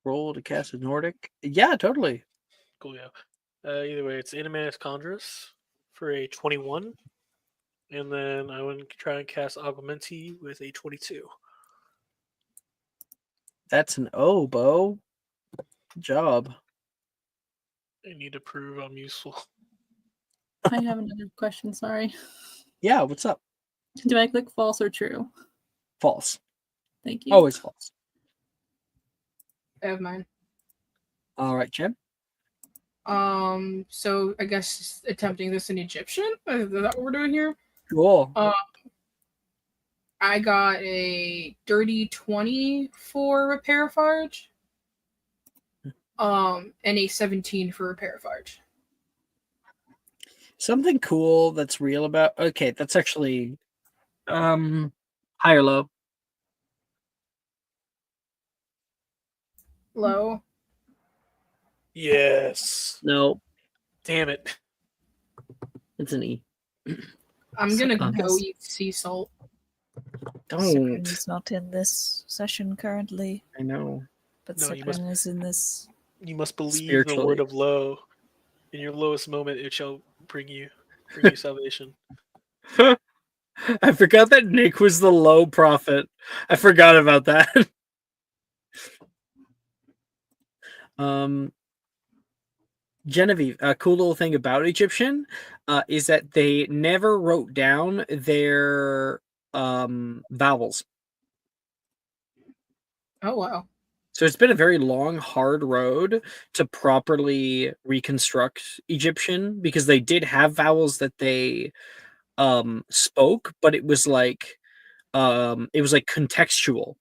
Roll to cast with Nordic. Yeah, totally. Cool, yeah. Either way, it's Animanus Chondrus for a 21. And then I want to try and cast Augmenti with a 22. That's an O, Bo. Good job. I need to prove I'm useful. I have another question. Sorry. Yeah, what's up? Do I click false or true? False. Thank you. Always false. I have mine. All right, Jen. So I guess attempting this in Egyptian. Is that what we're doing here? Cool. I got a dirty 20 for Repair Farge. And a 17 for Repair Farge. Something cool that's real about. Okay, that's actually high or low. Low. Yes. No, Damn it. it's an E. I'm gonna Something go else. eat sea salt. Don't. He's not in this session currently, I know. but No, you must- Cyprian is in this. You must believe the Spiritually. word of low. In your lowest moment, it shall bring you salvation. I forgot that Nick was the low prophet. I forgot about that. Genevieve, a cool little thing about Egyptian is that they never wrote down their vowels. Oh wow. So it's been a very long, hard road to properly reconstruct Egyptian, because they did have vowels that they spoke, but it was like contextual.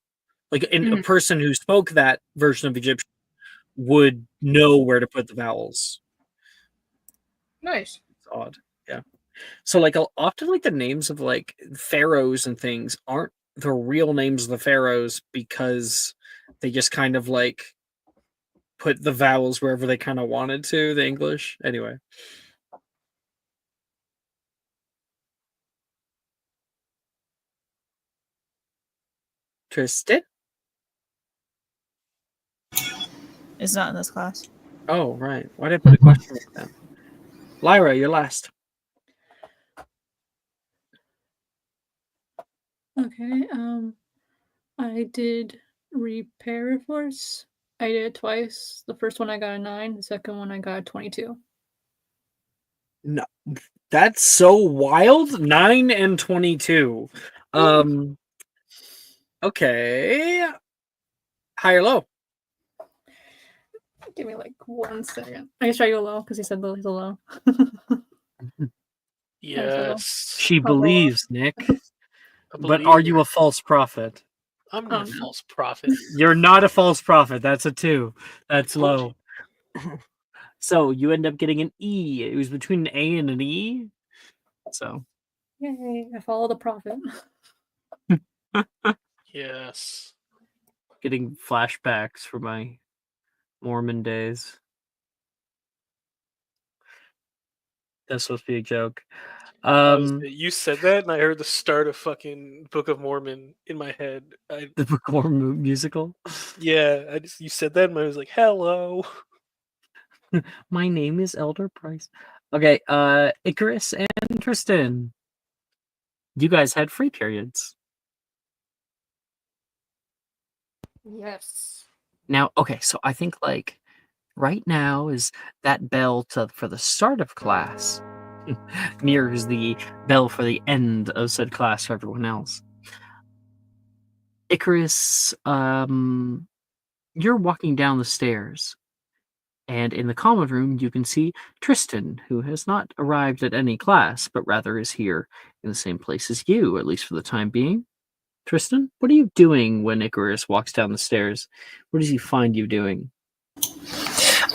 Like a person who spoke that version of Egyptian would know where to put the vowels. Nice. It's odd. Yeah. So like often like the names of like pharaohs and things aren't the real names of the pharaohs, because they just kind of like put the vowels wherever they kind of wanted to, the English. Anyway. Tristan? Is not in this class. Oh, right. Why did I put a question mark then? Lyra, you're last. Okay. I did Repair Force. I did it twice. The first one I got a 9. The second one I got a 22. No, that's so wild. 9 and 22. Okay. High or low? Give me like 1 second. I guess try to go low because he said he's a low. Yes. She I'll go low. believes, Nick. I But believe are you her. a false prophet? I'm Oh, not a no. false prophet. You're not a false prophet. That's a 2. That's Told low. So you end up getting an E. It was between an A and an E. So Yay! I follow the prophet. Yes. getting flashbacks from my Mormon days. That's supposed to be a joke. You said that, and I heard the start of fucking Book of Mormon in my head. The Book of Mormon musical. Yeah, you said that, and I was like, "Hello." My name is Elder Price. Okay, Icarus and Tristan. You guys had free periods. Yes. Now, okay, so I think like right now is that bell for the start of class mirrors the bell for the end of said class for everyone else. Icarus, you're walking down the stairs, and in the common room you can see Tristan, who has not arrived at any class, but rather is here in the same place as you, at least for the time being. Tristan, what are you doing when Icarus walks down the stairs? What does he find you doing?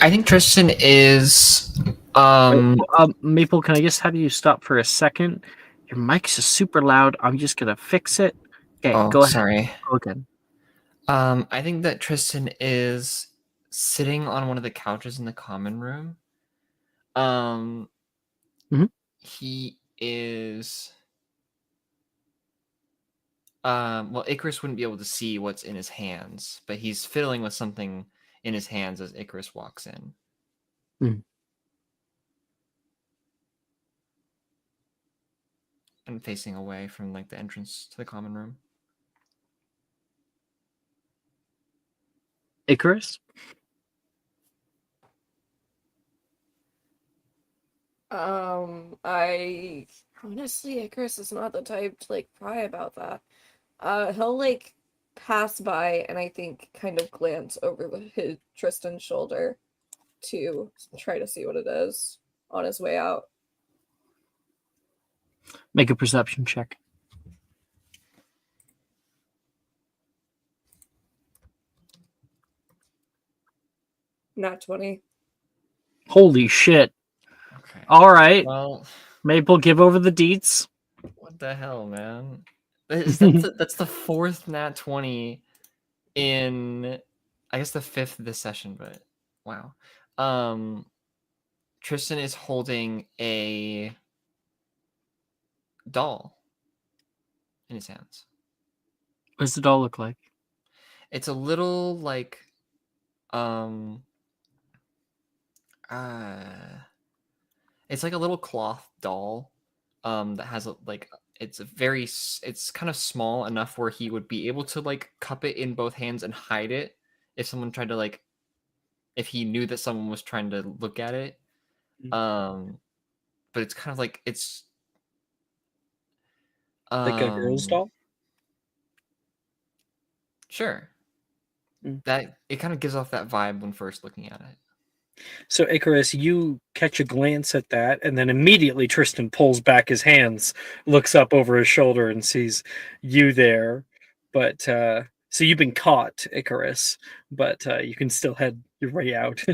I think Tristan is Maple, can I just have you stop for a second? Your mic's just super loud. I'm just gonna fix it. Okay, go ahead. sorry. Go again. I think that Tristan is sitting on one of the couches in the common room. He is well, Icarus wouldn't be able to see what's in his hands, but he's fiddling with something in his hands as Icarus walks in. And facing away from like the entrance to the common room. Icarus? I honestly, Icarus is not the type to like pry about that. He'll like pass by and I think kind of glance over his Tristan's shoulder to try to see what it is on his way out. Make a perception check. Not 20. Holy shit. Okay. All right. Well, Maple, give over the deets. what the hell, man? That's the 4th nat 20 in, I guess, the 5th this session, but wow. Tristan is holding a doll in his hands. What does the doll look like? It's a little like it's like a little cloth doll that has like it's kind of small enough where he would be able to like cup it in both hands and hide it if someone tried to like, if he knew that someone was trying to look at it. But it's kind of like it's Like a girl's doll? Sure. That it kind of gives off that vibe when first looking at it. So Icarus, you catch a glance at that, and then immediately Tristan pulls back his hands, looks up over his shoulder, and sees you there. But so you've been caught, Icarus, but you can still head your way out.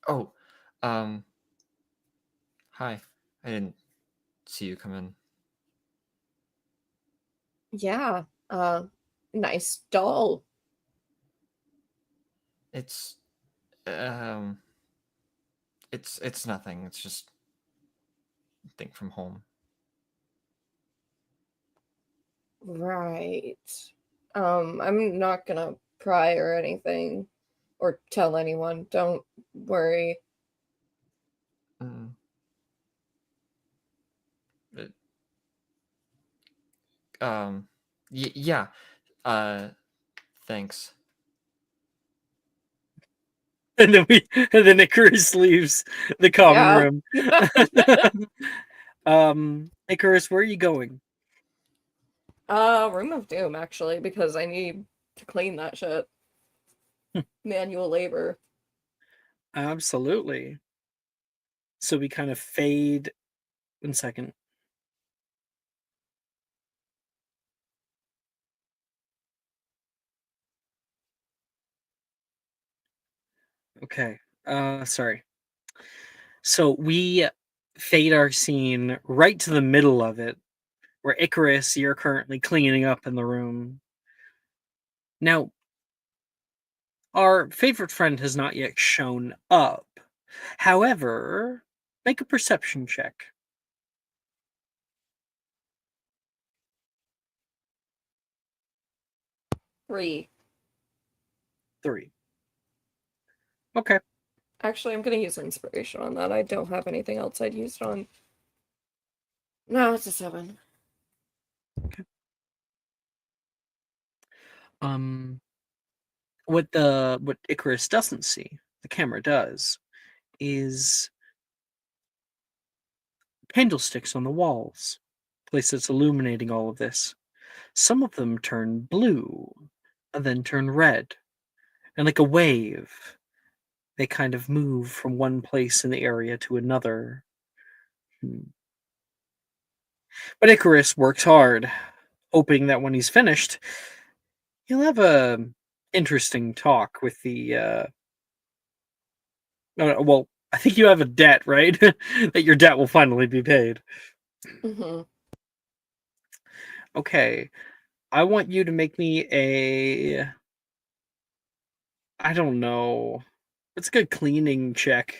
Oh, hi. I didn't see you come in. Yeah. Nice doll. It's nothing. It's just a thing from home. Right. I'm not gonna pry or anything or tell anyone. Don't worry. But, yeah. Thanks. And then Icarus leaves the common room. Icarus, where are you going? Room of Doom, actually, because I need to clean that shit. Manual labor. Absolutely. So we kind of fade. 1 second. Okay. Sorry. So we fade our scene right to the middle of it, where Icarus, you're currently cleaning up in the room. Now, our favorite friend has not yet shown up. However, make a perception check. 3. 3. Okay. Actually, I'm gonna use inspiration on that. I don't have anything else I'd use it on. No, it's a 7. What Icarus doesn't see, the camera does, is candlesticks on the walls, place that's illuminating all of this. Some of them turn blue and then turn red. And like a wave, they kind of move from one place in the area to another. But Icarus works hard, hoping that when he's finished, he'll have a interesting talk with the well, I think you have a debt, right? That your debt will finally be paid. Mm-hmm. Okay. I want you to make me a, I don't know. It's a good cleaning check.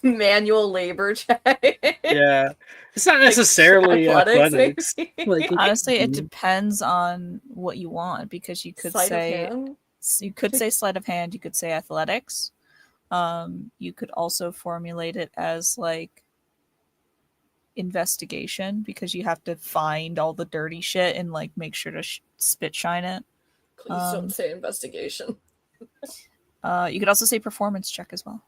Manual labor check. Yeah. It's not necessarily athletics. maybe? Like, Honestly, it depends on what you want, because you could Sleight of say hand? sleight of hand, you could say athletics. You could also formulate it as like investigation, because you have to find all the dirty shit and like make sure to spit shine it. Please don't say investigation. You could also say performance check as well.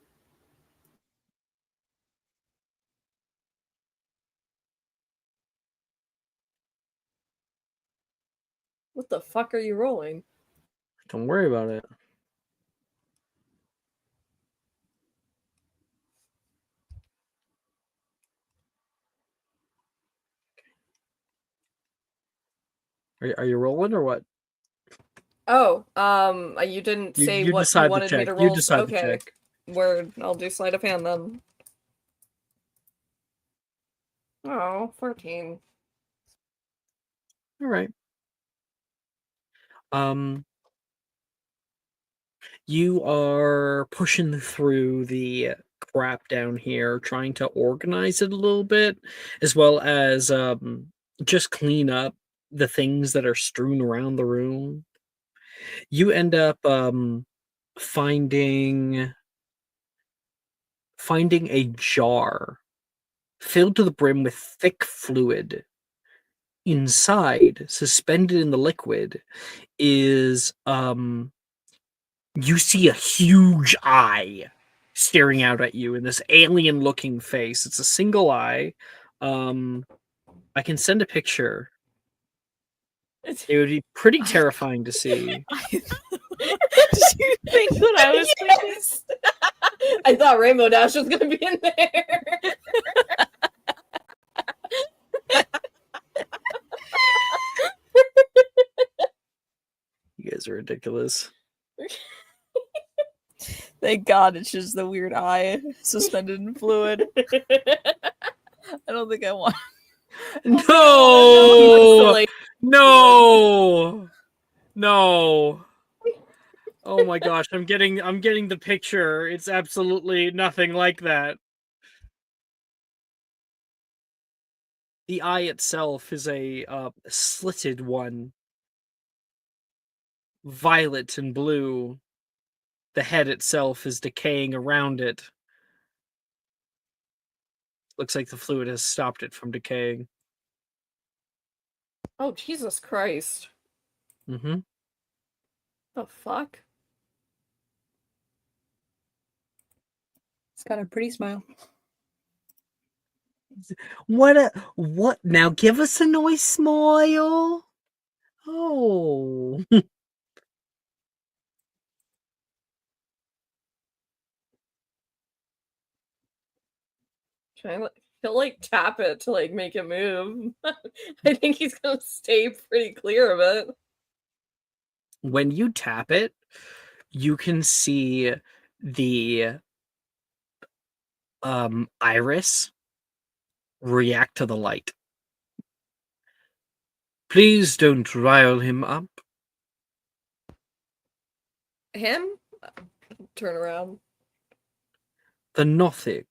What the fuck are you rolling? don't worry about it. Are you rolling or what? Oh, you didn't say You what you decide the wanted me check. to You roll. decide the Okay, check. word. I'll do sleight of hand then. Oh, 14. All right. You are pushing through the crap down here, trying to organize it a little bit, as well as just clean up the things that are strewn around the room. You end up finding a jar filled to the brim with thick fluid. Inside, suspended in the liquid, is you see a huge eye staring out at you in this alien looking face. It's a single eye. I can send a picture. It would be pretty terrifying to see. Did you think what I was thinking? Yes! I thought Rainbow Dash was gonna be in there. You guys are ridiculous. Thank God it's just the weird eye suspended in fluid. I don't think I want. No! No! No! Oh my gosh, I'm getting the picture. It's absolutely nothing like that. The eye itself is a slitted one, violet and blue. The head itself is decaying around it. Looks like the fluid has stopped it from decaying. Oh, Jesus Christ. Mm-hmm. The fuck? It's got a pretty smile. What? Now give us a nice smile. Oh. Trying to he'll like tap it to like make it move. I think he's gonna stay pretty clear of it. When you tap it, you can see the iris react to the light. Please don't rile him up. Him? Turn around. The Nothic.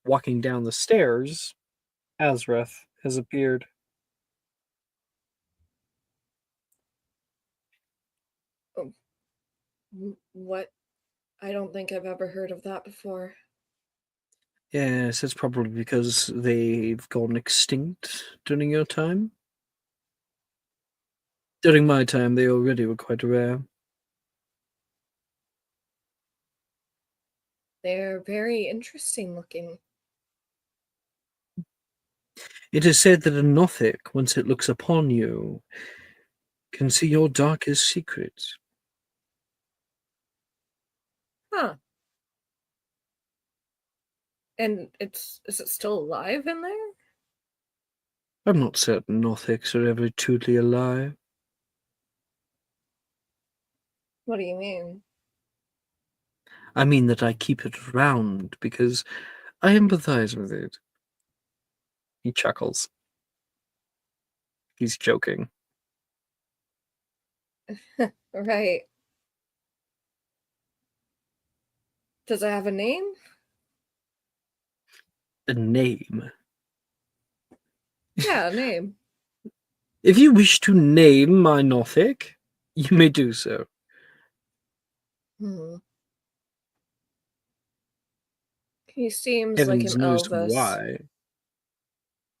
Walking down the stairs, Azreth has appeared. What? I don't think I've ever heard of that before. Yes, it's probably because they've gone extinct during your time. During my time, they already were quite rare. They're very interesting looking. It is said that a Nothic, once it looks upon you, can see your darkest secrets. Huh. And is it still alive in there? I'm not certain Nothics are ever truly alive. What do you mean? I mean that I keep it around because I empathize with it. He chuckles. He's joking. Right. Does it have a name? A name. Yeah, a name. If you wish to name my Nothic, you may do so. Hmm. He seems Heavens like an knows Elvis. why.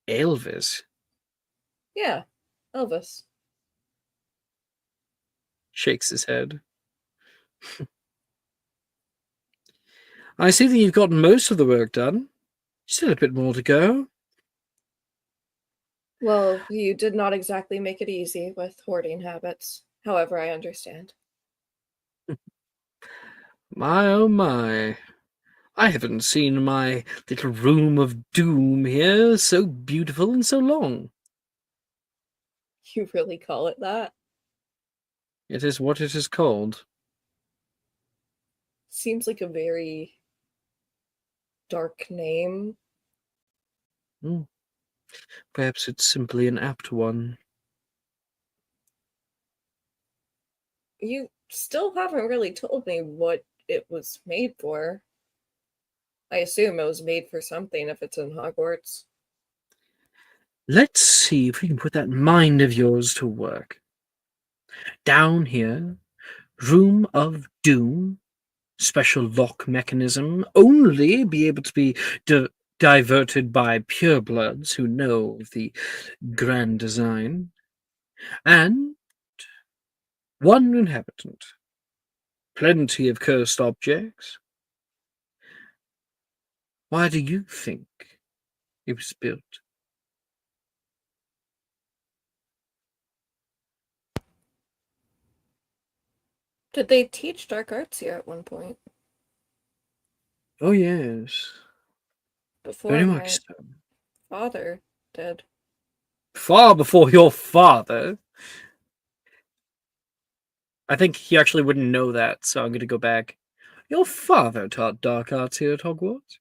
Elvis Yeah, Elvis. shakes his head. I see that you've gotten most of the work done. Still a bit more to go. Well, you did not exactly make it easy with hoarding habits. However, I understand. My oh my. I haven't seen my little room of doom here so beautiful and so long. You really call it that? It is what it is called. Seems like a very dark name. Perhaps it's simply an apt one. You still haven't really told me what it was made for. I assume it was made for something if it's in Hogwarts. Let's see if we can put that mind of yours to work. Down here, room of doom, special lock mechanism, only be able to be diverted by purebloods who know of the grand design, and one inhabitant. Plenty of cursed objects. Why do you think it was built? Did they teach dark arts here at one point? Oh yes, Before very my much so. father did. Far before your father. I think he actually wouldn't know that, so I'm going to go back. Your father taught dark arts here at Hogwarts?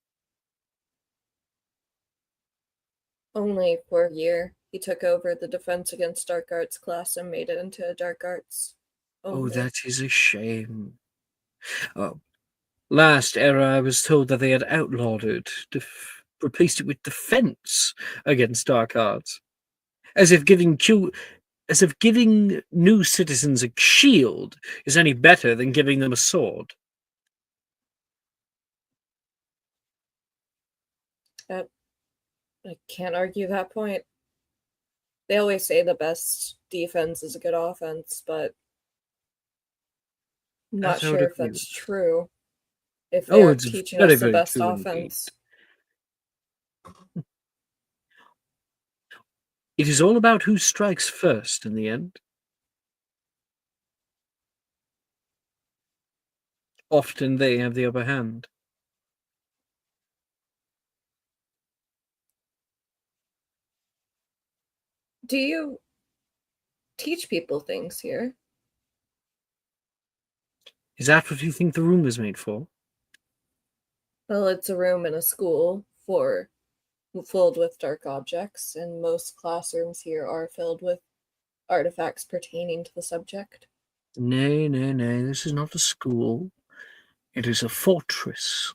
Only for a year. He took over the Defense Against Dark Arts class and made it into a dark arts. Oh, Only. that is a shame. Oh, last era I was told that they had outlawed it, replaced it with defense against dark arts, as if giving new citizens a shield is any better than giving them a sword. I can't argue that point. They always say the best defense is a good offense, but I'm not That I would sure if agree that's with. true. If Oh, they're it's teaching very, us the very best true indeed. offense, It is all about who strikes first in the end. Often they have the upper hand. Do you teach people things here? Is that what you think the room is made for? Well, it's a room in a school filled with dark objects, and most classrooms here are filled with artifacts pertaining to the subject. Nay, nay, nay, this is not a school. It is a fortress,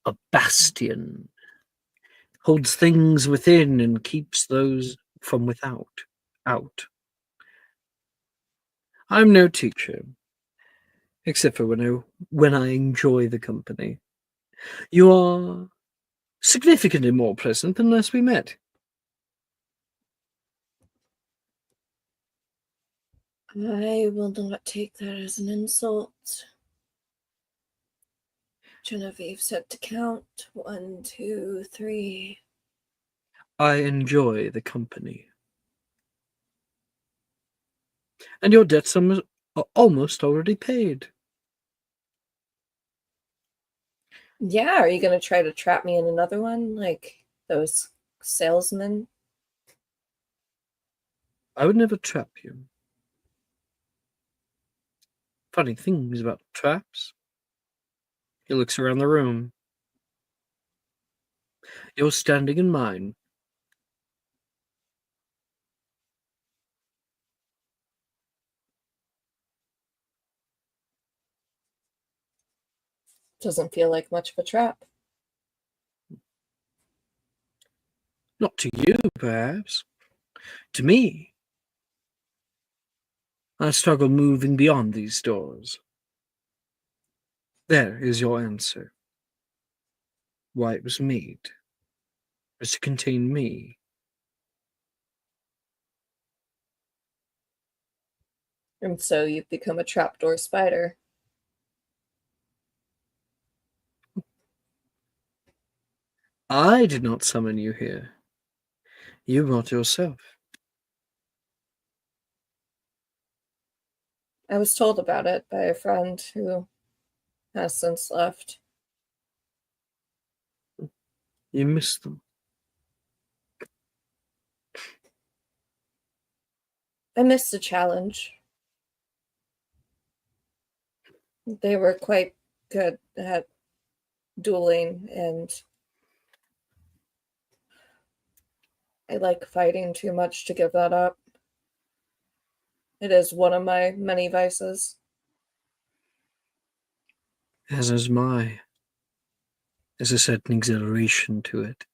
a bastion. Holds things within and keeps those from without out. I'm no teacher, except for when I enjoy the company. You are significantly more pleasant than last we met. I will not take that as an insult. Genevieve said to count 1, 2, 3. I enjoy the company. And your debts are almost already paid. Yeah, are you going to try to trap me in another one like those salesmen? I would never trap you. Funny things about traps. He looks around the room. You're standing in mine. Doesn't feel like much of a trap. Not to you, perhaps. To me. I struggle moving beyond these doors. There is your answer. Why it was made. Was to contain me. And so you've become a trapdoor spider. I did not summon you here. You brought yourself. I was told about it by a friend who has since left. You missed them. I missed the challenge. They were quite good at dueling, and I like fighting too much to give that up. It is one of my many vices. As is my. There's a certain exhilaration to it.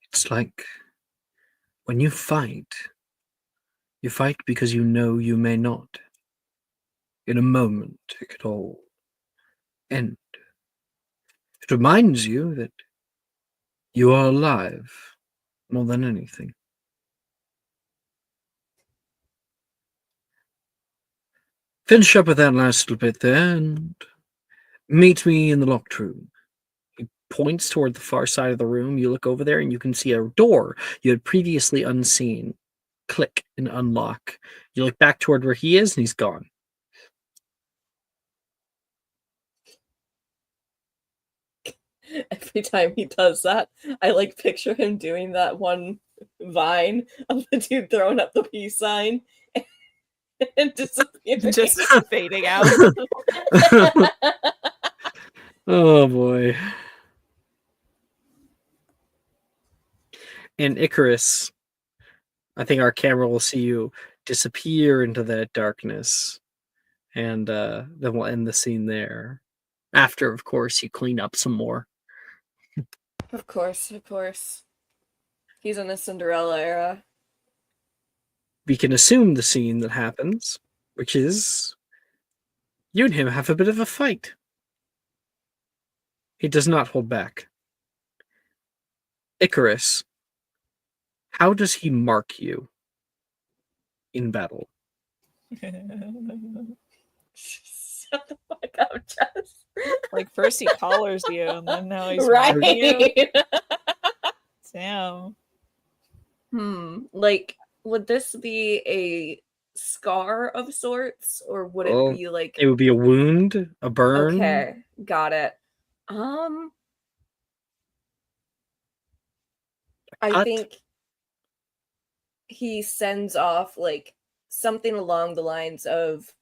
It's like when you fight because you know you may not. In a moment, it could all end. It reminds you that you are alive more than anything. Finish up with that last little bit there and meet me in the locked room. He points toward the far side of the room. You look over there and you can see a door you had previously unseen. Click and unlock. You look back toward where he is and he's gone. Every time he does that, I like picture him doing that one vine of the dude throwing up the peace sign and disappearing. Just fading out. Oh boy. And Icarus, I think our camera will see you disappear into that darkness. And then we'll end the scene there. After, of course, you clean up some more. Of course, of course. He's in the Cinderella era. We can assume the scene that happens, which is you and him have a bit of a fight. He does not hold back. Icarus, how does he mark you in battle? Shut the fuck up, Jess. Like first he collars you, and then now he's Right. marking you. Damn. Like, would this be a scar of sorts, or would it Oh, be like? it would be a wound, a burn. Okay, got it. I cut? think he sends off like something along the lines of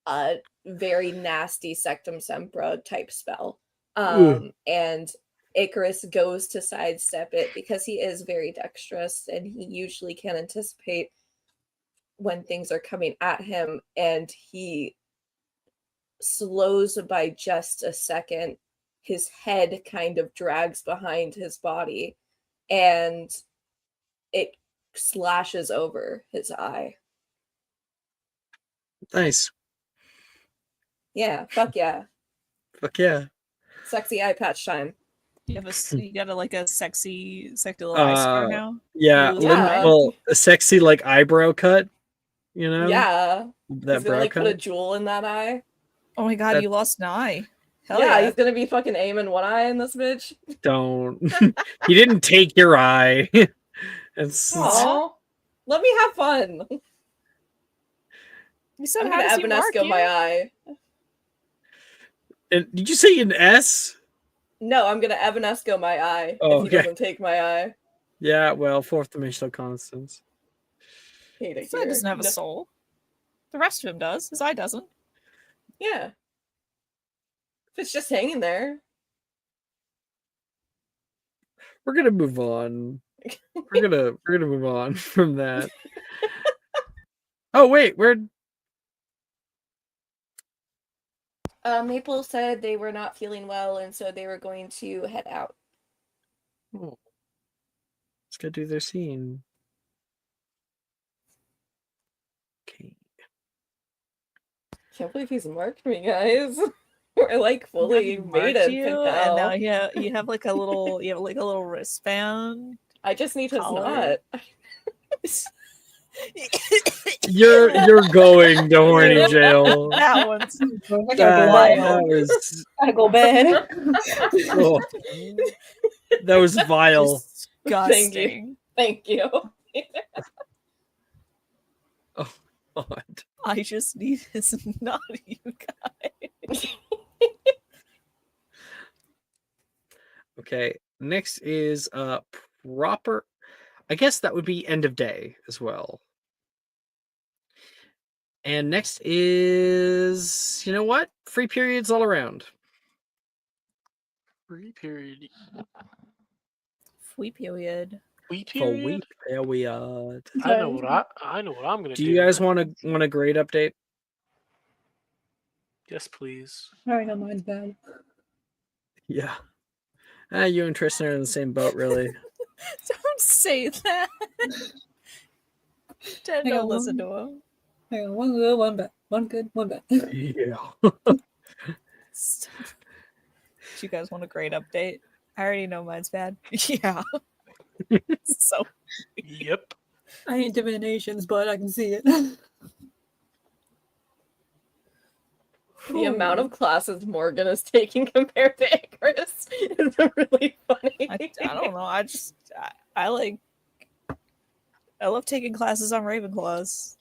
a very nasty Sectum Sempra type spell. And Icarus goes to sidestep it because he is very dexterous and he usually can anticipate when things are coming at him, and he slows by just a second. His head kind of drags behind his body and it slashes over his eye. Nice. Yeah, fuck yeah. Fuck yeah. Sexy eye patch time. You got like a sexy little eye scar now. Yeah, Little Yeah. well, a sexy like eyebrow cut, you know? Yeah. That He's gonna brow like put a cut. jewel in that eye. Oh my god, That- you lost an eye. Hell yeah, yeah. he's gonna be fucking aiming one eye in this bitch. Don't. He didn't take your eye. it's Aw. Let me have fun. You said I'm how gonna does he mark Evanesco you? my eye. And did you say an S? No, I'm gonna Evanesco my eye Oh, if he okay. doesn't take my eye. Yeah, well, fourth dimensional constants. Hate it His eye here. doesn't have a No- soul. The rest of him does. His eye doesn't. Yeah. If it's just hanging there. We're gonna move on. We're gonna move on from that. Oh wait, where'd Maple said they were not feeling well, and so they were going to head out. let's go do their scene. Okay. Can't believe he's marked me, guys. We're like fully made it you, and now you have like a little wristband. I just need his collar. knot. You're going. Don't worry, jail. That one's That was Gotta go bed. oh, that was vile. disgusting. Thank you. Oh God. I just need his knot, you guys. Okay. Next is proper. I guess that would be end of day as well. And next is, you know what? Free periods all around. Free period. Free period. Free For period. week period. I know what I'm gonna do. Do you guys want a grade update? Yes, please. I know mine's bad. Yeah. You and Tristan are in the same boat, really. Don't say that. Dad, Hang don't on, listen to him. Hang on, one good, one bad. One good, one bad. Yeah. Stop. Do you guys want a grade update? I already know mine's bad. Yeah. So Yep. I ain't divinations, but I can see it. The amount of classes Morgan is taking compared to Icarus is really funny. I don't know. I love taking classes on Ravenclaws.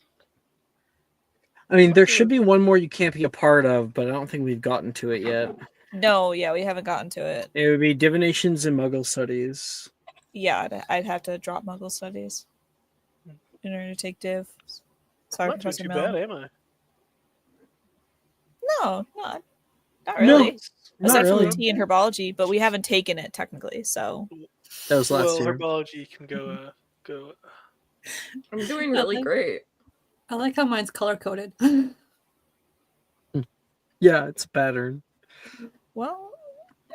I mean, there should be one more you can't be a part of, but I don't think we've gotten to it yet. No, yeah, we haven't gotten to it. It would be divinations and Muggle studies. Yeah, I'd have to drop Muggle Studies in order to take Div. Sorry, Not doing Professor too Mel. bad, am I? No, not really. No, Aside not from really. the T in herbology, but we haven't taken it technically, so That was last Well, year. herbology can go. I'm doing really great. I like how mine's color coded. Yeah, it's a pattern. well,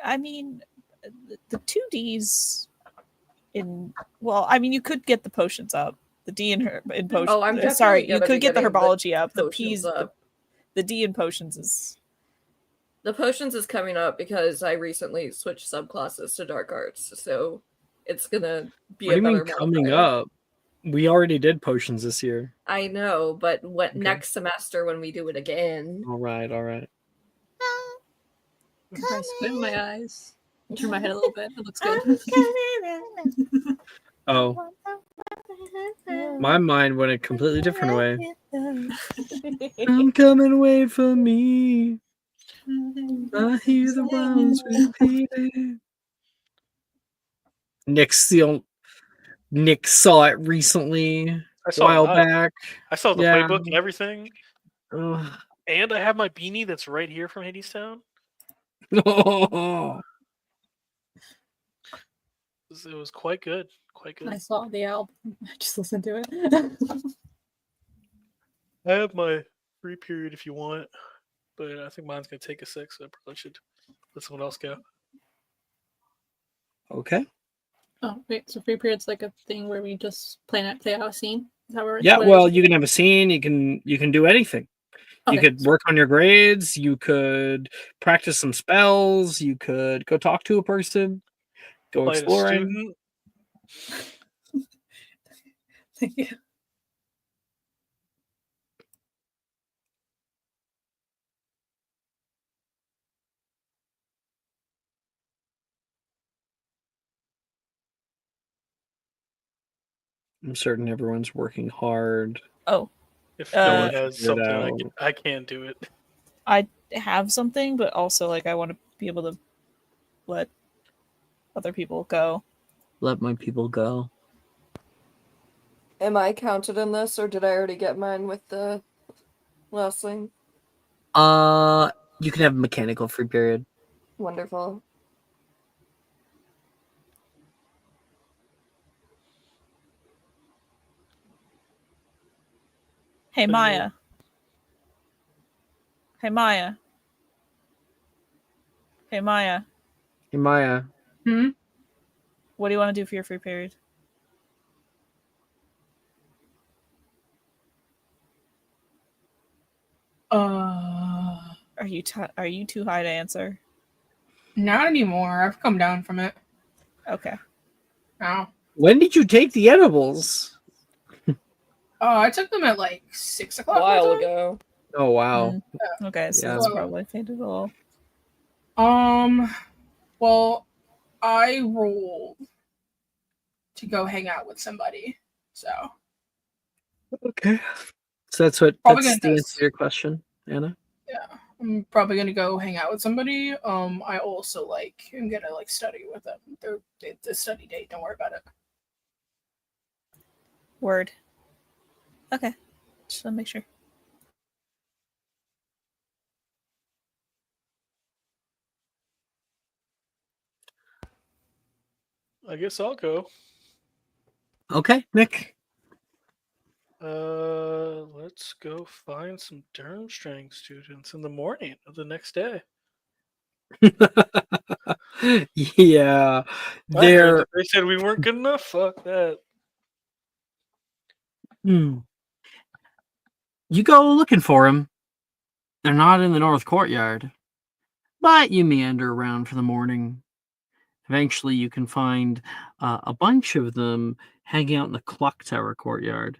I mean, the 2Ds you could get the potions up. The D in potions. Oh, I'm definitely sorry, you gonna could be get the getting the herbology up. The potions P's, up. the D in potions is. The potions is coming up because I recently switched subclasses to dark arts, so it's gonna be What do a you mean better coming modifier. up? We already did potions this year. I know, but Okay. next semester when we do it again. All right, all right. I squint my eyes. Turn my head a little bit. It looks good. Oh, my mind went a completely different way. I'm coming away from me. I hear the rounds repeating. Nick saw it recently, I a saw it while live. back. I saw the Yeah. playbook and everything, Ugh. and I have my beanie that's right here from Hadestown. Oh. It was quite good. Quite good. I saw the album. I just listened to it. I have my free period if you want, but I think mine's gonna take a sec, so I probably should let someone else go. Okay. Oh wait, so free period's like a thing where we just play out a scene. Is that where Yeah, what it well, is? you can have a scene. You can do anything. You Okay. could work on your grades. You could practice some spells. You could go talk to a person. Go Play the exploring. student. Thank you. I'm certain everyone's working hard. Oh, If No no one one has figured something, out. I can't do it. I have something, but also like I want to be able to let other people go. Let my people go. Am I counted in this, or did I already get mine with the last thing? You can have a mechanical free period. Wonderful. Hey Maya. Hey Maya. Hey Maya. Hey, Maya. What do you want to do for your free period? Are you too high to answer? Not anymore. I've come down from it. Okay. Now. When did you take the edibles? I took them at like 6 A o'clock. while my time. ago. Oh wow. Okay, so Yeah. that's probably faded a little. Well, I rolled to go hang out with somebody. So Okay. So that's the answer to your question, Anna. yeah, I'm probably gonna go hang out with somebody. I also am gonna study with them. It's a study date. Don't worry about it. Word. Okay. Just want to make sure. I guess I'll go. Okay, Nick. Let's go find some Durmstrang students in the morning of the next day. Yeah, I heard they're. that they said we weren't good enough. Fuck that. You go looking for them. They're not in the north courtyard, but you meander around for the morning. Eventually, you can find a bunch of them hanging out in the clock tower courtyard.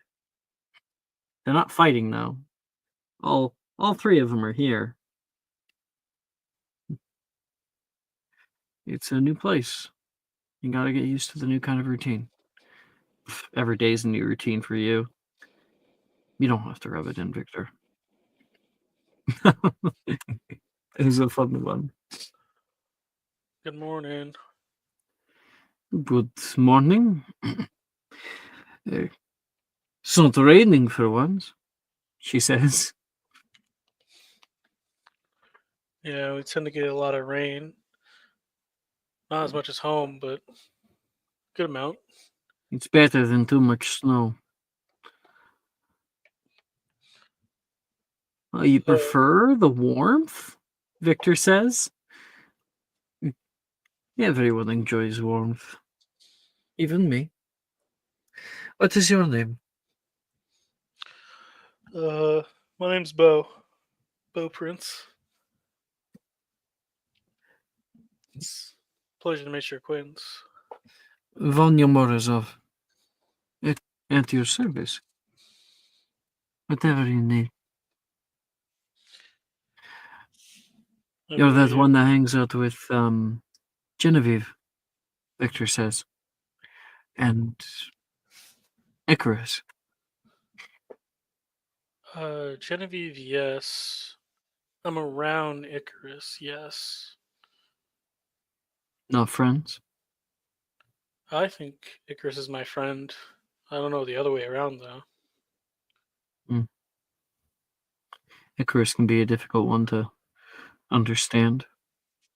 They're not fighting though. All three of them are here. It's a new place. You gotta get used to the new kind of routine. Every day's a new routine for you. You don't have to rub it in, Victor. It was a fun one. Good morning. Good morning. It's not raining for once, she says. Yeah, we tend to get a lot of rain. Not as much as home, but good amount. It's better than too much snow. You prefer the warmth? Victor says. Everyone enjoys warmth. Even me. What is your name? My name's Bo. Bo Prince. It's a pleasure to make your acquaintance. Vanya Morozov. At your service. Whatever you need. You're that one that hangs out with Genevieve, Victor says. And Icarus. Genevieve, yes. I'm around Icarus, yes. Not friends? I think Icarus is my friend. I don't know the other way around, though. Icarus can be a difficult one to understand.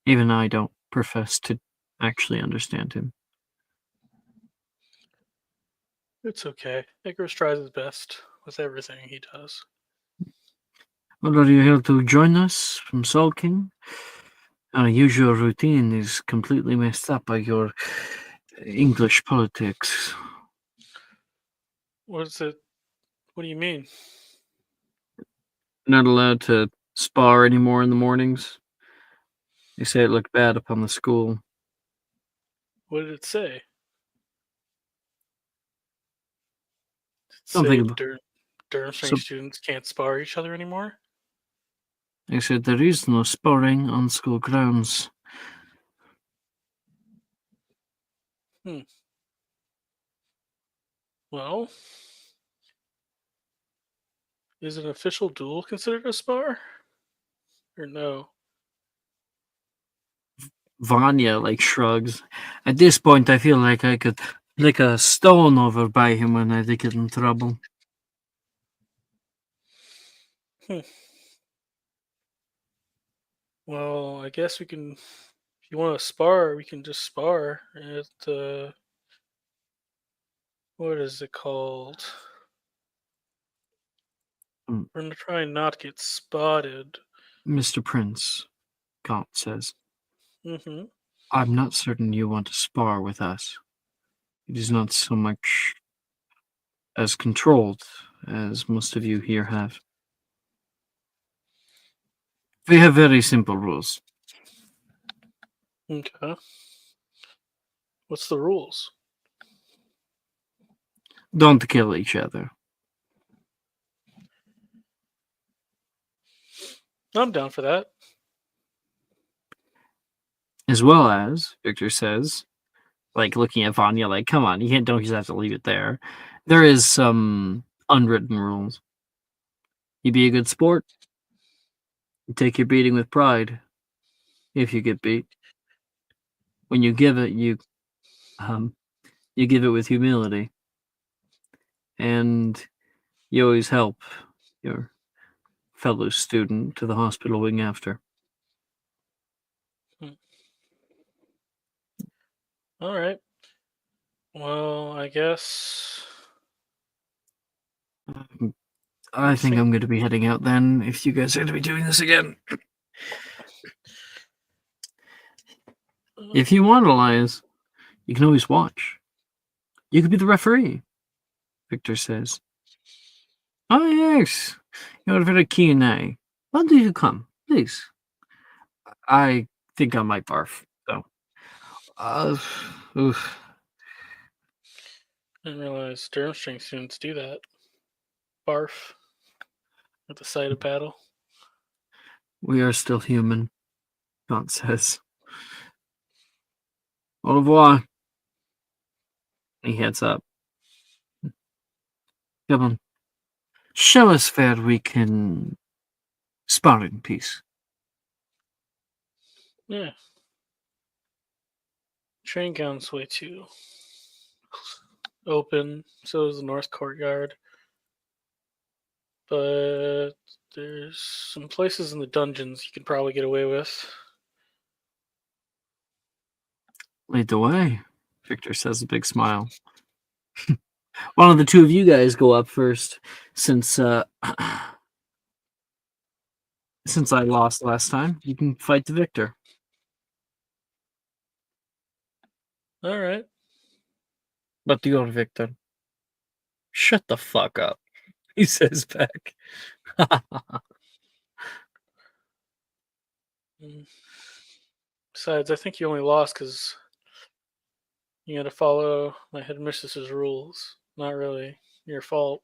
Even I don't profess to actually understand him. It's okay. Icarus tries his best with everything he does. Well, are you here to join us from Sulking? Our usual routine is completely messed up by your English politics. What is it? What do you mean? Not allowed to spar anymore in the mornings. They say it looked bad upon the school. What did it say? Did it Something say about Durmstrang students can't spar each other anymore? they said there is no sparring on school grounds. Well, is an official duel considered a spar? Or no? Vanya shrugs. At this point, I feel like I could lick a stone over by him when I did get in trouble. Well, I guess we can. If you want to spar, we can just spar at what is it called? Mm. We're gonna try and not get spotted. Mr. Prince, Gaunt says, Mm-hmm. I'm not certain you want to spar with us. It is not so much as controlled as most of you here have. We have very simple rules. Okay. What's the rules? Don't kill each other. I'm down for that. As well as, Victor says, looking at Vanya, come on, you don't just have to leave it there. There is some unwritten rules. You be a good sport. You take your beating with pride. If you get beat, when you give it, you give it with humility, and you always help your fellow student to the hospital wing after. All right. Well, I guess. I think I'm going to be heading out then. If you guys are going to be doing this again, if you want, Elias, you can always watch. You could be the referee. Victor says. Oh yes, you're very keen, eh? Why do you come, please? I think I might barf. So, oof. I didn't realize Durmstrang students do that. Barf at the site of battle. We are still human, Gaunt says. Au revoir. He heads up. Come on. Show us where we can spar in peace. Yeah. Train gown's way too open. So is the North Courtyard. But there's some places in the dungeons you could probably get away with. Lead the way, Victor says, a big smile. Why don't the two of you guys go up first, since since I lost last time? You can fight the victor. All right. But you're Victor. Shut the fuck up, he says back. Besides, I think you only lost because you had to follow my headmistress's rules. Not really your fault.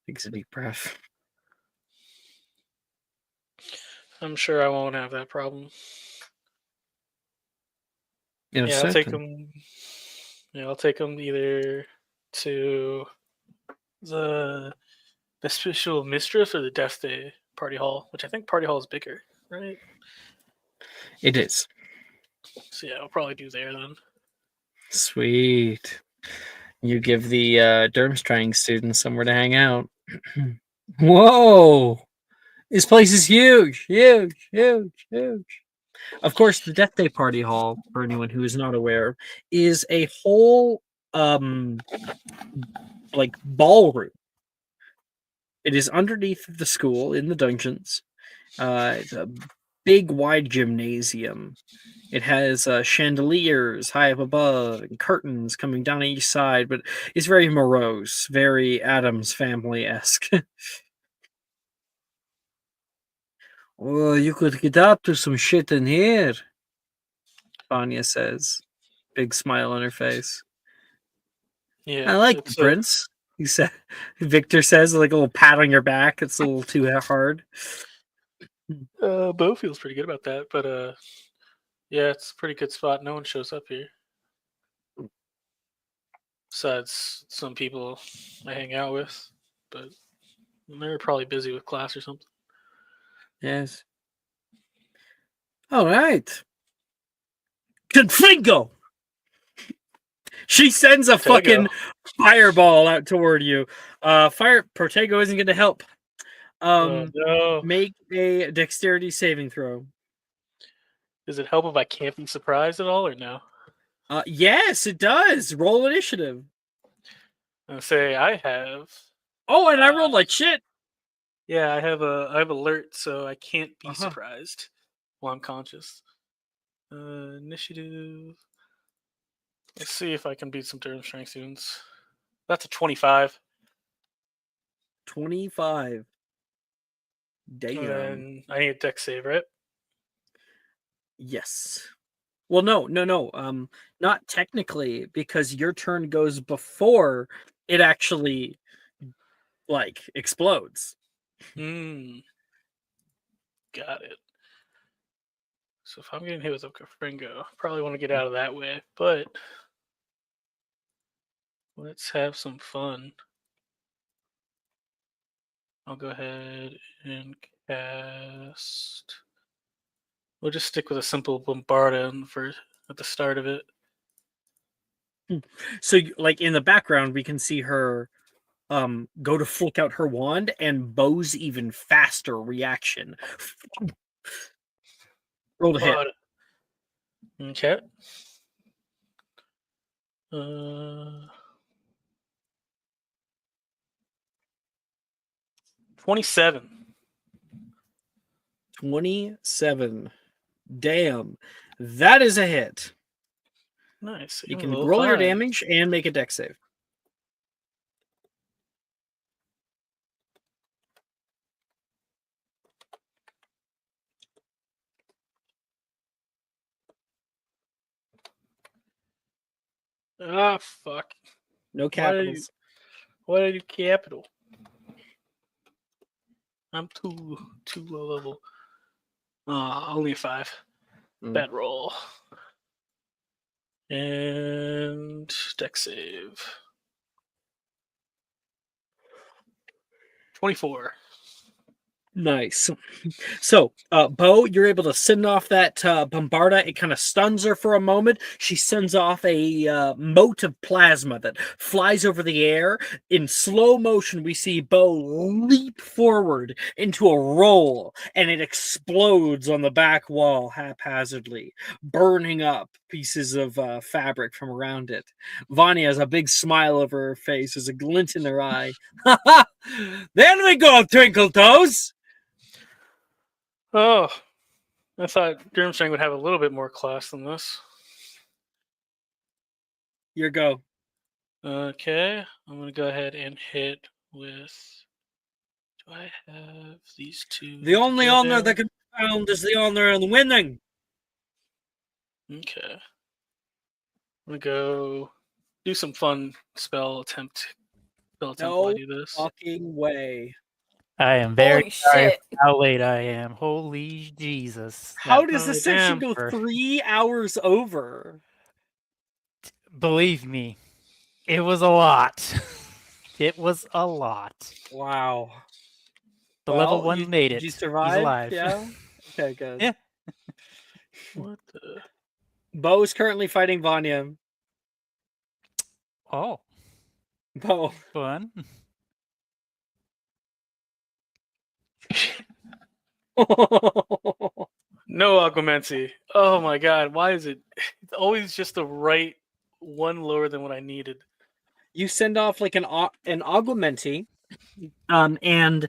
Takes a deep breath. I'm sure I won't have that problem. Yeah, Yeah, I'll take certain. them. Yeah, I'll take them either to the special mistress or the Death Day party hall, which I think party hall is bigger, right? It is. So yeah, I'll probably do there then. Sweet. You give the Durmstrang students somewhere to hang out. Whoa! This place is huge, huge, huge, huge. Of course, the Death Day Party Hall, for anyone who is not aware, is a whole like ballroom. It is underneath the school in the dungeons. It's a big, wide gymnasium. It has chandeliers high up above and curtains coming down each side, but it's very morose, very Addams Family esque. Well, you could get up to some shit in here, Vanya says, big smile on her face. Yeah, I like you, it's Prince. He said. Victor says, like a little pat on your back. It's a little too hard. Bo feels pretty good about that, but yeah, it's a pretty good spot. No one shows up here. Besides some people I hang out with, but they're probably busy with class or something. Yes. All right. Confringo! She sends a Protego. fucking fireball out toward you. Protego isn't going to help. No. Make a dexterity saving throw. Does it help if I can't be surprised at all or no? Yes, it does. Roll initiative. I say I have. Oh, and I rolled like shit. Yeah, I have alert, so I can't be Uh-huh. surprised while I'm conscious. Initiative. Let's see if I can beat some Durmstrang students. That's a 25. 25. Damn. And I need a dex save, right? Yes. Well, no. Not technically, because your turn goes before it actually like explodes. Got it. So if I'm getting hit with a Confringo, probably want to get out of that way, but let's have some fun. I'll go ahead and cast. We'll just stick with a simple Bombarda at the start of it. So, like in the background, we can see her go to flick out her wand, and Bo's even faster reaction. Roll to hit. Okay. 27. 27. Damn. That is a hit. Nice. You Even can level roll your 5. damage and make a dex save. Ah, fuck. No capitals. Why did I do capital? I'm too low level. Only a 5. Bad roll. And dex save. 24. Nice. So, Bo, you're able to send off that Bombarda. It kind of stuns her for a moment. She sends off a mote of plasma that flies over the air. In slow motion, we see Bo leap forward into a roll, and it explodes on the back wall haphazardly, burning up pieces of fabric from around it. Vanya has a big smile over her face. There's a glint in her eye. Ha ha! There we go, Twinkle Toes! Oh, I thought Durmstrang would have a little bit more class than this. Your go. Okay, I'm going to go ahead and hit with... Do I have these two The only together? honor that can be found is the honor in winning. Okay. I'm going to go do some fun spell attempt while I do this. Fucking way. I am very Holy sorry shit. for how late I am. Holy Jesus. How That- does the Oh, session damn. go 3 hours over? Believe me, it was a lot. It was a lot. Wow. The level Well, 1 made did you it. He's survive? alive. Yeah. Okay, good. Yeah. What the? Bo is currently fighting Vanya. Oh, Bo. fun. No Aguamenti. Oh my god, why is it? It's always just the right one lower than what I needed. You send off like an augmenti, and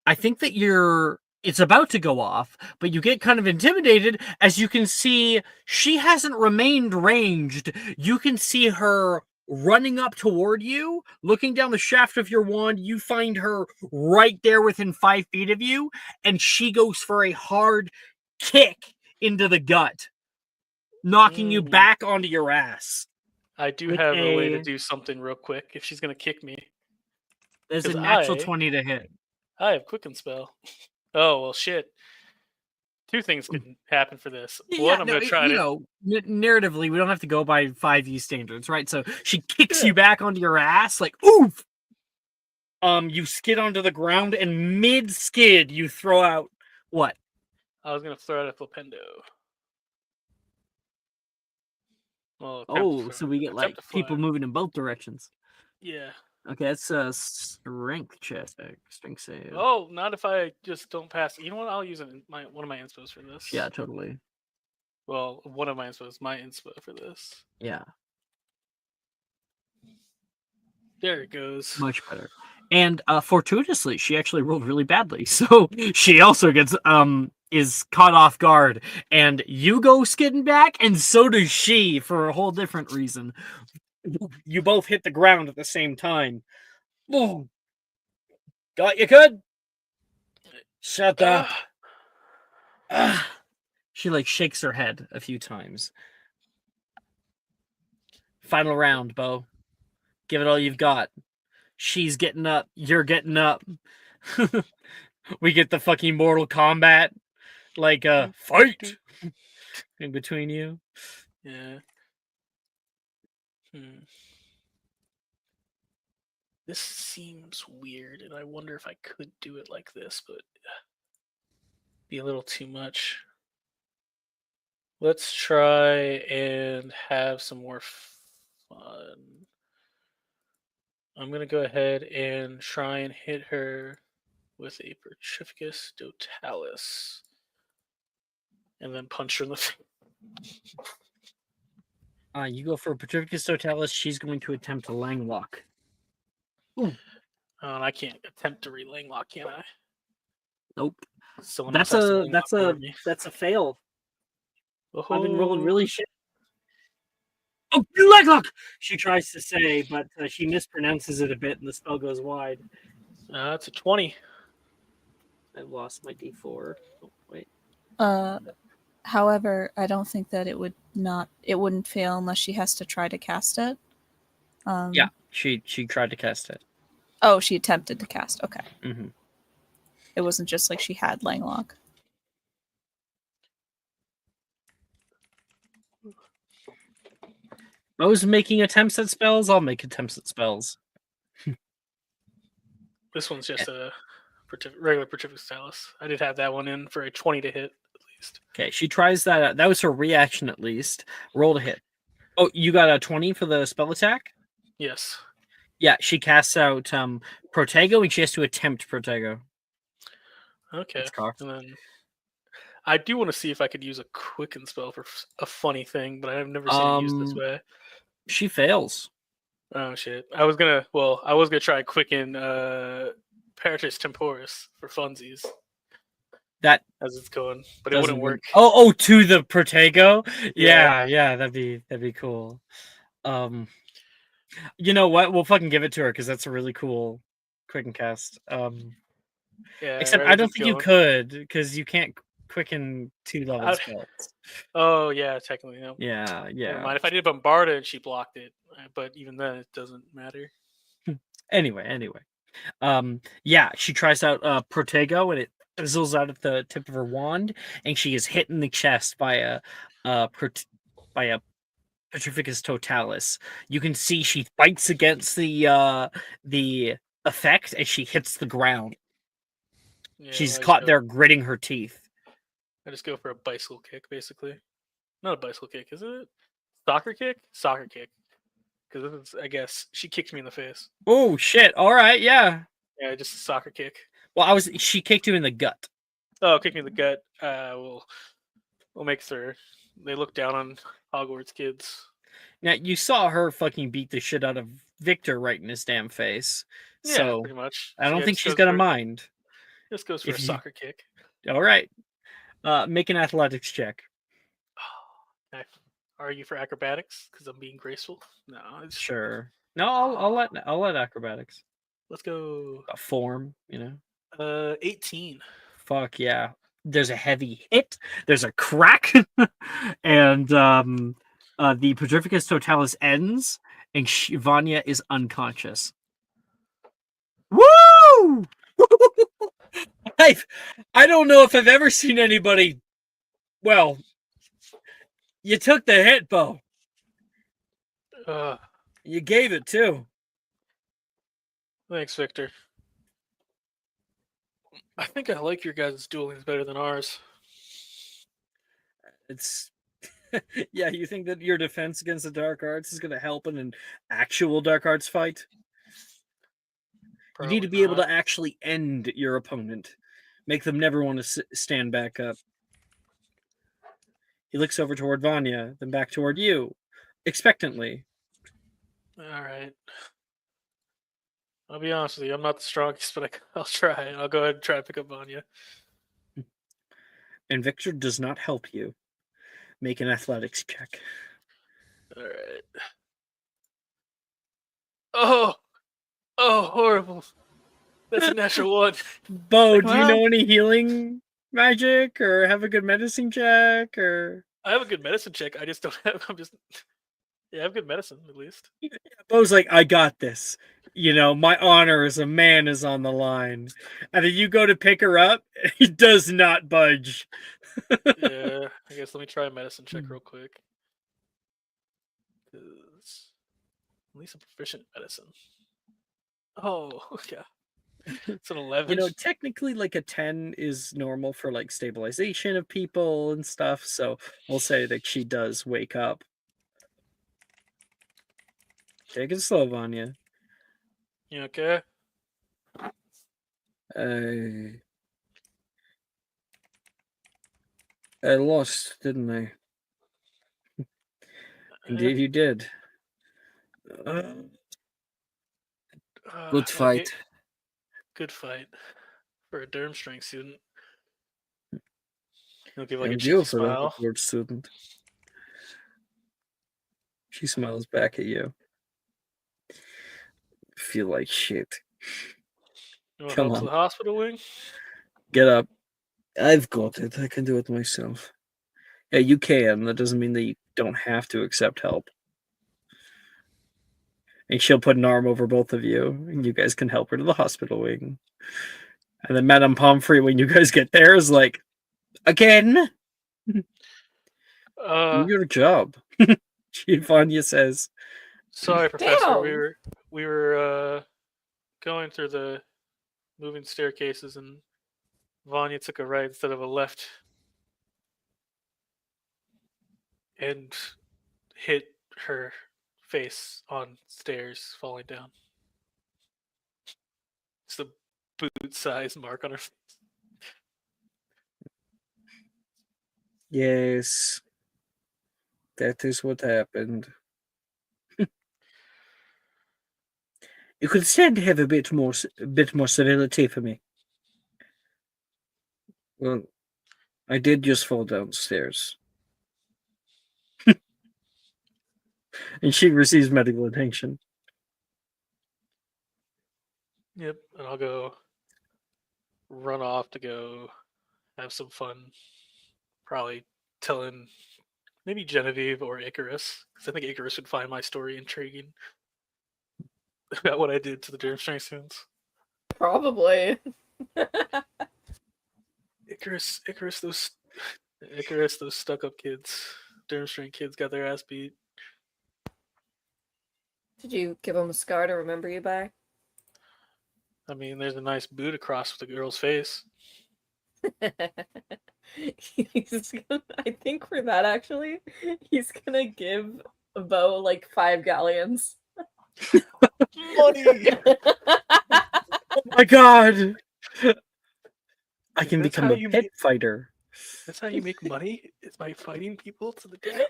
I think that it's about to go off, but you get kind of intimidated as you can see she hasn't remained ranged. You can see her running up toward you, looking down the shaft of your wand. You find her right there within 5 feet of you, and she goes for a hard kick into the gut, knocking you back onto your ass. I do With have a way to do something real quick if she's gonna kick me. There's a 'Cause natural 20 to hit. I have Quicken Spell. Oh well, shit. Two things could happen for this. One, I'm gonna try to. Narratively, we don't have to go by 5e standards, right? So she kicks you back onto your ass, like oof. You skid onto the ground, and mid skid, you throw out what? I was gonna throw out a flipendo. Well, So we get like people moving in both directions. Yeah. Okay, that's a strength check, strength save. Oh, not if I just don't pass. You know what? I'll use one of my inspos for this. Yeah, totally. Well, one of my inspos, my inspo for this. Yeah. There it goes. Much better. And fortuitously, she actually rolled really badly, so she also gets is caught off guard, and you go skidding back, and so does she for a whole different reason. You both hit the ground at the same time. Boom. Got you good? Shut up. She like shakes her head a few times. Final round, Bo. Give it all you've got. She's getting up. You're getting up. We get the fucking Mortal Kombat. Like, fight in between you. Yeah. This seems weird, and I wonder if I could do it like this, but be a little too much. Let's try and have some more fun. I'm gonna go ahead and try and hit her with a Petrificus Dotalis, and then punch her in the face. You go for Petrificus Totalis. She's going to attempt a Langlock. Oh, and I can't attempt to re-Langlock, can I? Nope. Someone That's else has to a Langlock for me. that's a fail. Oh. I've been rolling really shit. Oh, Langlock! She tries to say, but she mispronounces it a bit, and the spell goes wide. That's a 20. I've lost my D4. Oh, wait. However, I don't think that it wouldn't fail unless she has to try to cast it. Yeah, she tried to cast it. Oh, she attempted to cast. Okay. Mm-hmm. It wasn't just like she had Langlock. I was making attempts at spells. I'll make attempts at spells. This one's just a regular Petrificus Dotalis. I did have that one in for a 20 to hit, at least. Okay, she tries that. That was her reaction, at least. Roll to hit. Oh, you got a 20 for the spell attack? Yes. Yeah, she casts out Protego, and she has to attempt Protego. Okay. And then I do want to see if I could use a Quicken spell for a funny thing, but I've never seen it used this way. She fails. Oh shit! I was gonna try Quicken Paratus Temporis for funsies. That as it's going, but it wouldn't work. Oh, to the Protego? Yeah, that'd be cool. You know what? We'll fucking give it to her because that's a really cool Quicken cast. Yeah. Except I don't think you could because you can't Quicken 2-level spells. Oh yeah, technically no. Yeah. Never mind. If I did Bombarda and she blocked it, but even then it doesn't matter. Anyway. Yeah, she tries out Protego and it fizzles out at the tip of her wand, and she is hit in the chest by a Petrificus totalis. You can see she fights against the effect as she hits the ground. Yeah, She's well, caught there gritting her teeth. I just go for a bicycle kick, basically. Not a bicycle kick, is it? Soccer kick? Soccer kick. Because I guess she kicked me in the face. Oh shit! All right, yeah. Yeah, just a soccer kick. Well, she kicked you in the gut. Oh, kick me in the gut. We'll make through. They look down on Hogwarts kids. Now you saw her fucking beat the shit out of Victor right in his damn face. Yeah, So pretty much. I don't Yeah, think just she's goes gonna for- mind. Just goes for if a you- soccer kick. All right. Make an athletics check. Are you for acrobatics? Because I'm being graceful. No, it's Sure. No, I'll let acrobatics. Let's go. A form, 18. Fuck yeah. There's a heavy hit. There's a crack, and the Petrificus totalis ends, and Vanya is unconscious. Woo! I don't know if I've ever seen anybody. Well, you took the hit, Bo. You gave it too. Thanks, Victor. I think I like your guys' duelings better than ours. It's yeah. You think that your defense against the dark arts is going to help in an actual dark arts fight? You need to be able to actually end your opponent, make them never want to stand back up. He looks over toward Vanya, then back toward you, expectantly. All right. I'll be honest with you. I'm not the strongest, but I'll try. I'll go ahead and try to pick up Vanya. And Victor does not help you. Make an athletics check. All right. Oh, horrible. That's a natural one. Bo, do you know any healing magic or have a good medicine check or? I have a good medicine check. I just don't have. I have good medicine at least. Bo's like, I got this. My honor as a man is on the line. And then you go to pick her up, he does not budge. Yeah, I guess let me try a medicine check real quick. 'Cause at least I'm proficient in medicine. Oh, yeah. It's an 11. Technically, like a 10 is normal for like stabilization of people and stuff. So we'll say that she does wake up. Take it slow, Vanya. You okay? I lost, didn't I? Indeed, you did. Good fight. Good fight for a Durmstrang student. He'll give like And a you cheeky for that smile. Hogwarts student. She smiles back at you. Feel like shit. You want Come help to on. the hospital wing? Get up. I've got it. I can do it myself. Yeah, you can. That doesn't mean that you don't have to accept help. And she'll put an arm over both of you, and you guys can help her to the hospital wing. And then Madame Pomfrey, when you guys get there, is like, again? Do your job. Vanya says. Sorry, Professor. Damn. We were going through the moving staircases, and Vanya took a right instead of a left, and hit her face on stairs falling down. It's the boot-sized mark on her face. Yes. That is what happened. You could stand to have a bit more civility for me. Well, I did just fall downstairs. And she receives medical attention. Yep, and I'll go run off to go have some fun. Probably telling maybe Genevieve or Icarus, because I think Icarus would find my story intriguing about what I did to the Durmstrang students. Probably. Icarus, those stuck-up kids, Durmstrang kids got their ass beat. Did you give him a scar to remember you by? I mean, there's a nice boot across the girl's face. I think for that actually, he's gonna give Bo like 5 galleons. Money! Oh my god! I can That's become how a you pit make- fighter. That's how you make money? Is by fighting people to the death?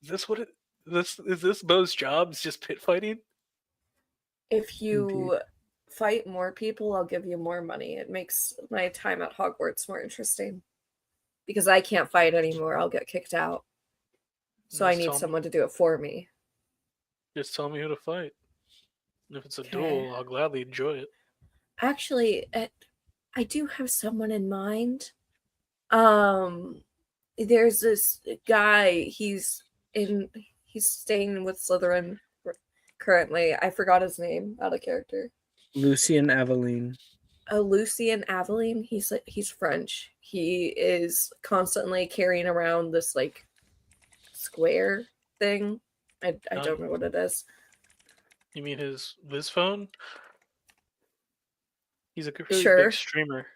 Is this what it is this Bo's job? Is just pit fighting? If you fight more people, I'll give you more money. It makes my time at Hogwarts more interesting. Because I can't fight anymore, I'll get kicked out. So I Just need tell me- someone to do it for me. Just tell me who to fight. If it's a Okay. duel, I'll gladly enjoy it. Actually, I do have someone in mind. There's this guy. He's staying with Slytherin currently. I forgot his name out of character. Lucian Aveline. Lucien Aveline. He's French. He is constantly carrying around this like square thing. I don't know what it is. You mean his Viz phone? He's a really Sure. big streamer.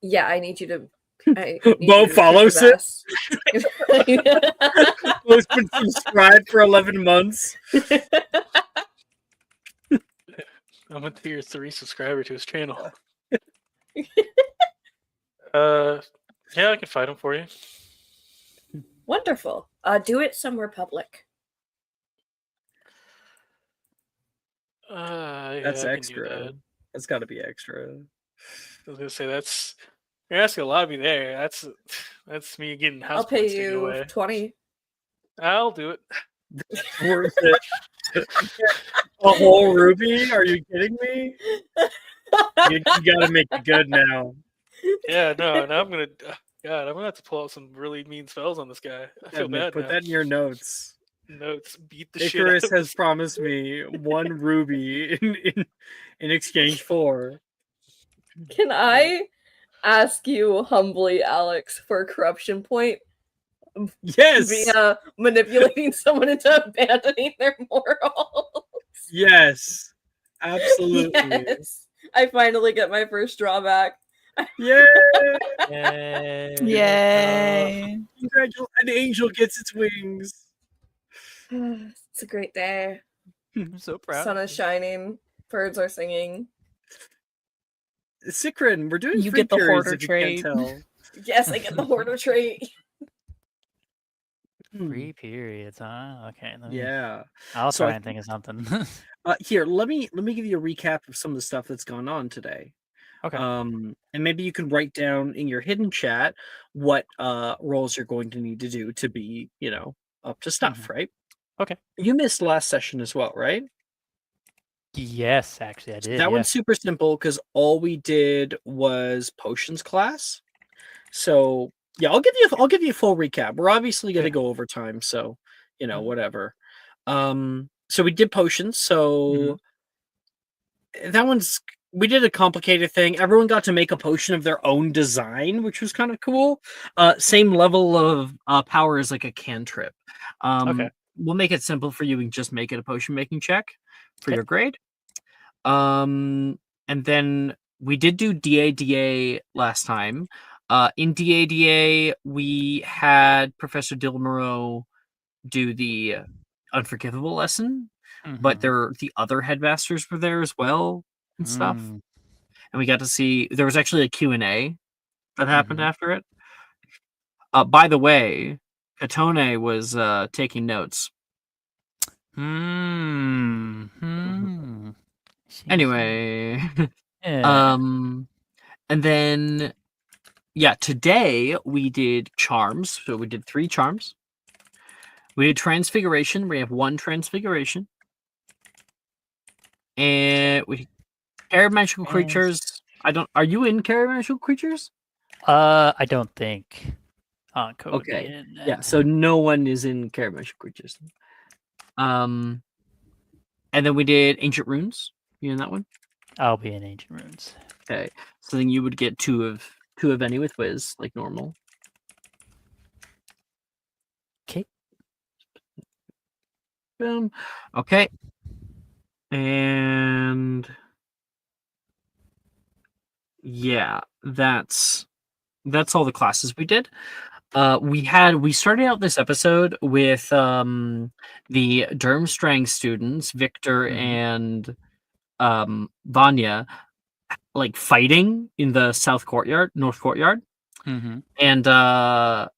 Yeah, I need you to. I need Bo you to kick follows his it? ass. Bo's been subscribed for 11 months. I'm a tier 3 subscriber to his channel. Yeah, I can fight him for you. Wonderful. Do it somewhere public. Yeah, That's I can do extra. that. That's got to be extra. I was gonna say you're asking a lot of me there. That's me getting house I'll pay points taken you away. 20. I'll do it. Worth it. A whole ruby? Are you kidding me? You gotta make it good now. Yeah, no. Now I'm gonna. God, I'm gonna have to pull out some really mean spells on this guy. I feel bad Put now. that in your notes. Notes. Beat the Icarus shit out of has promised me 1 ruby in exchange for. Can I ask you humbly, Alex, for a corruption point Yes. via manipulating someone into abandoning their morals? Yes. Absolutely. Yes. I finally get my first drawback. Yay! Yay! Yay! An angel gets its wings. It's a great day. I'm so proud. Sun is shining. Birds are singing. Cicrin, we're doing You free get the periods, hoarder if you can't trait. tell. Yes, I get the hoarder trait. Free periods, huh? Okay. Yeah. I'll So try I and think of something. Here, let me give you a recap of some of the stuff that's gone on today. Okay. And maybe you can write down in your hidden chat what roles you're going to need to do to be, up to stuff, right? Okay. You missed last session as well, right? Yes, actually, I did. That yeah. one's super simple because all we did was potions class. So yeah, I'll give you a full recap. We're obviously going to go over time, so whatever. So we did potions. So that we did a complicated thing. Everyone got to make a potion of their own design, which was kind of cool. Same level of power as like a cantrip. Okay. We'll make it simple for you and just make it a potion making check for your grade. And then we did do DADA last time. In DADA, we had Professor Dilmero do the Unforgivable lesson, but the other headmasters were there as well and stuff. And we got to see there was actually a Q&A that happened after it. By the way, Katone was taking notes. Anyway, Yeah. and then today we did charms. So we did 3 charms. We did transfiguration. We have 1 transfiguration, and we magical creatures. Are you in magical creatures? I don't think. Code Okay. Yeah. So no one is in magical creatures. And then we did ancient runes. You in that one? I'll be in ancient runes. Okay. So then you would get 2 of any with whiz, like normal. Okay. Boom. Okay. And yeah, that's all the classes we did. We started out this episode with the Durmstrang students, Victor and Vanya, like fighting in the north courtyard. Mm-hmm. And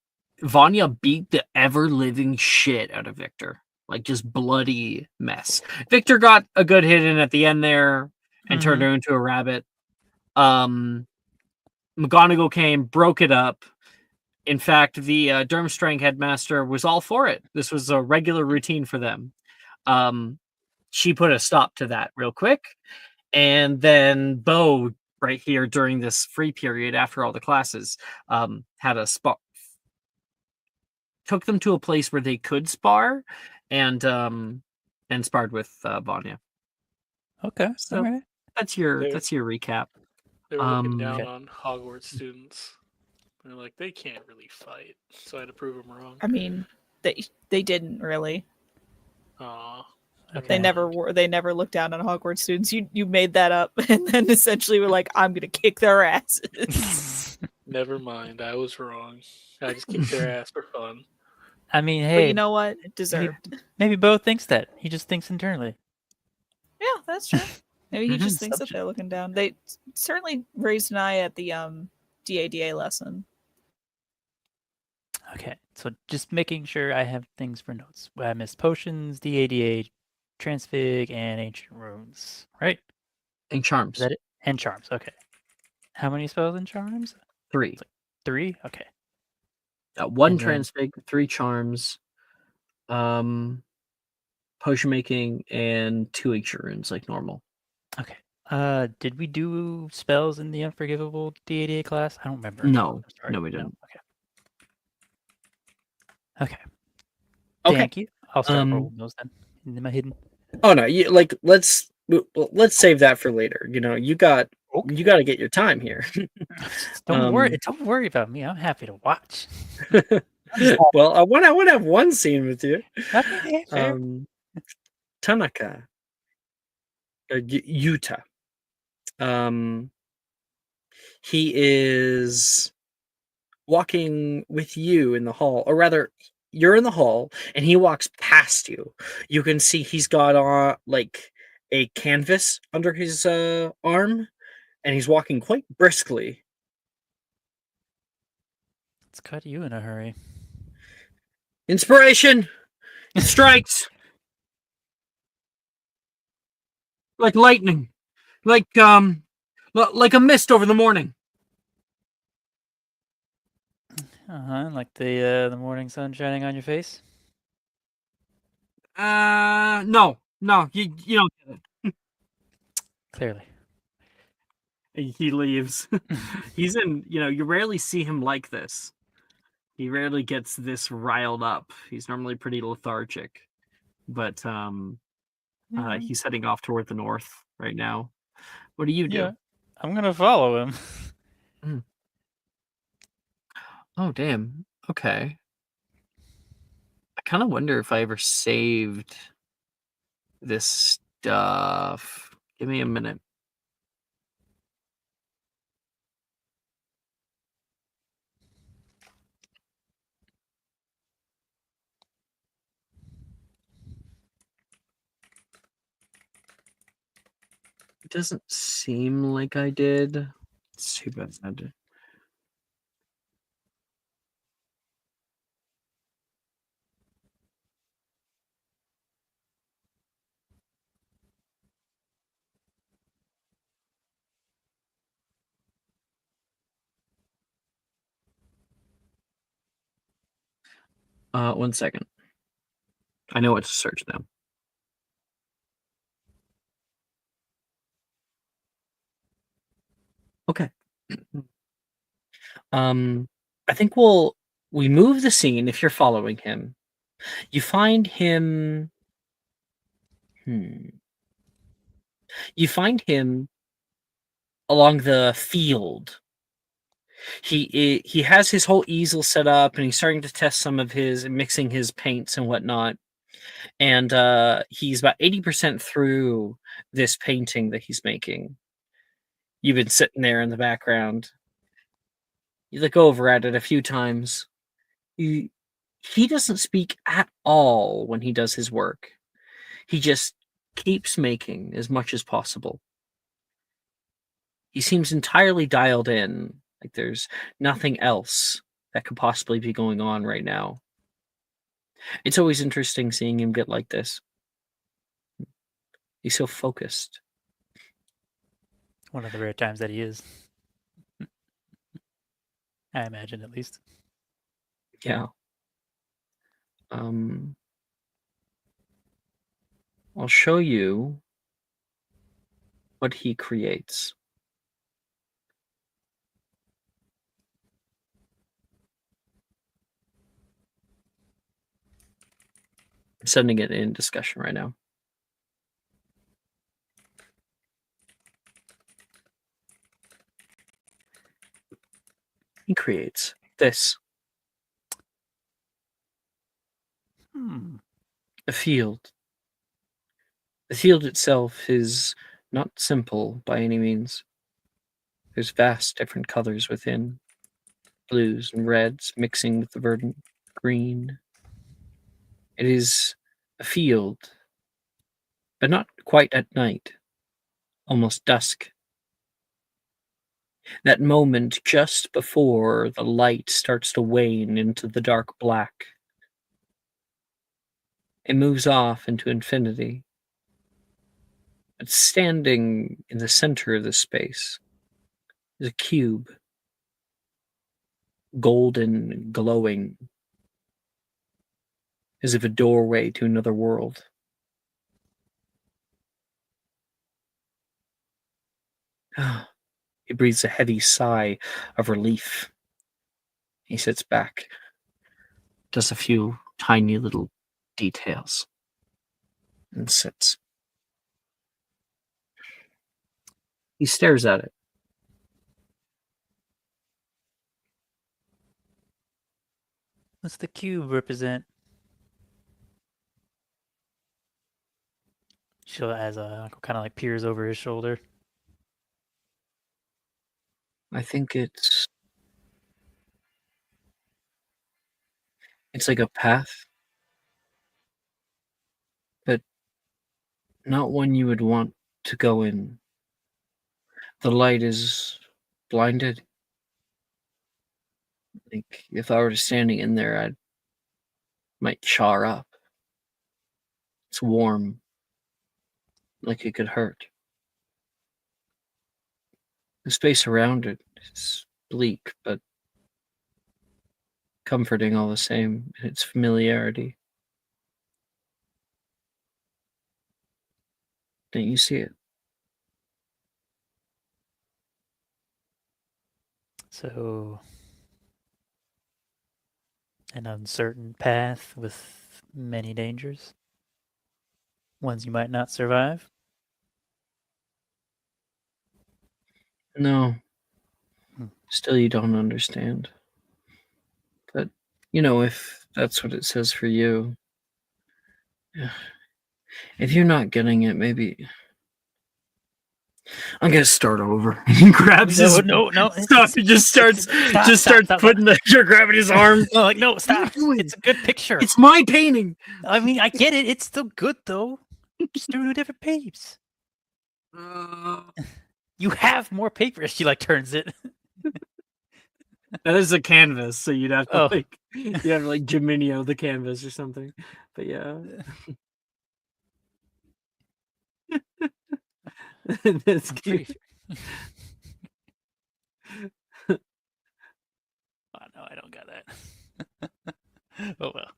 Vanya beat the ever living shit out of Victor. Like just bloody mess. Victor got a good hit in at the end there and turned her into a rabbit. McGonagall came, broke it up. In fact, the Durmstrang headmaster was all for it. This was a regular routine for them. She put a stop to that real quick. And then Bo, right here during this free period after all the classes, had a spot. Took them to a place where they could spar and sparred with Vanya. Okay. So All right. that's your recap. They were looking down Okay. on Hogwarts students. They're like, they can't really fight, so I had to prove them wrong. I mean, they didn't really. Aw. They never were. They never looked down on Hogwarts students. You made that up, and then essentially were like, "I'm gonna kick their asses." Never mind, I was wrong. I just kicked their ass for fun. I mean, But hey, you know what? It deserved. maybe Bo thinks that. He just thinks internally. Yeah, that's true. Maybe he just thinks that Assumption. they're looking down. They certainly raised an eye at the DADA lesson. Okay, so just making sure I have things for notes. I missed potions, DADA, transfig, and ancient runes, right? And charms. Is that it? And charms. Okay. How many spells and charms? 3. 3. Okay. One And then- transfig, 3 charms, potion making, and 2 ancient runes like normal. Okay. Did we do spells in the Unforgivable DADA class? I don't remember. No, Sorry. no, we didn't. Okay. Okay. Okay. Thank you. I'll start rolling those then. In my hidden. Oh no, let's save that for later. You got to get your time here. Don't worry. Don't worry about me. I'm happy to watch. Well, I want to have one scene with you. Okay, fair. Tanaka, Yuta. He is walking with you in the hall, or rather, you're in the hall, and he walks past you. You can see he's got on like a canvas under his arm, and he's walking quite briskly. Let's cut you in a hurry. Inspiration strikes like lightning, like a mist over the morning. Like the morning sun shining on your face. No, you don't get it. Clearly. He leaves. He's in. You rarely see him like this. He rarely gets this riled up. He's normally pretty lethargic, but he's heading off toward the north right now. What do you do? Yeah, I'm gonna follow him. Oh, damn. Okay. I kind of wonder if I ever saved this stuff. Give me a minute. It doesn't seem like I did. It's too bad. One second. I know what to search now. Okay. I think we move the scene if you're following him. You find him. You find him along the field. He has his whole easel set up, and he's starting to test some of his mixing his paints and whatnot. And he's about 80% through this painting that he's making. You've been sitting there in the background. You look over at it a few times. He doesn't speak at all when he does his work. He just keeps making as much as possible. He seems entirely dialed in, like there's nothing else that could possibly be going on right now. It's always interesting seeing him get like this. He's so focused. One of the rare times that he is. I imagine, at least. Yeah. I'll show you what he creates. I'm sending it in discussion right now. He creates this. A field. The field itself is not simple by any means. There's vast different colors within. Blues and reds mixing with the verdant green. It is a field, but not quite at night. Almost dusk. That moment just before the light starts to wane into the dark black. It moves off into infinity. But standing in the center of the space is a cube, golden, glowing, as if a doorway to another world. He breathes a heavy sigh of relief. He sits back, does a few tiny little details, and sits. He stares at it. What's the cube represent? She'll, as Uncle kind of like peers over his shoulder. I think it's like a path, but not one you would want to go in. The light is blinded. Like if I were standing in there, I might char up. It's warm, like it could hurt. The space around it is bleak, but comforting all the same in its familiarity. Don't you see it? So, an uncertain path with many dangers. Ones you might not survive. No. Still, you don't understand. But, if that's what it says for you, if you're not getting it, maybe I'm gonna start over. He grabs his stuff. He just starts putting grabbing his arm. No, no, stop! It's a good picture. It's my painting. I mean, I get it. It's still good though. Just do a different papes. You have more paper. She like turns it. That is a canvas, so you'd have to Geminio the canvas or something. But yeah. That's cute. Oh no, I don't got that. Oh well.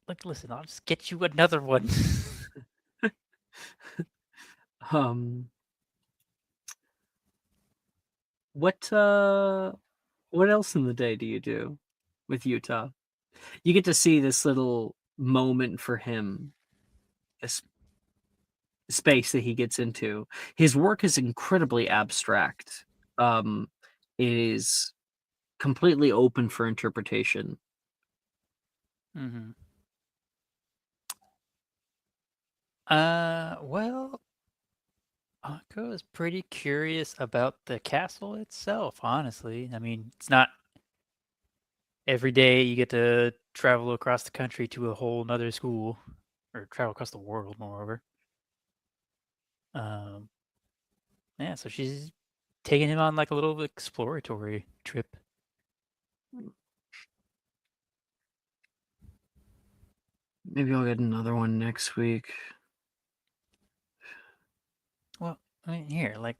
Look, listen, I'll just get you another one. What else in the day do you do with Utah? You get to see this little moment for him, this space that he gets into. His work is incredibly abstract. It is completely open for interpretation. Mm-hmm. Well, Akko is pretty curious about the castle itself, honestly. I mean, it's not every day you get to travel across the country to a whole nother school, or travel across the world, moreover. Yeah, so she's taking him on like a little exploratory trip. Maybe I'll get another one next week. Well, I mean, here, like,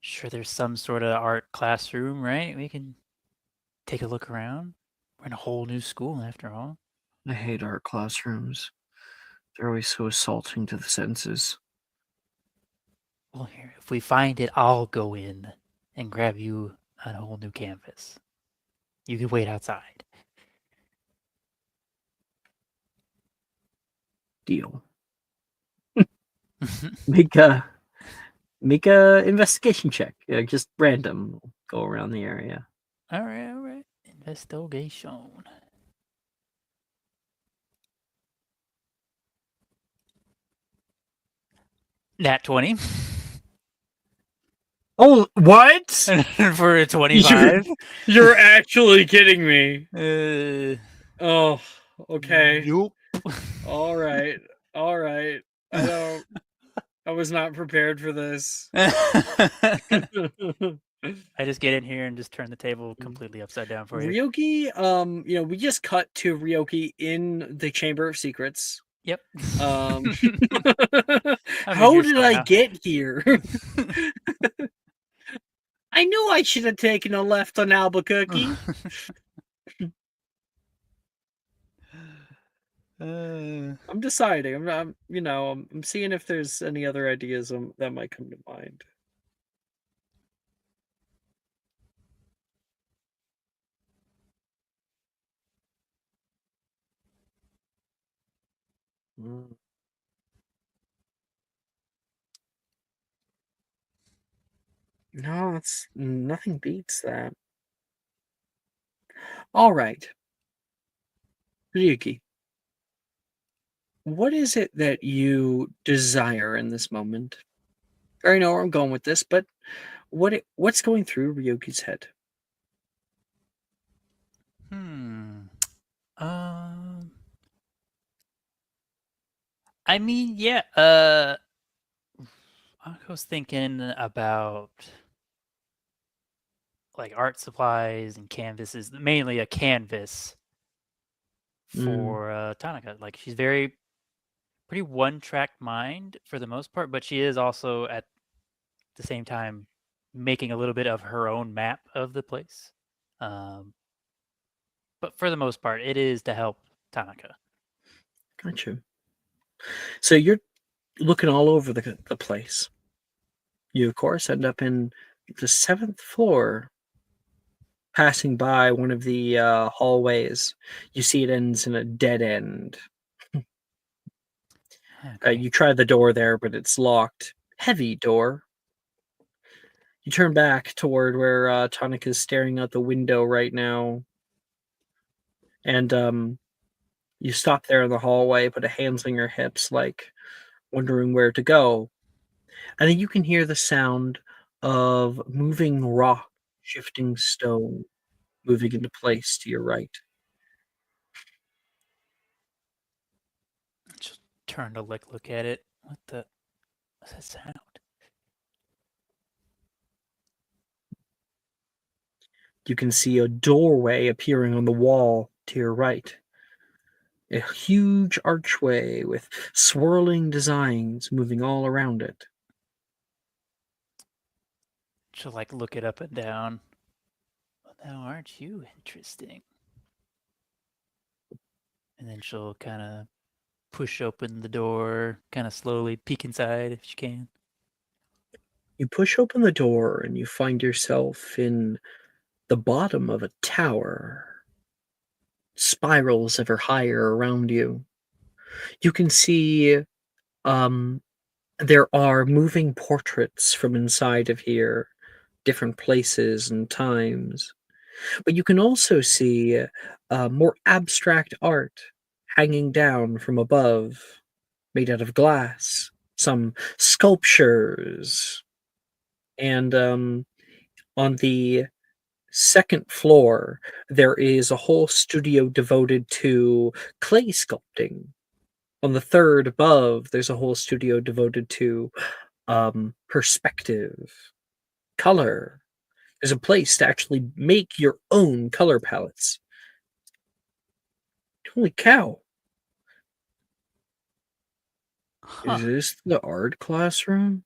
sure, there's some sort of art classroom, right? We can take a look around. We're in a whole new school, after all. I hate art classrooms. They're always so assaulting to the senses. Well, here, if we find it, I'll go in and grab you a whole new canvas. You can wait outside. Deal. Make a investigation check. Just random. Go around the area. All right. Investigation. Nat 20 Oh, what? for a 25. You're actually kidding me. Oh, okay. Yup. All right. I was not prepared for this. I just get in here and just turn the table completely upside down for you. Ryoki, we just cut to Ryoki in the Chamber of Secrets. Yep. How did I get here? I knew I should have taken a left on Albuquerque. I'm deciding. I'm seeing if there's any other ideas that might come to mind. No, it's nothing beats that. All right. Ryuki, what is it that you desire in this moment? I already know where I'm going with this, but what's going through Ryuki's head? I mean, yeah, I was thinking about like art supplies and canvases, mainly a canvas for Tanaka. Like she's pretty one-track mind for the most part, but she is also at the same time making a little bit of her own map of the place. But for the most part, it is to help Tanaka. Gotcha. So you're looking all over the place. You, of course, end up in the 7th floor, passing by one of the hallways. You see it ends in a dead end. Okay. You try the door there, but it's locked. Heavy door. You turn back toward where Tanaka's staring out the window right now. And you stop there in the hallway, put a hands on your hips, like wondering where to go. And then you can hear the sound of moving rock, shifting stone, moving into place to your right. Just turn to look at it. What's that sound? You can see a doorway appearing on the wall to your right. A huge archway with swirling designs moving all around it. She'll like look it up and down. Well, now aren't you interesting? And then she'll kind of push open the door, kind of slowly peek inside if she can. You push open the door and you find yourself in the bottom of a tower. Spirals ever higher around you. You can see there are moving portraits from inside of here, different places and times. But you can also see more abstract art hanging down from above, made out of glass, some sculptures. And on the second floor, there is a whole studio devoted to clay sculpting. On the third above, there's a whole studio devoted to perspective, color. There's a place to actually make your own color palettes. Holy cow. Huh. Is this the art classroom?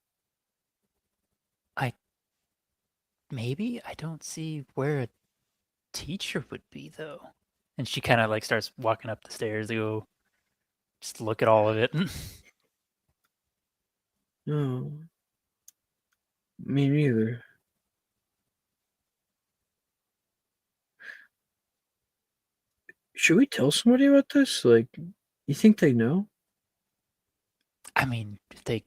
Maybe I don't see where a teacher would be though. And she kind of like starts walking up the stairs to go just look at all of it. No. Me neither. Should we tell somebody about this? Like, you think they know? I mean, if they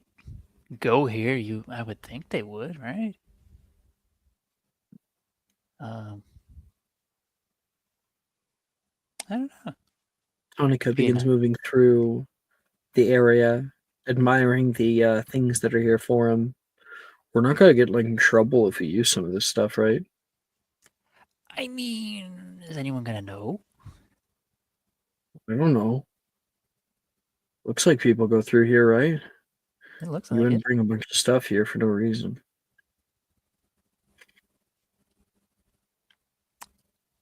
go here, I would think they would, right? Um, I don't know. Tonica Being begins a- moving through the area, admiring the things that are here for him. We're not gonna get like in trouble if we use some of this stuff, right? I mean, is anyone gonna know? I don't know. Looks like people go through here, right? It looks You like wouldn't it. bring a bunch of stuff here for no reason.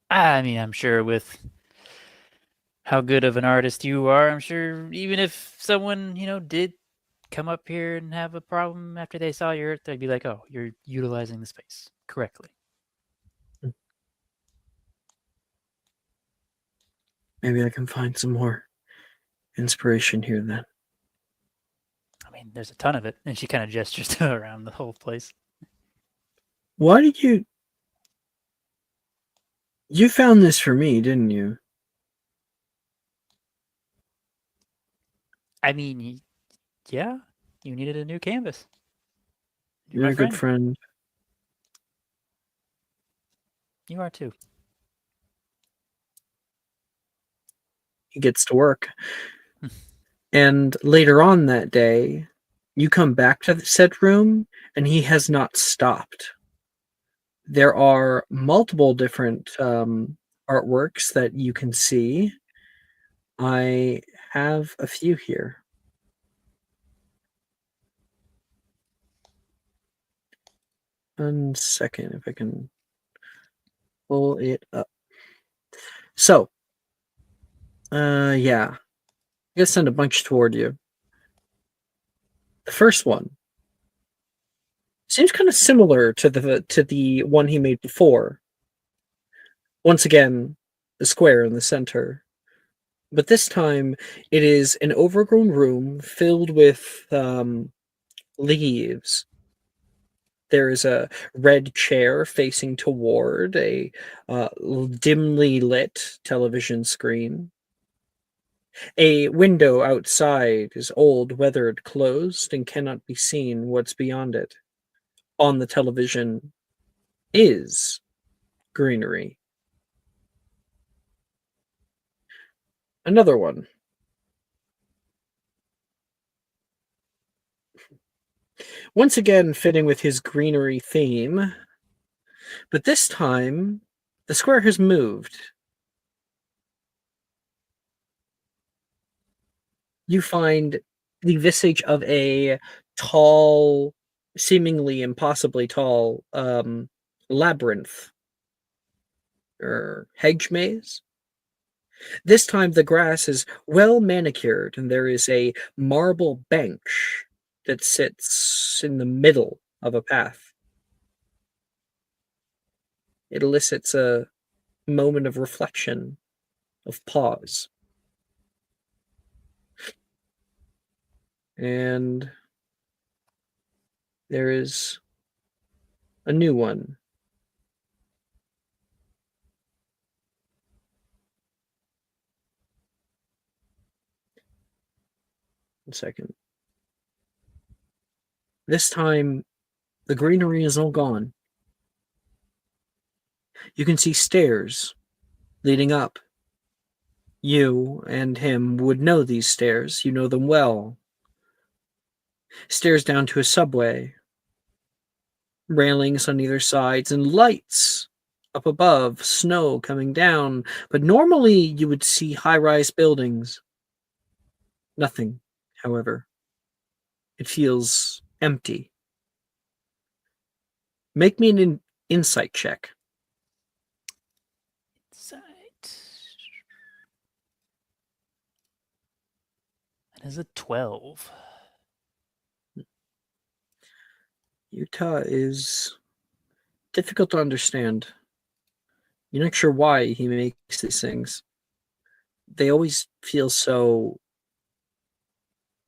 I mean, I'm sure with how good of an artist you are, I'm sure even if someone, did come up here and have a problem after they saw your art, they'd be like, oh, you're utilizing the space correctly. Maybe I can find some more inspiration here then. I mean, there's a ton of it. And she kind of gestures around the whole place. Why did you found this for me, didn't you? I mean, yeah, you needed a new canvas. You're my a good friend. You are too. He gets to work. And later on that day, you come back to the said room, and he has not stopped. There are multiple different artworks that you can see. I have a few here. One second, if I can pull it up. So, yeah. I'm gonna send a bunch toward you. The first one seems kind of similar to the one he made before. Once again, the square in the center. But this time, it is an overgrown room filled with leaves. There is a red chair facing toward a dimly lit television screen. A window outside is old, weathered, closed, and cannot be seen what's beyond it. On the television is greenery. Another one. Once again, fitting with his greenery theme, but this time the square has moved. You find the visage of a tall, seemingly impossibly tall labyrinth or hedge maze. This time the grass is well manicured, and there is a marble bench that sits in the middle of a path. It elicits a moment of reflection, of pause. And there is a new one. One second. This time, the greenery is all gone. You can see stairs leading up. You and him would know these stairs. You know them well. Stairs down to a subway. Railings on either sides and lights up above, snow coming down. But normally you would see high-rise buildings. Nothing, however. It feels empty. Make me an insight check. Insight. That is a 12. Utah is difficult to understand. You're not sure why he makes these things. They always feel so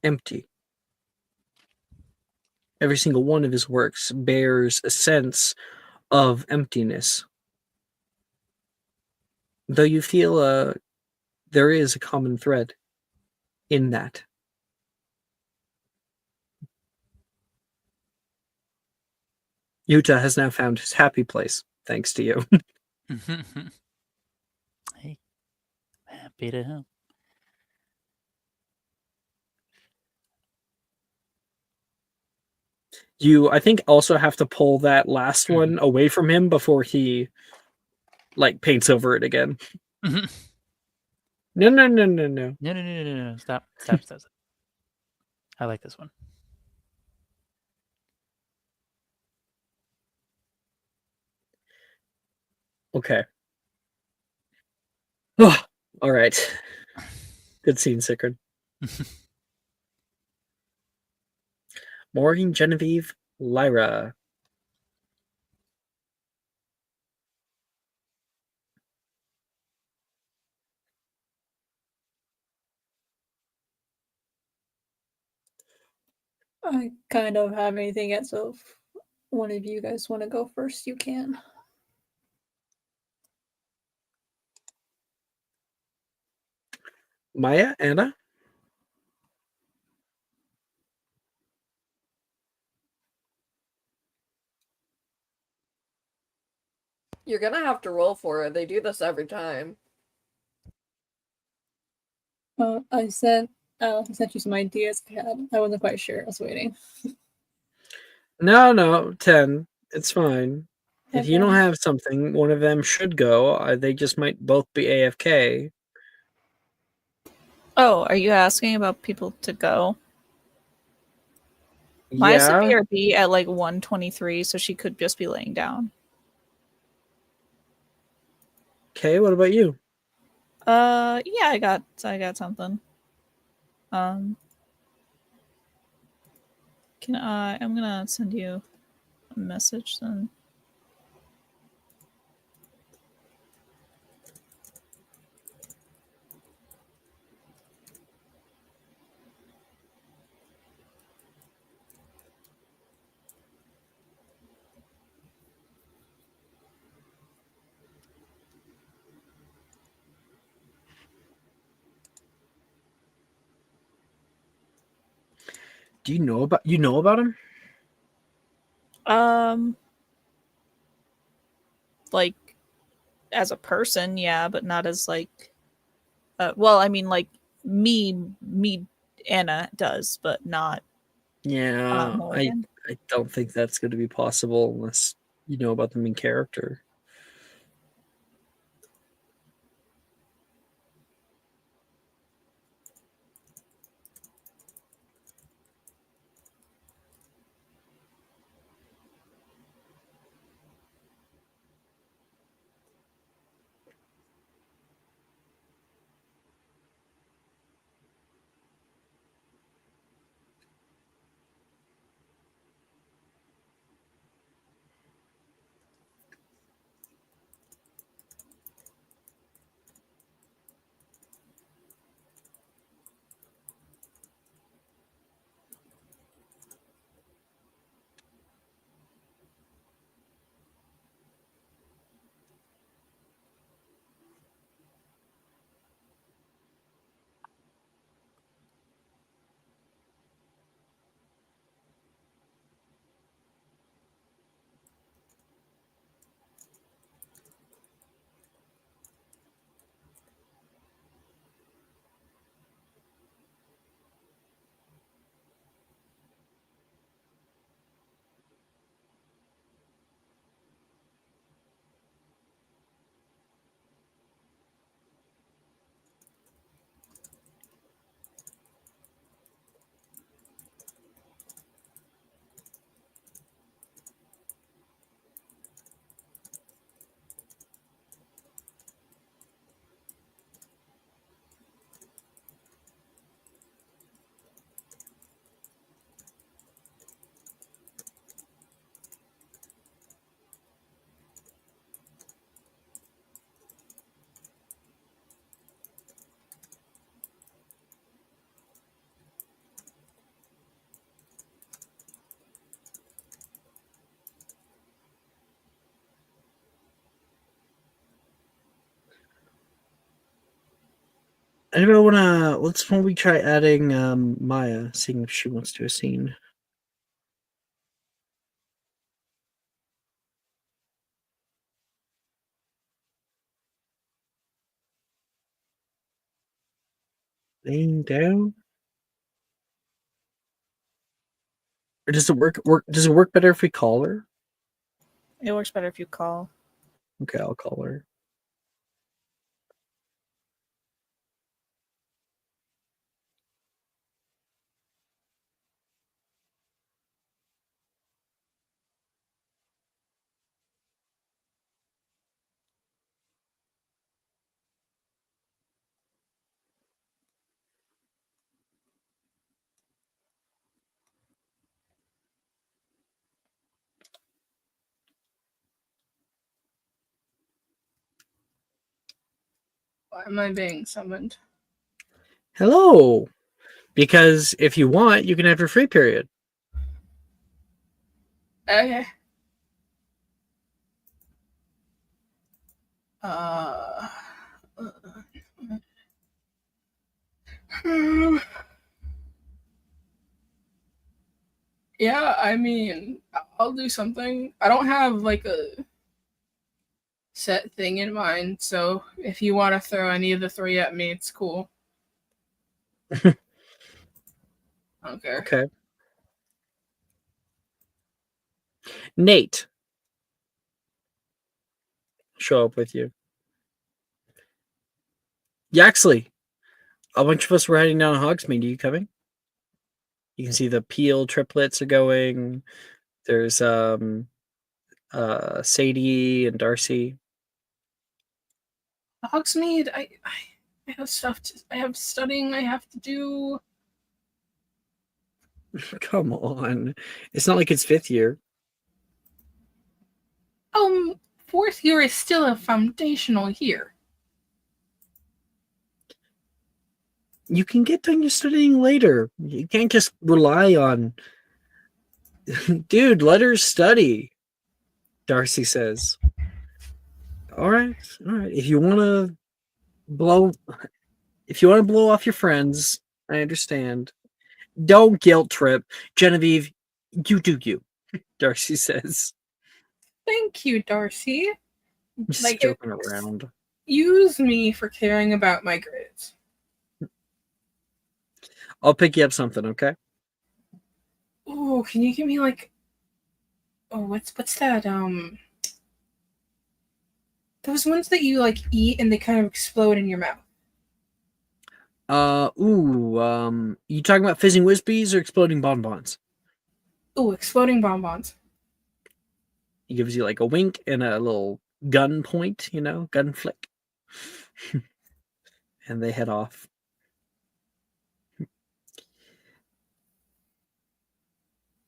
empty. Every single one of his works bears a sense of emptiness. Though you feel there is a common thread in that. Utah has now found his happy place, thanks to you. Hey, happy to help. You, I think, also have to pull that last one away from him before he, paints over it again. No. No. Stop. I like this one. Okay. Oh, all right. Good scene, Sicard. Maureen, Genevieve, Lyra. I kind of have anything yet, so if one of you guys want to go first, you can. Maya, Anna. You're gonna have to roll for it. They do this every time. I sent you some ideas I had. I wasn't quite sure. I was waiting. No, 10. It's fine. If you don't Okay. have something, one of them should go. They just might both be AFK. Oh, are you asking about people to go? Maya's a Yeah. BRB at 123, so she could just be laying down. Okay, what about you? Yeah, I got something. I'm gonna send you a message then. Do you know about him? As a person, yeah, but not as well, I mean, me, Anna does, but not. Yeah, Morgan. I don't think that's going to be possible unless you know about them in character. Anybody wanna? Why don't we try adding Maya, seeing if she wants to do a scene. Laying down. Or does it work? Does it work better if we call her? It works better if you call. Okay, I'll call her. Why am I being summoned? Hello. Because if you want, you can have your free period. Okay. Uh, yeah, I mean, I'll do something. I don't have like a set thing in mind, so if you want to throw any of the three at me, it's cool. I don't care. Okay. Nate. Show up with you. Yaxley. A bunch of us were heading down to Hogsmeade. Are you coming? You can see the Peel triplets are going. There's Sadie and Darcy. Hogsmeade, I have stuff I have studying I have to do. Come on. It's not like it's 5th year. Fourth year is still a foundational year. You can get done your studying later. You can't just rely on dude, let her study. Darcy says. All right. If you wanna blow off your friends, I understand. Don't guilt trip. Genevieve, you do you. Darcy says. Thank you, Darcy. Just Like, joking around. Use me for caring about my grades. I'll pick you up something, okay? Ooh, can you give me like what's that those ones that you like eat and they kind of explode in your mouth? You talking about fizzing Whizbees or exploding bonbons? Ooh, exploding bonbons. He gives you like a wink and a little gun point, gun flick. And they head off.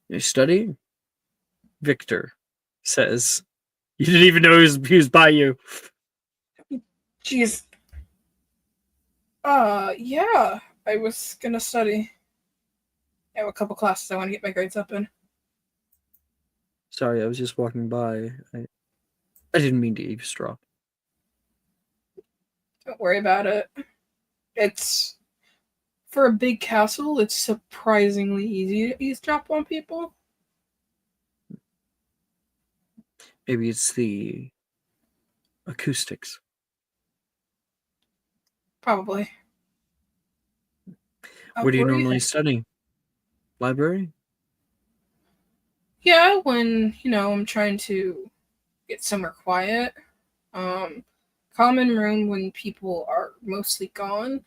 You're studying? Victor says. You didn't even know he was by you. Jeez. Yeah. I was gonna study. I have a couple classes I want to get my grades up in. Sorry, I was just walking by. I didn't mean to eavesdrop. Don't worry about it. It's for a big castle, it's surprisingly easy to eavesdrop on people. Maybe it's the acoustics. Probably. Where do you What normally think? study? Library? Yeah, when, I'm trying to get somewhere quiet. Common room when people are mostly gone.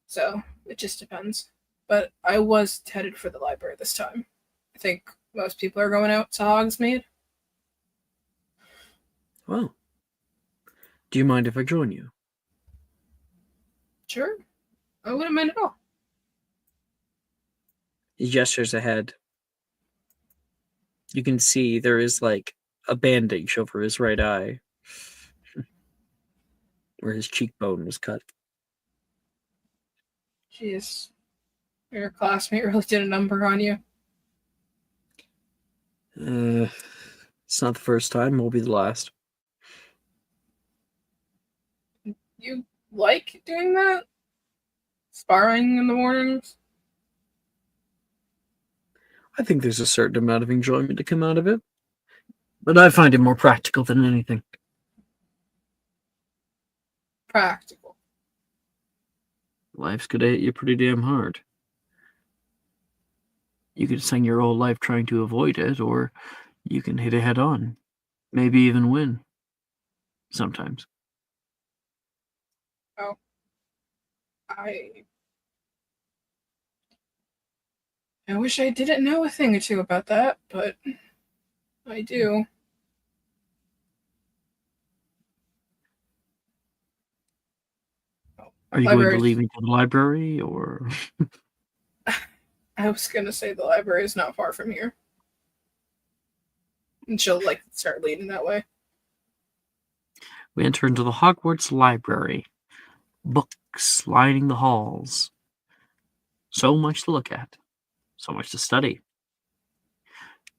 So, it just depends. But I was headed for the library this time. I think most people are going out to Hogsmeade. Well, do you mind if I join you? Sure. I wouldn't mind at all. He gestures ahead. You can see there is like a bandage over his right eye where his cheekbone was cut. Jeez. Your classmate really did a number on you. It's not the first time, will be the last. You like doing that? Sparring in the mornings? I think there's a certain amount of enjoyment to come out of it. But I find it more practical than anything. Practical. Life's gonna hit you pretty damn hard. You could spend your whole life trying to avoid it, or you can hit it head on. Maybe even win. Sometimes. Oh. I wish I didn't know a thing or two about that, but I do. Are you going to Libraries. leave me to the library, or... I was gonna say the library is not far from here. And she'll, like, start leading that way. We enter into the Hogwarts library. Books lining the halls. So much to look at. So much to study.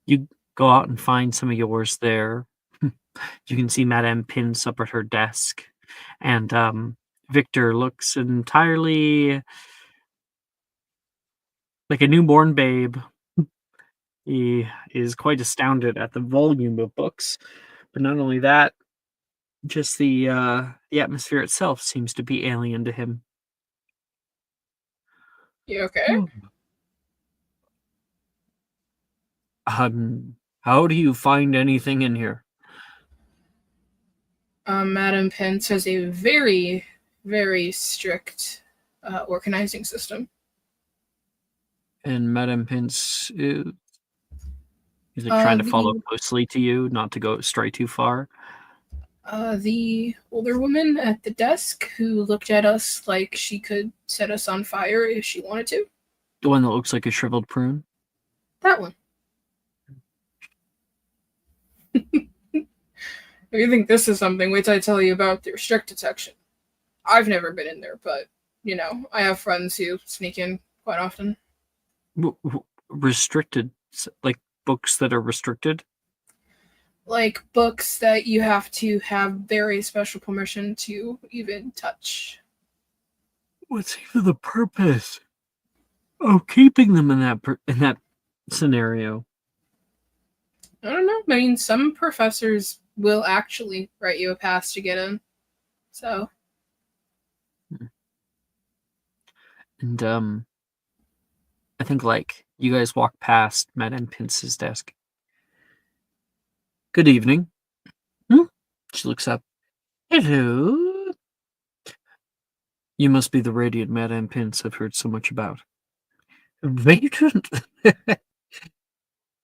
You go out and find some of yours there. You can see Madame Pince up at her desk. And Victor looks entirely like a newborn babe. He is quite astounded at the volume of books. But not only that, just the atmosphere itself seems to be alien to him. You okay? How do you find anything in here? Madam Pence has a very, very strict organizing system. And Madame Pince is like trying to follow closely to you, not to go stray too far. The older woman at the desk who looked at us like she could set us on fire if she wanted to. The one that looks like a shriveled prune? That one. If you think this is something, wait till I tell you about their strict detection. I've never been in there, but, you know, I have friends who sneak in quite often. Restricted? Like books that are restricted? Like books that you have to have very special permission to even touch. What's even the purpose of keeping them in that scenario? I don't know. I mean, some professors will actually write you a pass to get in. So. And I think like you guys walk past Madame Pince's desk. Good evening. She looks up. Hello. You must be the radiant Madame Pince I've heard so much about. Radiant?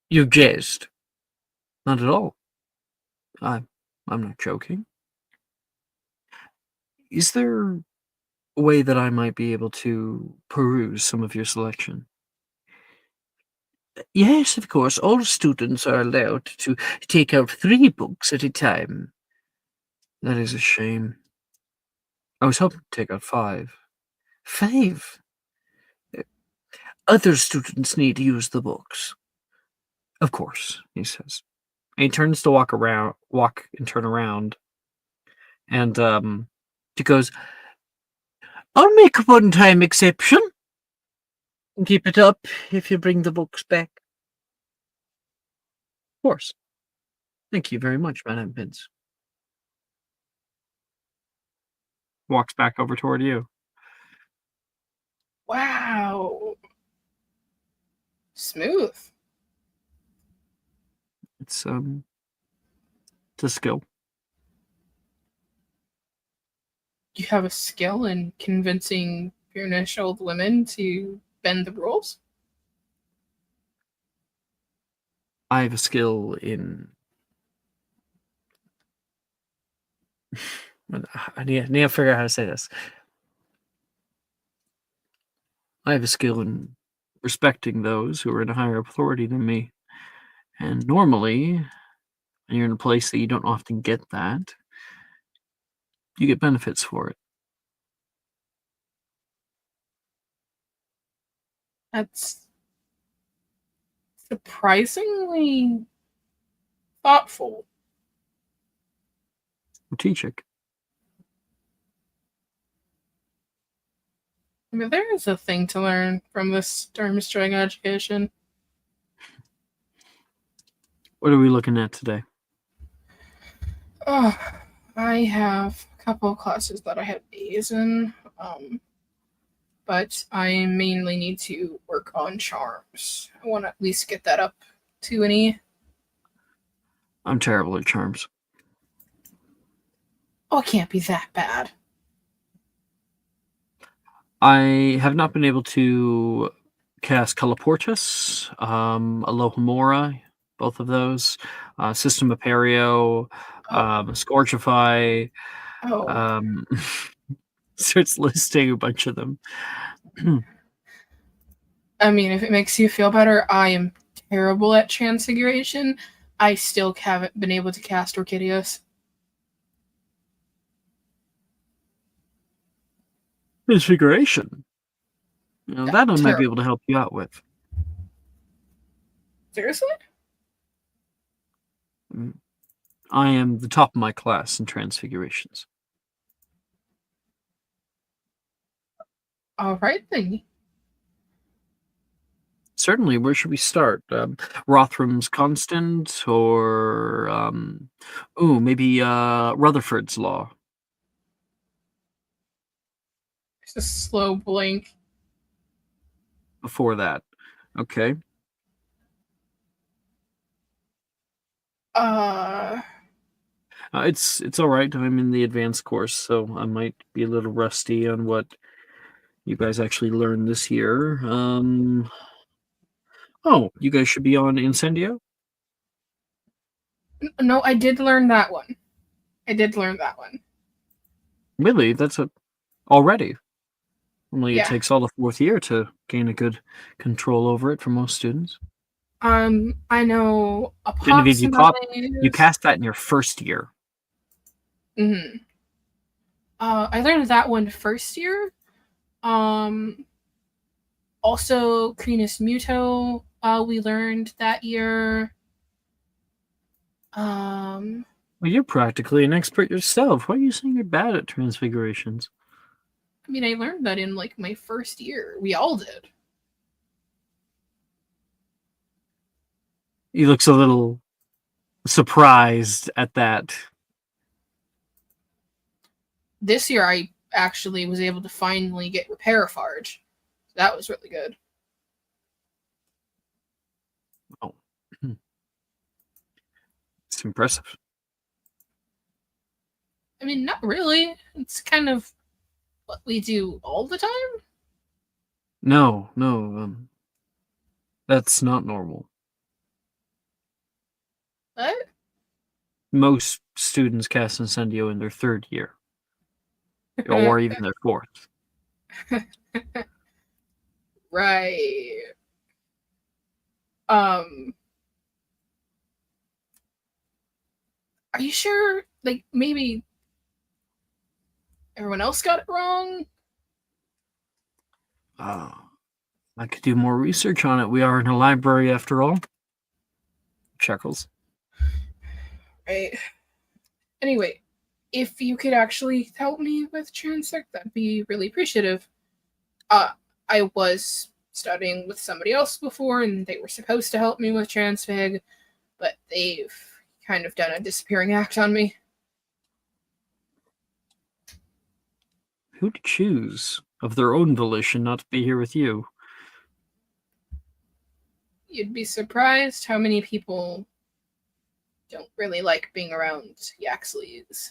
You jest. Not at all. I'm not joking. Is there a way that I might be able to peruse some of your selection? Yes, of course. All students are allowed to take out 3 books at a time. That is a shame. I was hoping to take out 5. 5? Other students need to use the books. Of course, he says. And he turns to walk and turn around. And he goes, I'll make a one-time exception. Keep it up if you bring the books back. Of course. Thank you very much, Madame Pince. Walks back over toward you. Wow. Smooth. It's a skill. You have a skill in convincing Punish old women to bend the rules? I have a skill in... I need to figure out how to say this. I have a skill in respecting those who are in a higher authority than me. And normally, when you're in a place that you don't often get that, you get benefits for it. That's surprisingly thoughtful. Strategic. I mean, there is a thing to learn from this terms during education. What are we looking at today? Oh, I have a couple of classes that I have A's in, but I mainly need to work on charms. I want to at least get that up to an E. I'm terrible at charms. Oh, it can't be that bad. I have not been able to cast Colloportus, Alohomora, both of those, System Aperio, Scorchify. Oh, Starts listing a bunch of them. I mean, if it makes you feel better, I am terrible at Transfiguration. I still haven't been able to cast Orchideus. Transfiguration. You know, that I might be Terrible. able to help you out with. Seriously? I am the top of my class in Transfigurations. All right, then. Certainly, where should we start? Rothrum's Constant, or maybe Rutherford's Law. Just a slow blink. Before that, okay. It's all right. I'm in the advanced course, so I might be a little rusty on what you guys actually learned this year. Oh, you guys should be on Incendio? No, I did learn that one. Really? That's already. Only Yeah. it takes all the fourth year to gain a good control over it for most students. I know Genevieve, approximately. you passed that in your first year. Mm-hmm. I learned that one first year. Also, Crenus Muto, we learned that year. Well, you're practically an expert yourself. Why are you saying you're bad at transfigurations? I mean, I learned that in like my first year. We all did. He looks a little surprised at that. This year, I actually was able to finally get Repair-Farge. That was really good. Oh. It's impressive. I mean, not really. It's kind of what we do all the time. No, that's not normal. What? Most students cast Incendio in their third year, or even their fourth. Right. Are you sure? Like, maybe everyone else got it wrong? I could do more research on it. We are in a library after all. Chuckles. Right. Anyway, if you could actually help me with Transfig, that'd be really appreciative. I was studying with somebody else before, and they were supposed to help me with Transfig, but they've kind of done a disappearing act on me. Who to choose of their own volition not to be here with you? You'd be surprised how many people don't really like being around Yaxleys.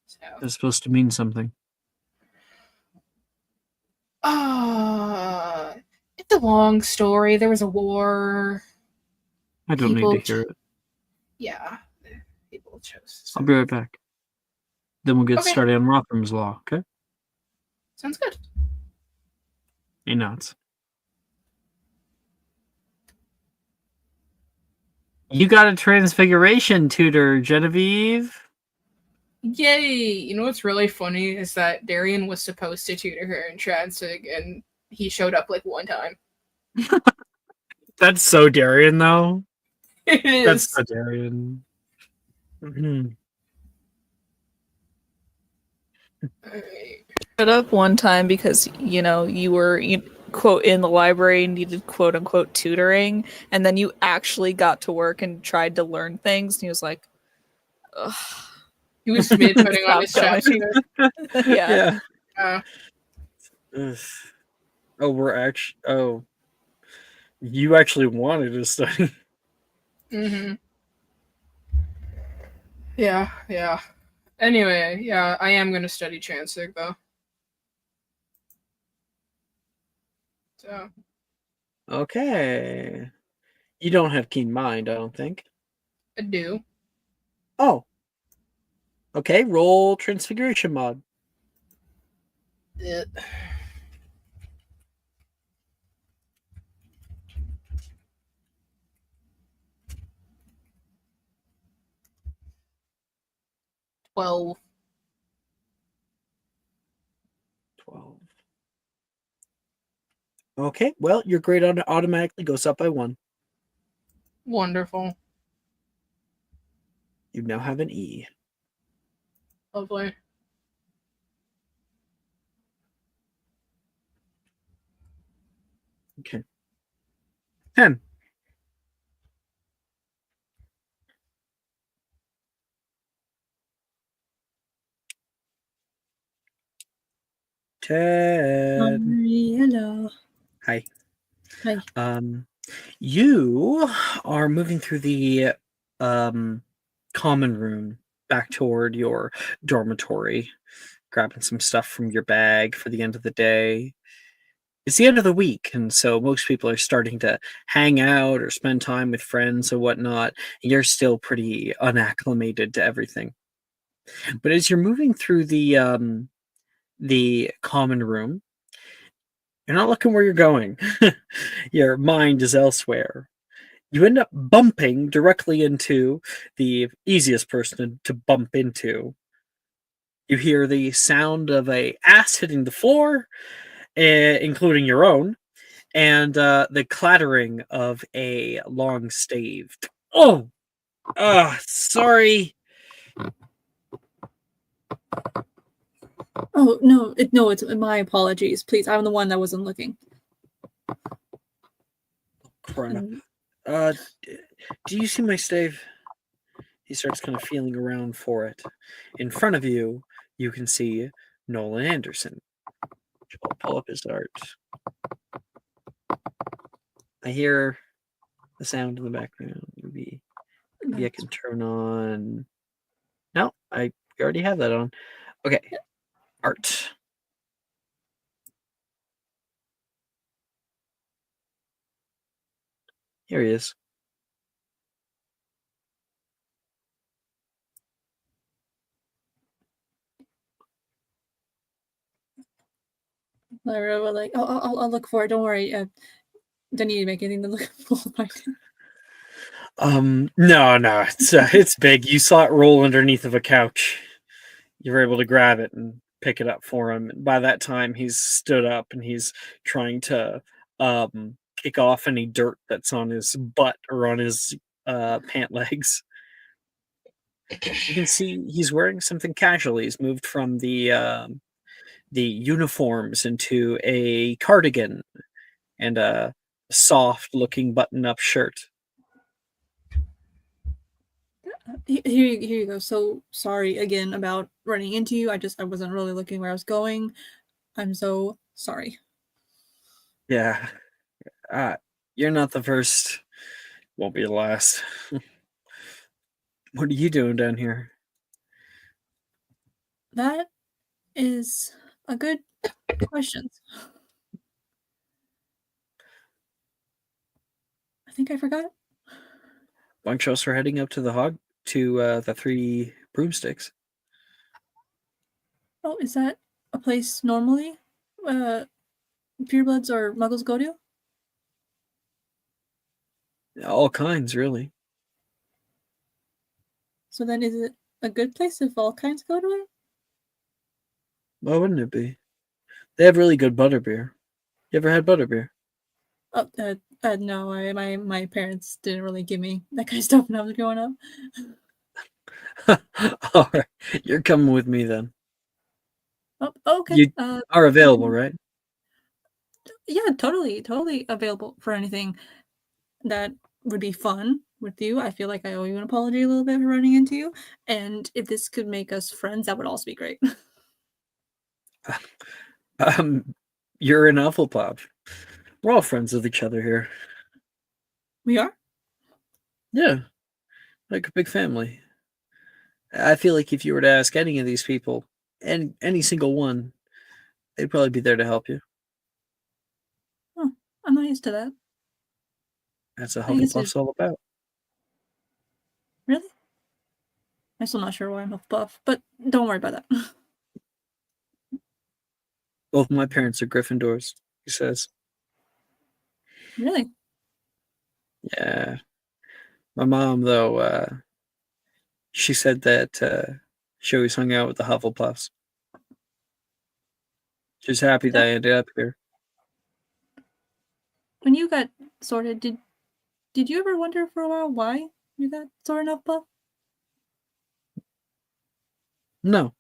So. That's supposed to mean something. It's a long story. There was a war. I don't need to hear it. Yeah, people chose. I'll be right back. Then we'll get Okay. started on Rotham's Law, okay? Sounds good. He nods. You got a transfiguration tutor, Genevieve. Yay! You know what's really funny is that Darian was supposed to tutor her in Transfig, and he showed up like one time. That's so Darian, though. It is. That's so Darian. Mm-hmm. Alright. showed up one time because you were quote in the library and needed quote unquote tutoring, and then you actually got to work and tried to learn things, and he was like, ugh. He was mid putting on his Stop coming. chapstick. Yeah. Ugh. Oh, you actually wanted to study. Mm-hmm. Yeah. Anyway, yeah, I am gonna study Chansig though. So Okay. You don't have keen mind, I don't think. I do. Oh. Okay, roll transfiguration mod. Yeah. Well, 12. Okay, well, your grade automatically goes up by 1. wonderful. You now have an E. Lovely. Okay. 10. Ted. Hello. Hi. Hi. You are moving through the common room back toward your dormitory, grabbing some stuff from your bag for the end of the day. It's the end of the week, and so most people are starting to hang out or spend time with friends or whatnot. And you're still pretty unacclimated to everything. But as you're moving through the common room, you're not looking where you're going. Your mind is elsewhere. You end up bumping directly into the easiest person to bump into. You hear the sound of a ass hitting the floor, including your own, and the clattering of a long stave. Oh, sorry. Oh no, it's my apologies. Please, I'm the one that wasn't looking. Crap. Do you see my stave? He starts kind of feeling around for it. In front of you, you can see Nolan Anderson. I'll pull up his art. I hear the sound in the background. Maybe I can turn on. No, I already have that on. Okay, art. Here he is. Lyra will like, I'll look for it. Don't worry. Don't need to make anything to look for. No, it's big. You saw it roll underneath of a couch. You were able to grab it and pick it up for him. And by that time, he's stood up and he's trying to kick off any dirt that's on his butt or on his pant legs. You can see he's wearing something casual. He's moved from the uniforms into a cardigan and a soft-looking button-up shirt. Here you go. So sorry again about running into you. I wasn't really looking where I was going. I'm so sorry. Yeah. You're not the first. Won't be the last. What are you doing down here? That is a good question. I think I forgot. Bunch of us are heading up to the 3 broomsticks. Oh, is that a place normally purebloods or muggles go to? All kinds, really. So then is it a good place if all kinds go to it? Why wouldn't it be? They have really good butterbeer. You ever had butterbeer? Oh, no, my parents didn't really give me that kind of stuff when I was growing up. All right, you're coming with me then. Oh, okay. You are available, right? Yeah, totally available for anything that would be fun with you. I feel like I owe you an apology a little bit for running into you. And if this could make us friends, that would also be great. You're an Hufflepuff. We're all friends with each other here. We are? Yeah, like a big family. I feel like if you were to ask any of these people, and any single one, they'd probably be there to help you. Oh, I'm not used to that. That's what I guess Hufflepuff's all about. Really? I'm still not sure why I'm Hufflepuff, but don't worry about that. Both my parents are Gryffindors, he says. Really? Yeah. My mom, though, she said that she always hung out with the Hufflepuffs. She's happy that I ended up here. When you got sorted, did you ever wonder for a while why you got sorted Hufflepuff? No.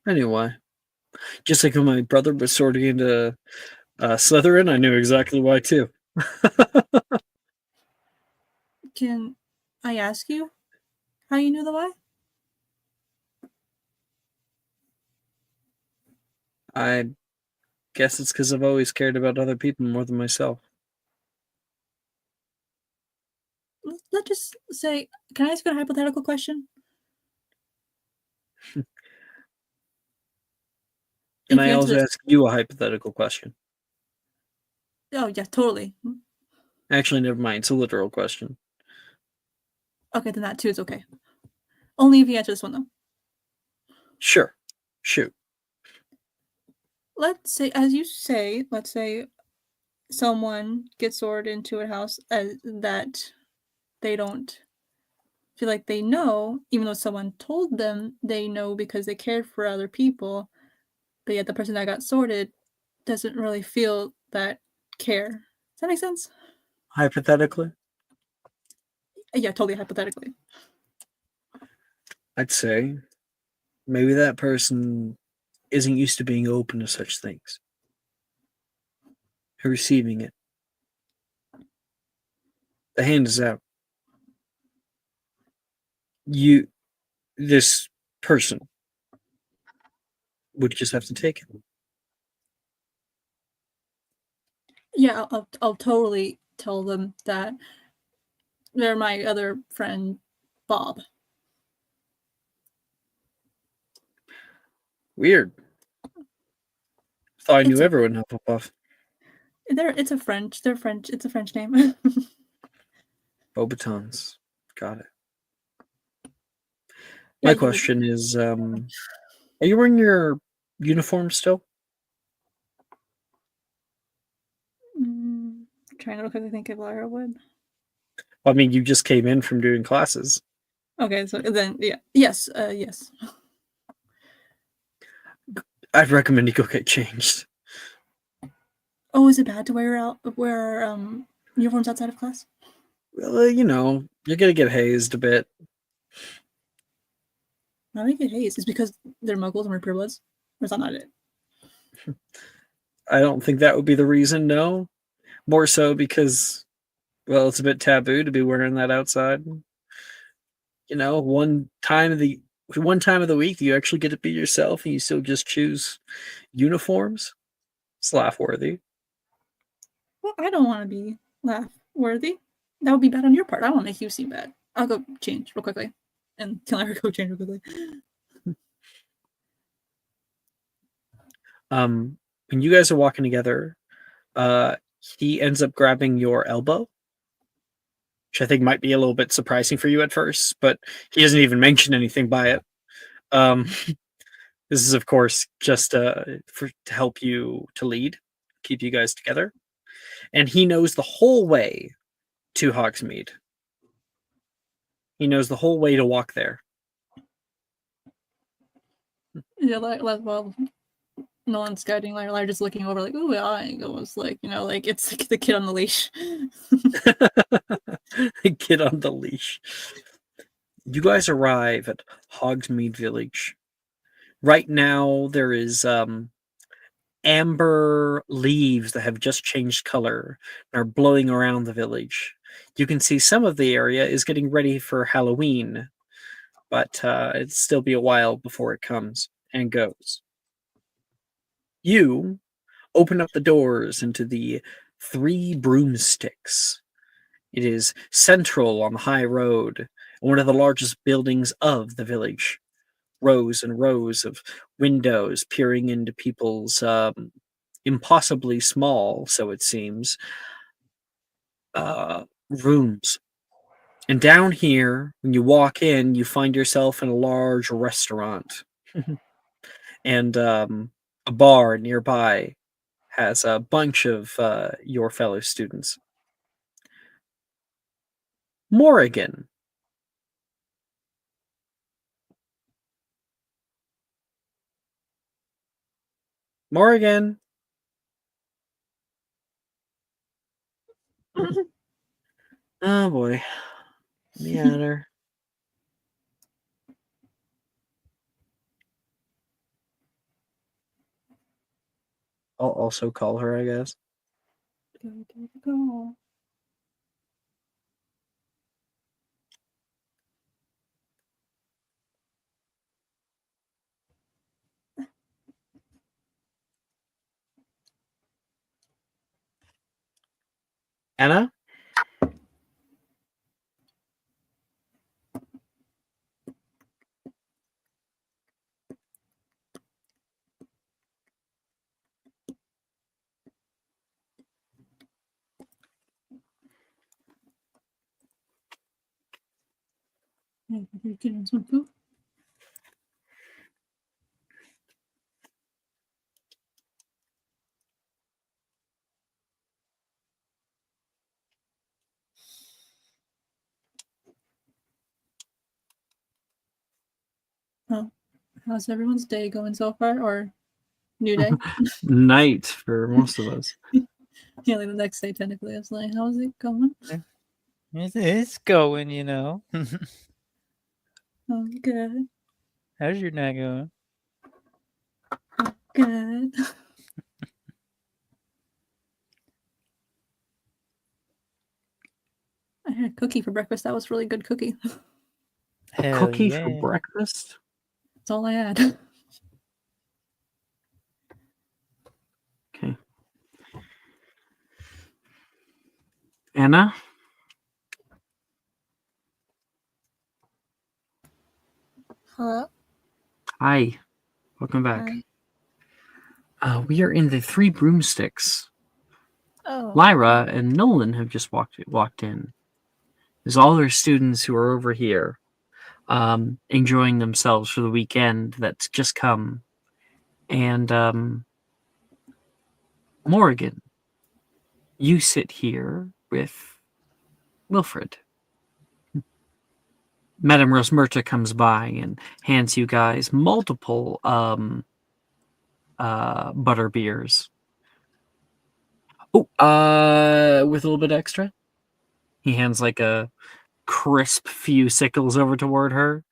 I knew why. Just like when my brother was sorting into Slytherin, I knew exactly why, too. Can I ask you how you knew the why? I guess it's because I've always cared about other people more than myself. Let's just say, can I ask you a hypothetical question? Can If I you answer also this- ask you a hypothetical question? Oh, yeah, totally. Actually, never mind. It's a literal question. Okay, then that too is okay. Only if you answer this one, though. Sure. Shoot. Let's say, as you say, let's say someone gets sorted into a house that they don't feel like they know, even though someone told them they know because they cared for other people, but yet the person that got sorted doesn't really feel that care. Does that make sense? Hypothetically, Yeah, totally hypothetically. I'd say maybe that person isn't used to being open to such things, receiving it. The hand is out. This person, would just have to take it. Yeah, I'll totally tell them that they're my other friend, Bob. Weird. Thought I knew It's a- everyone in Hufflepuff. It's a French. They're French. It's a French name. Beauxbatons. Got it. Yeah, My question is, are you wearing your uniform still? Trying to look at I think if Lyra would. I mean, you just came in from doing classes. Okay, so then yes. I'd recommend you go get changed. Oh, is it bad to wear uniforms outside of class? Well, you're gonna get hazed a bit. Why do I get hazed? Is because they're muggles and we're purebloods? Or is that not it? I don't think that would be the reason, no. More so because, well, it's a bit taboo to be wearing that outside. One time of the week you actually get to be yourself and you still just choose uniforms. It's laugh-worthy. Well, I don't want to be laugh-worthy. That would be bad on your part. I won't make you seem bad. I'll go change real quickly. And can I go change real quickly? When you guys are walking together, he ends up grabbing your elbow, which I think might be a little bit surprising for you at first, but he doesn't even mention anything by it. This is, of course, just to help you to lead, keep you guys together. And he knows the whole way to Hogsmeade. He knows the whole way to walk there. Yeah, well, no one's guiding Lyra just looking over like, ooh, I almost like, it's like the kid on the leash. Kid on the leash. You guys arrive at Hogsmeade Village. Right now, there is amber leaves that have just changed color and are blowing around the village. You can see some of the area is getting ready for Halloween, but it'll still be a while before it comes and goes. You open up the doors into the Three Broomsticks. It is central on the high road, one of the largest buildings of the village. Rows and rows of windows peering into people's impossibly small, so it seems, rooms. And down here, when you walk in, you find yourself in a large restaurant. And a bar nearby has a bunch of your fellow students. Morrigan. Morrigan. Oh boy. Let me add her. I'll also call her, I guess. Go. Anna? You're getting some food. Oh, how's everyone's day going so far? Or new day? Night for most of us. Yeah, like the next day technically. It's like, how's it going? It's going, you know. Oh, good. How's your night going? Good. I had a cookie for breakfast. That was really good cookie. Hell Cookie yeah. for breakfast? That's all I had. Okay. Anna? Hello? Hi. Welcome back. Hi. We are in the Three Broomsticks. Oh. Lyra and Nolan have just walked in. There's all their students who are over here, enjoying themselves for the weekend that's just come. And Morrigan, you sit here with Wilfred. Madame Rosmerta comes by and hands you guys multiple butter beers. Oh, with a little bit extra. He hands like a crisp few sickles over toward her,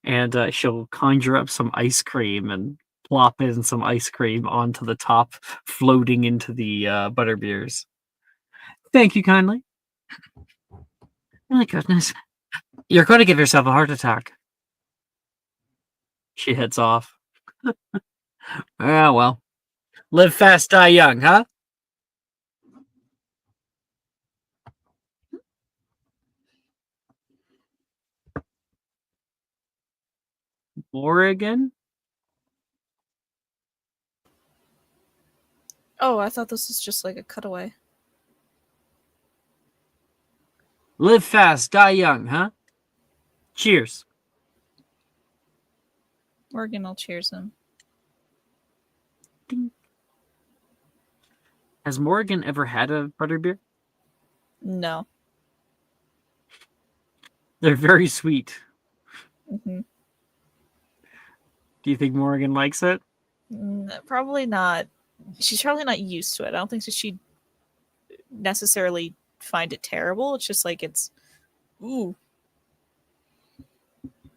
and she'll conjure up some ice cream and plop in some ice cream onto the top, floating into the butter beers. Thank you kindly. My goodness. You're going to give yourself a heart attack. She heads off. Ah, well. Live fast, die young, huh? Oregon? Oh, I thought this was just like a cutaway. Live fast, die young, huh? Cheers. Morgan will cheers him. Ding. Has Morgan ever had a butterbeer? No. They're very sweet. Mm-hmm. Do you think Morgan likes it? Probably not. She's probably not used to it. I don't think that she'd necessarily find it terrible. It's just like it's, ooh.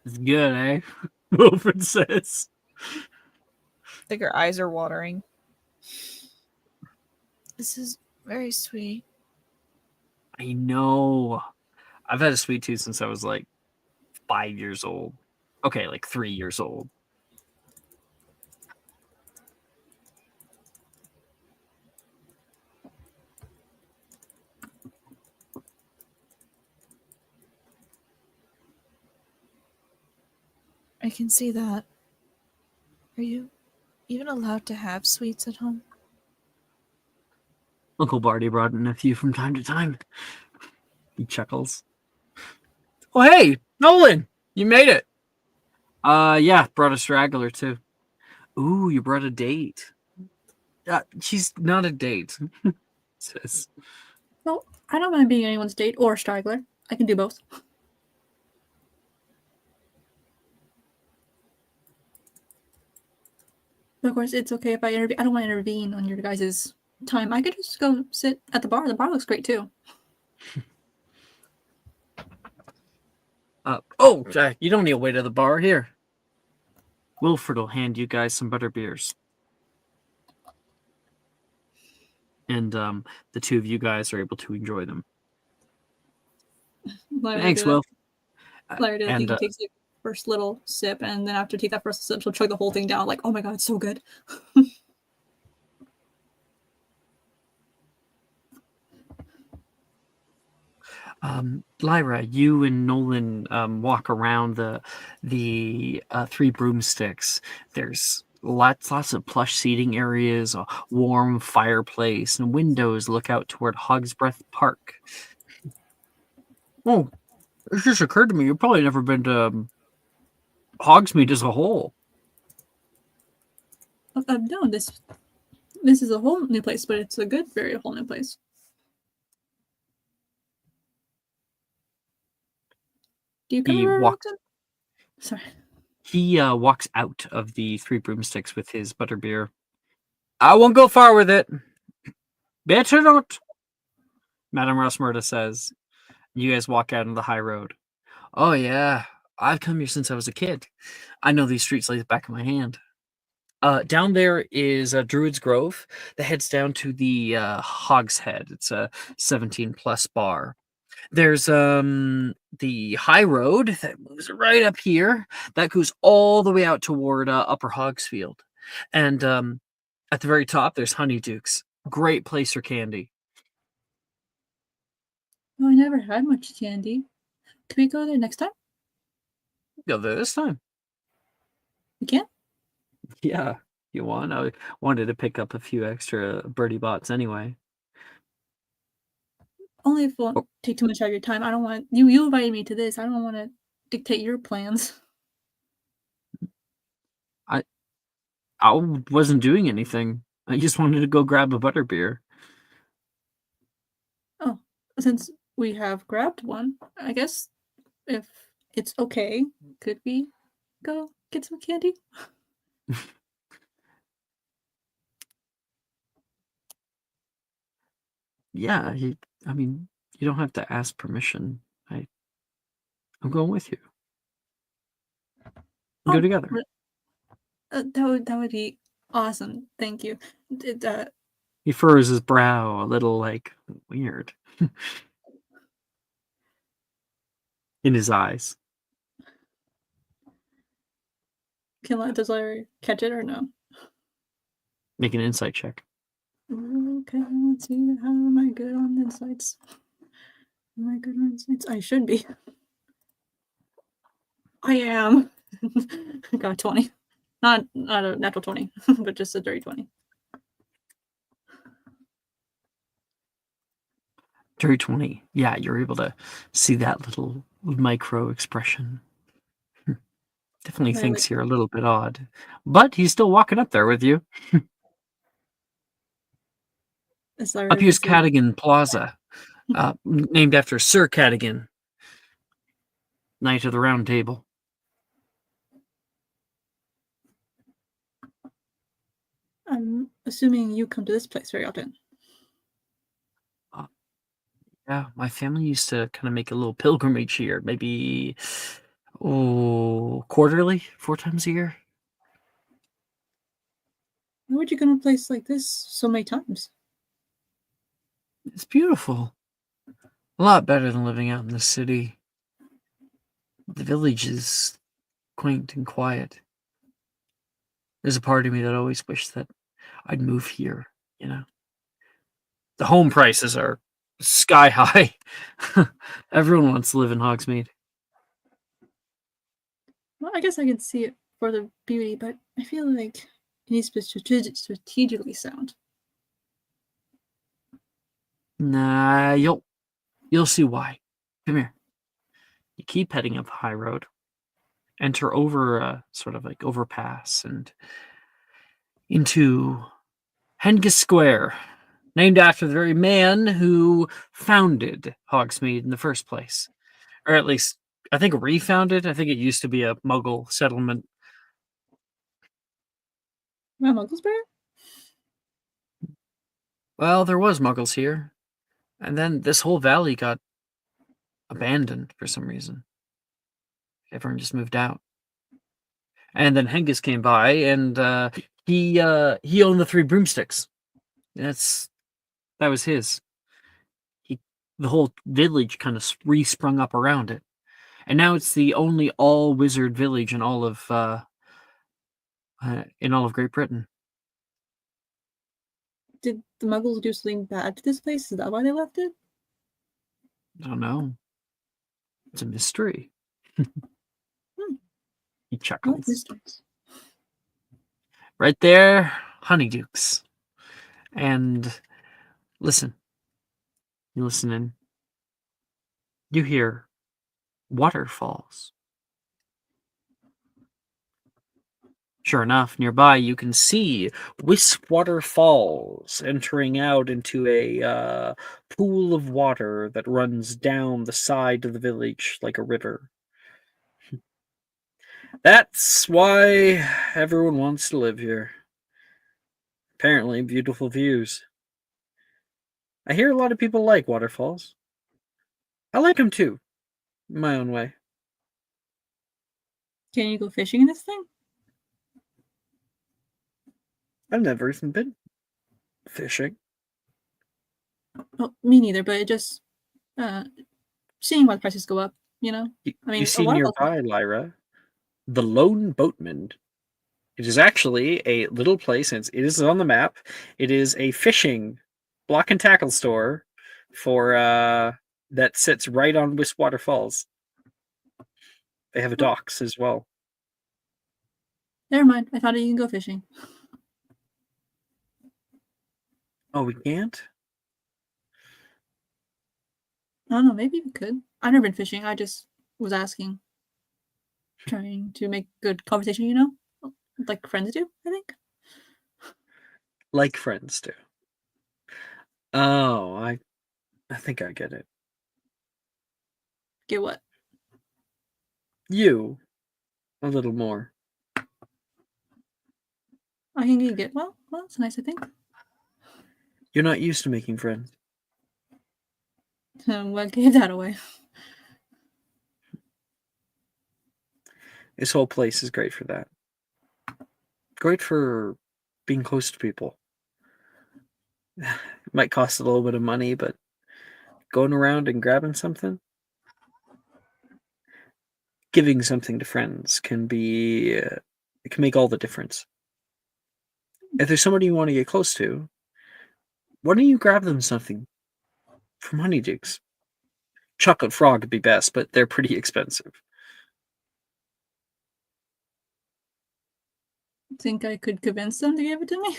It's good, eh? Wilfred says. think her eyes are watering. This is very sweet. I know. I've had a sweet tooth since I was like 5 years old. Okay, like 3 years old. I can see that. Are you even allowed to have sweets at home? Uncle Barty brought in a few from time to time. He chuckles. Oh, hey, Nolan, you made it. Yeah, brought a straggler too. Ooh, you brought a date. She's not a date. Says. No, I don't mind being anyone's date or straggler. I can do both. But of course, it's okay if I intervene. I don't want to intervene on your guys' time. I could just go sit at the bar. The bar looks great too. You don't need to wait at the bar here. Wilfred will hand you guys some butter beers. And the two of you guys are able to enjoy them. Thanks, Wilf. Larry did. I think he takes the first little sip, and then after take that first sip, she'll chug the whole thing down. Like, oh my god, it's so good. Lyra, you and Nolan walk around the three broomsticks. There's lots of plush seating areas, a warm fireplace, and windows look out toward Hog's Breath Park. Oh, it just occurred to me you've probably never been to Hogsmeade as a whole. No, this is a whole new place, but it's a good, very whole new place. Do you come He over walks. often? Sorry. He walks out of the three broomsticks with his butterbeer. I won't go far with it. Better not, Madame Rosmerta says. You guys walk out on the high road. Oh, yeah. I've come here since I was a kid. I know these streets like the back of my hand. Down there is Druid's Grove that heads down to the Hog's Head. It's a 17-plus bar. There's the high road that moves right up here that goes all the way out toward Upper Hogsfield. And at the very top, there's Honeyduke's. Great place for candy. Oh, I never had much candy. Can we go there next time? Go there this time. We can? Yeah, you want? I wanted to pick up a few extra birdie bots anyway. Only if it won't take too much out of your time. I don't want you invited me to this. I don't want to dictate your plans. I wasn't doing anything. I just wanted to go grab a butterbeer. Oh, since we have grabbed one, I guess if it's okay, could we go get some candy? Yeah, you don't have to ask permission. I'm going with you. Go together. That would be awesome. Thank you. He furrows his brow a little, like, weird. In his eyes. Does Larry catch it or no? Make an insight check. Okay, let's see. How am I good on insights? Am I good on insights? I should be. I am. Got 20. Not a natural 20, but just a dirty 20. Dirty 20. Yeah, you're able to see that little micro expression. Definitely thinks you're a little bit odd. But he's still walking up there with you. Up here's Cadogan Plaza, named after Sir Cadogan, Knight of the Round Table. I'm assuming you come to this place very often. Yeah, my family used to kind of make a little pilgrimage here, maybe quarterly, 4 times a year. Why would you go to a place like this so many times? It's beautiful. A lot better than living out in the city. The village is quaint and quiet. There's a part of me that always wished that I'd move here, you know. The home prices are sky high. Everyone wants to live in Hogsmeade. Well, I guess I can see it for the beauty, but I feel like it needs to be strategically sound. Nah, you'll see why. Come here. You keep heading up the high road. Enter over a sort of like overpass and into Hengist Square, named after the very man who founded Hogsmeade in the first place. Or at least, I think refounded. I think it used to be a Muggle settlement. My Mugglesbury? Well, there was Muggles here. And then this whole valley got abandoned for some reason. Everyone just moved out. And then Hengist came by, and he owned the 3 broomsticks. That was his. The whole village kind of re-sprung up around it, and now it's the only all-wizard village in all of Great Britain. Did the Muggles do something bad to this place? Is that why they left it? I don't know. It's a mystery. He I like chuckles. mysteries. Right there, Honeydukes. And listen. You listen in. You hear waterfalls. Sure enough, nearby you can see Wiswater Falls entering out into a pool of water that runs down the side of the village like a river. That's why everyone wants to live here. Apparently, beautiful views. I hear a lot of people like waterfalls. I like them too, in my own way. Can you go fishing in this thing? I've never even been fishing. Oh, me neither, but it just seeing why the prices go up, you know? You, I mean, you a see waterfall's nearby, Lyra, the Lone Boatman. It is actually a little place, and it is on the map. It is a fishing block and tackle store for that sits right on Wiswater Falls. They have a docks as well. Never mind. I thought you can go fishing. Oh, we can't? I don't know. Maybe we could. I've never been fishing. I just was asking. Trying to make good conversation, you know? Like friends do, I think. Like friends do. Oh, I think I get it. Get what? You, a little more. I can get well, it's nice, I think. You're not used to making friends. What gave that away? This whole place is great for that. Great for being close to people. It might cost a little bit of money, but going around and grabbing something, giving something to friends can be, it can make all the difference. If there's somebody you want to get close to, why don't you grab them something from Honeydukes? Chocolate Frog would be best, but they're pretty expensive. Think I could convince them to give it to me?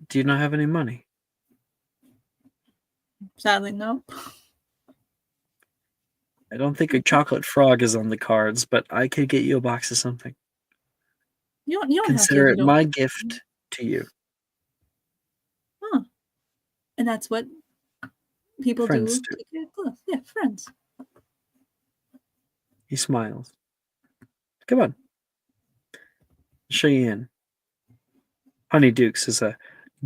Do you not have any money? Sadly, no. I don't think a chocolate frog is on the cards, but I could get you a box of something. You don't Consider have to. it my gift to you. Huh. And that's what people Friends do. do. To get close. Yeah, friends. He smiles. Come on. I'll show you in. Honeydukes is a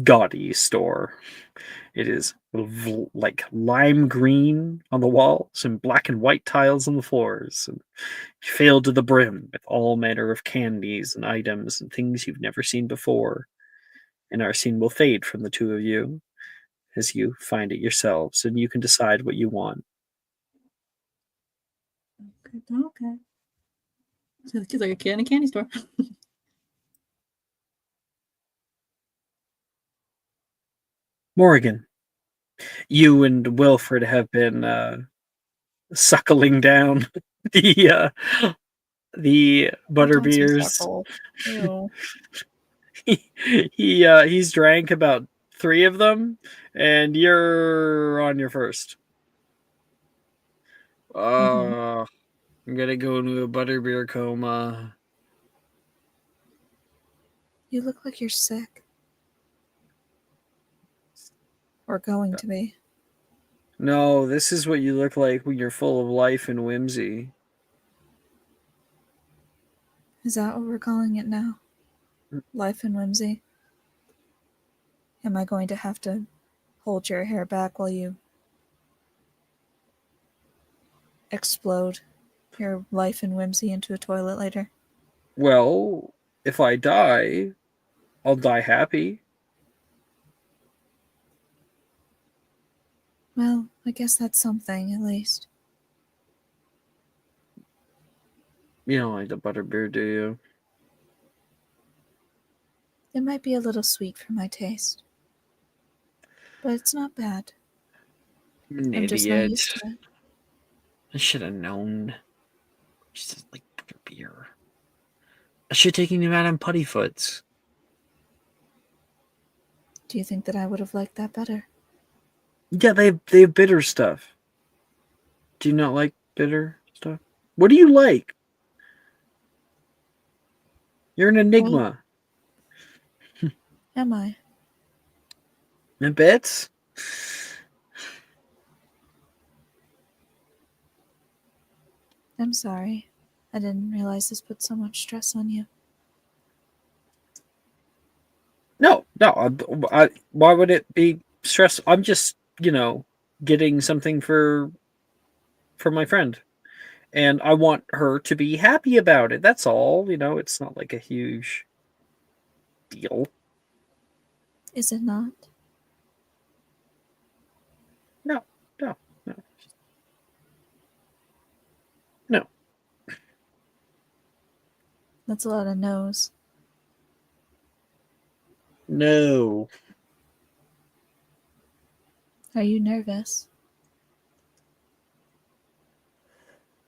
gaudy store. It is like lime green on the walls and black and white tiles on the floors, and filled to the brim with all manner of candies and items and things you've never seen before. And our scene will fade from the two of you as you find it yourselves, and you can decide what you want. Okay. So it's like a kid in a candy store. Morgan, you and Wilfred have been suckling down the Don't say butterbeers. suckle. Ew. He's drank about 3 of them, and you're on your first. I'm gonna go into a butterbeer coma. You look like you're sick. Or going to be. No, this is what you look like when you're full of life and whimsy. Is that what we're calling it now? Life and whimsy? Am I going to have to hold your hair back while you explode your life and whimsy into a toilet later? Well, if I die, I'll die happy. Well, I guess that's something, at least. You don't like the butterbeer, do you? It might be a little sweet for my taste. But it's not bad. I'm an I'm just not idiot. used to it. I should have known. She doesn't like butterbeer. I should have taken him out on Puttyfoots. Do you think that I would have liked that better? Yeah, they have bitter stuff. Do you not like bitter stuff? What do you like? You're an enigma. Am I? A bit? I'm sorry. I didn't realize this put so much stress on you. No. Why would it be stressful? I'm just, getting something for my friend. And I want her to be happy about it. That's all. It's not like a huge deal. Is it not? No. That's a lot of no's. No. Are you nervous?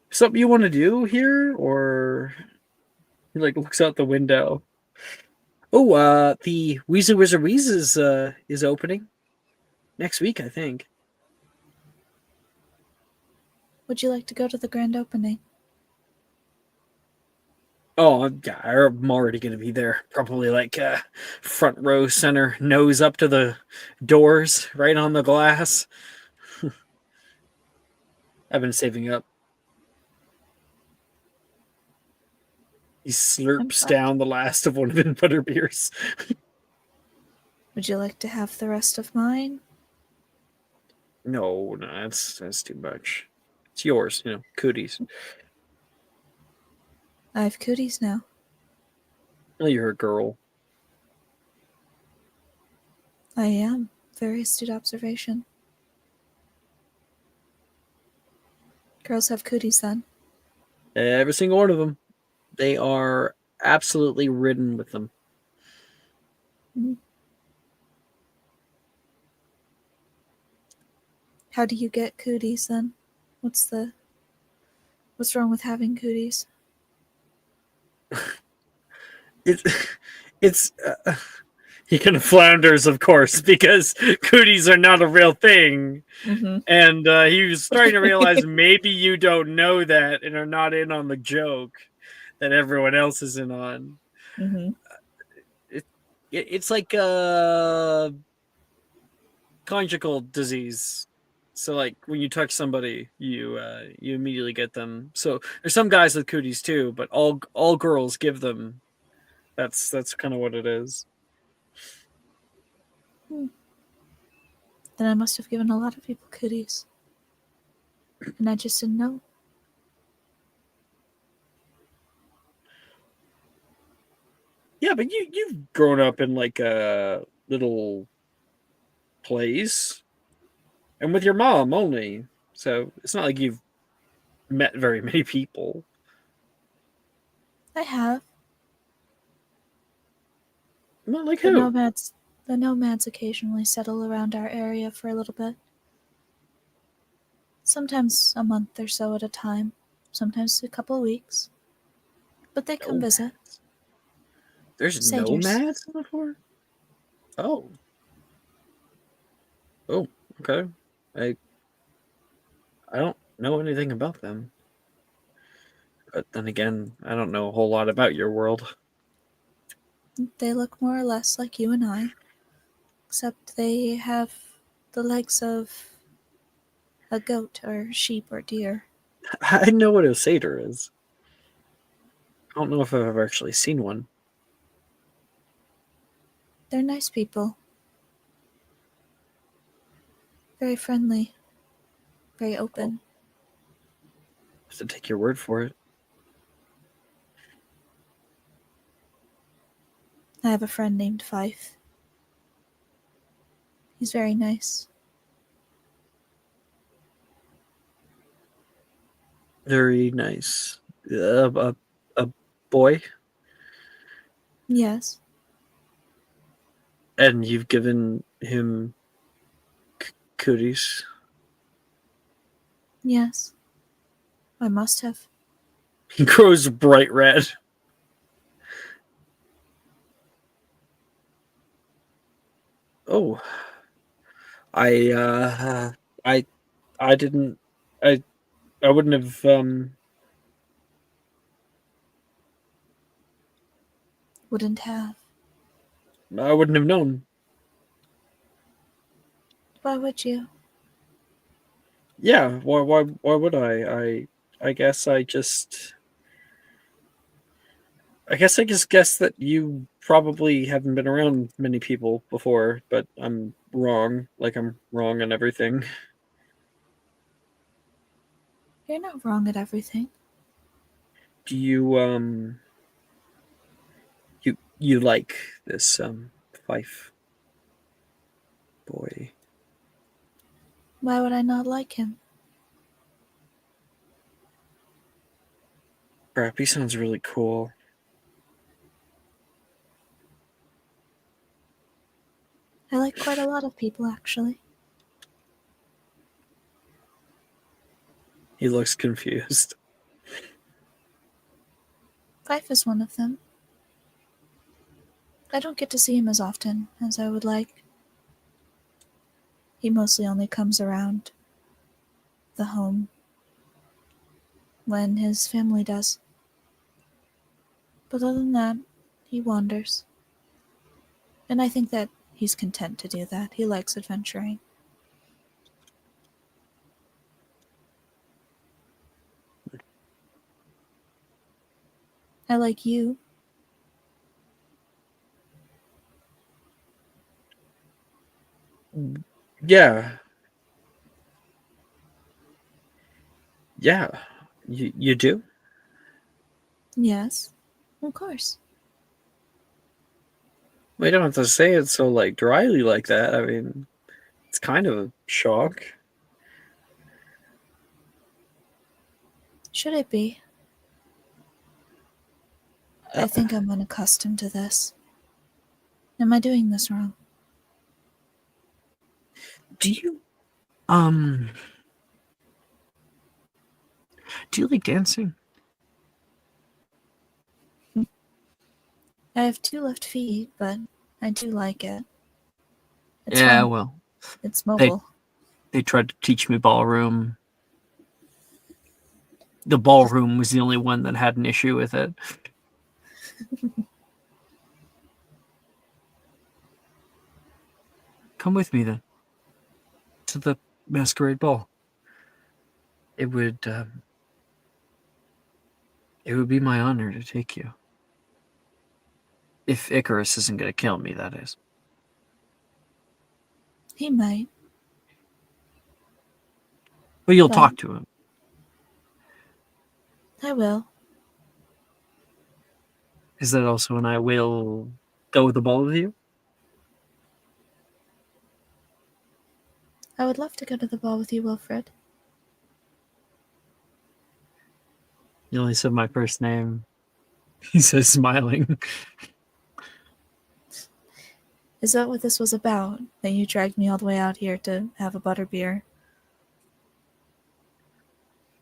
Something you want to do here, or he looks out the window? Oh, the Weezy Wizard Weez is opening next week, I think. Would you like to go to the grand opening? Oh, yeah, I'm already going to be there. Probably front row center, nose up to the doors, right on the glass. I've been saving up. He slurps down the last of one of the butterbeers. Would you like to have the rest of mine? No, that's too much. It's yours, cooties. I have cooties now. Oh, you're a girl. I am. Very astute observation. Girls have cooties then. Every single one of them. They are absolutely ridden with them. Mm. How do you get cooties then? What's wrong with having cooties? It's he kind of flounders, of course, because cooties are not a real thing. Mm-hmm. And he was starting to realize maybe you don't know that and are not in on the joke that everyone else is in on. Mm-hmm. It's like conjugal disease. So when you touch somebody, you immediately get them. So there's some guys with cooties too, but all girls give them. That's kind of what it is. Then I must have given a lot of people cooties. And I just didn't know. Yeah, but you've grown up in like a little place, and with your mom only. So it's not like you've met very many people. I have. Not like The who? nomads occasionally settle around our area for a little bit. Sometimes a month or so at a time. Sometimes a couple of weeks. But they come visit. Nomads? There's Satyrs. nomads in the forest? Oh. Oh, okay. I don't know anything about them. But then again, I don't know a whole lot about your world. They look more or less like you and I. Except they have the legs of a goat or sheep or deer. I know what a satyr is. I don't know if I've ever actually seen one. They're nice people. Very friendly. Very open. I have to take your word for it. I have a friend named Fife. He's very nice. Very nice. A boy? Yes. And you've given him cooties? Yes. I must have. He grows bright red. Oh. I I didn't I I wouldn't have Wouldn't have. I wouldn't have known. Why would you? Yeah, why would I guess I just guess that you probably haven't been around many people before, but I'm wrong. Like I'm wrong on everything. You're not wrong at everything. Do you like this Fife boy? Why would I not like him? Crap, he sounds really cool. I like quite a lot of people, actually. He looks confused. Fife is one of them. I don't get to see him as often as I would like. He mostly only comes around the home when his family does. But other than that, he wanders. And I think that he's content to do that. He likes adventuring. I like you. Yeah. Yeah. You do? Yes, of course. We don't have to say it so like dryly like that. I mean, it's kind of a shock. Should it be? I think I'm unaccustomed to this. Am I doing this wrong? Do you do you like dancing? I have 2 left feet, but I do like it. It's Yeah, fun. well, It's mobile. they tried to teach me ballroom. The ballroom was the only one that had an issue with it. Come with me then to the masquerade ball. It would be my honor to take you. If Icarus isn't going to kill me, that is. He might. But you'll But- talk to him. I will. Is that also when I will go with the ball with you? I would love to go to the ball with you, Wilfred. You only said my first name. He says, smiling. Is that what this was about? That you dragged me all the way out here to have a butterbeer?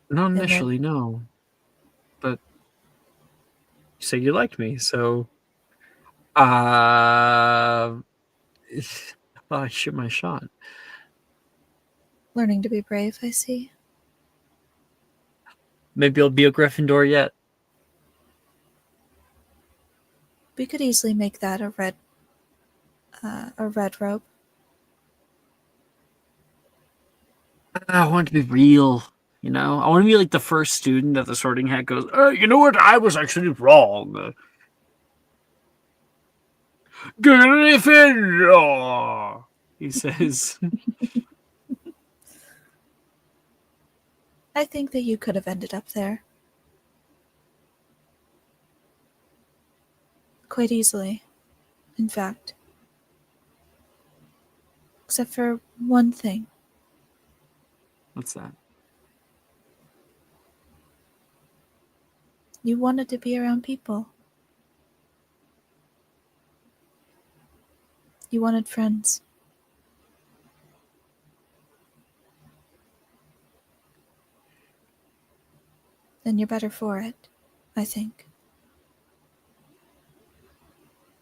Not then- initially, no. But you said you liked me, so I thought I'd shoot my shot. Learning to be brave, I see. Maybe I'll be a Gryffindor yet. We could easily make that a red robe. I want it to be real, you know? I want to be like the first student that the Sorting Hat goes, you know what? I was actually wrong. Gryffindor, he says. I think that you could have ended up there. Quite easily, in fact. Except for one thing. What's that? You wanted to be around people. You wanted friends. Then you're better for it, I think.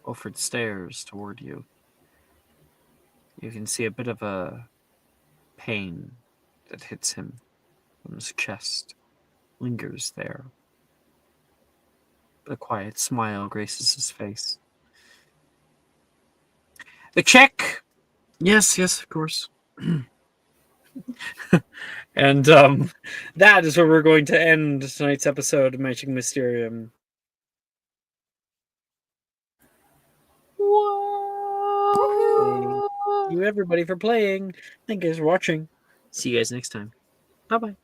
Wilfred stares toward you. You can see a bit of a pain that hits him from his chest, lingers there. A quiet smile graces his face. The check! Yes, of course. And that is where we're going to end tonight's episode of Magic Mysterium. Thank you everybody for playing. Thank you guys for watching. See you guys next time. Bye bye.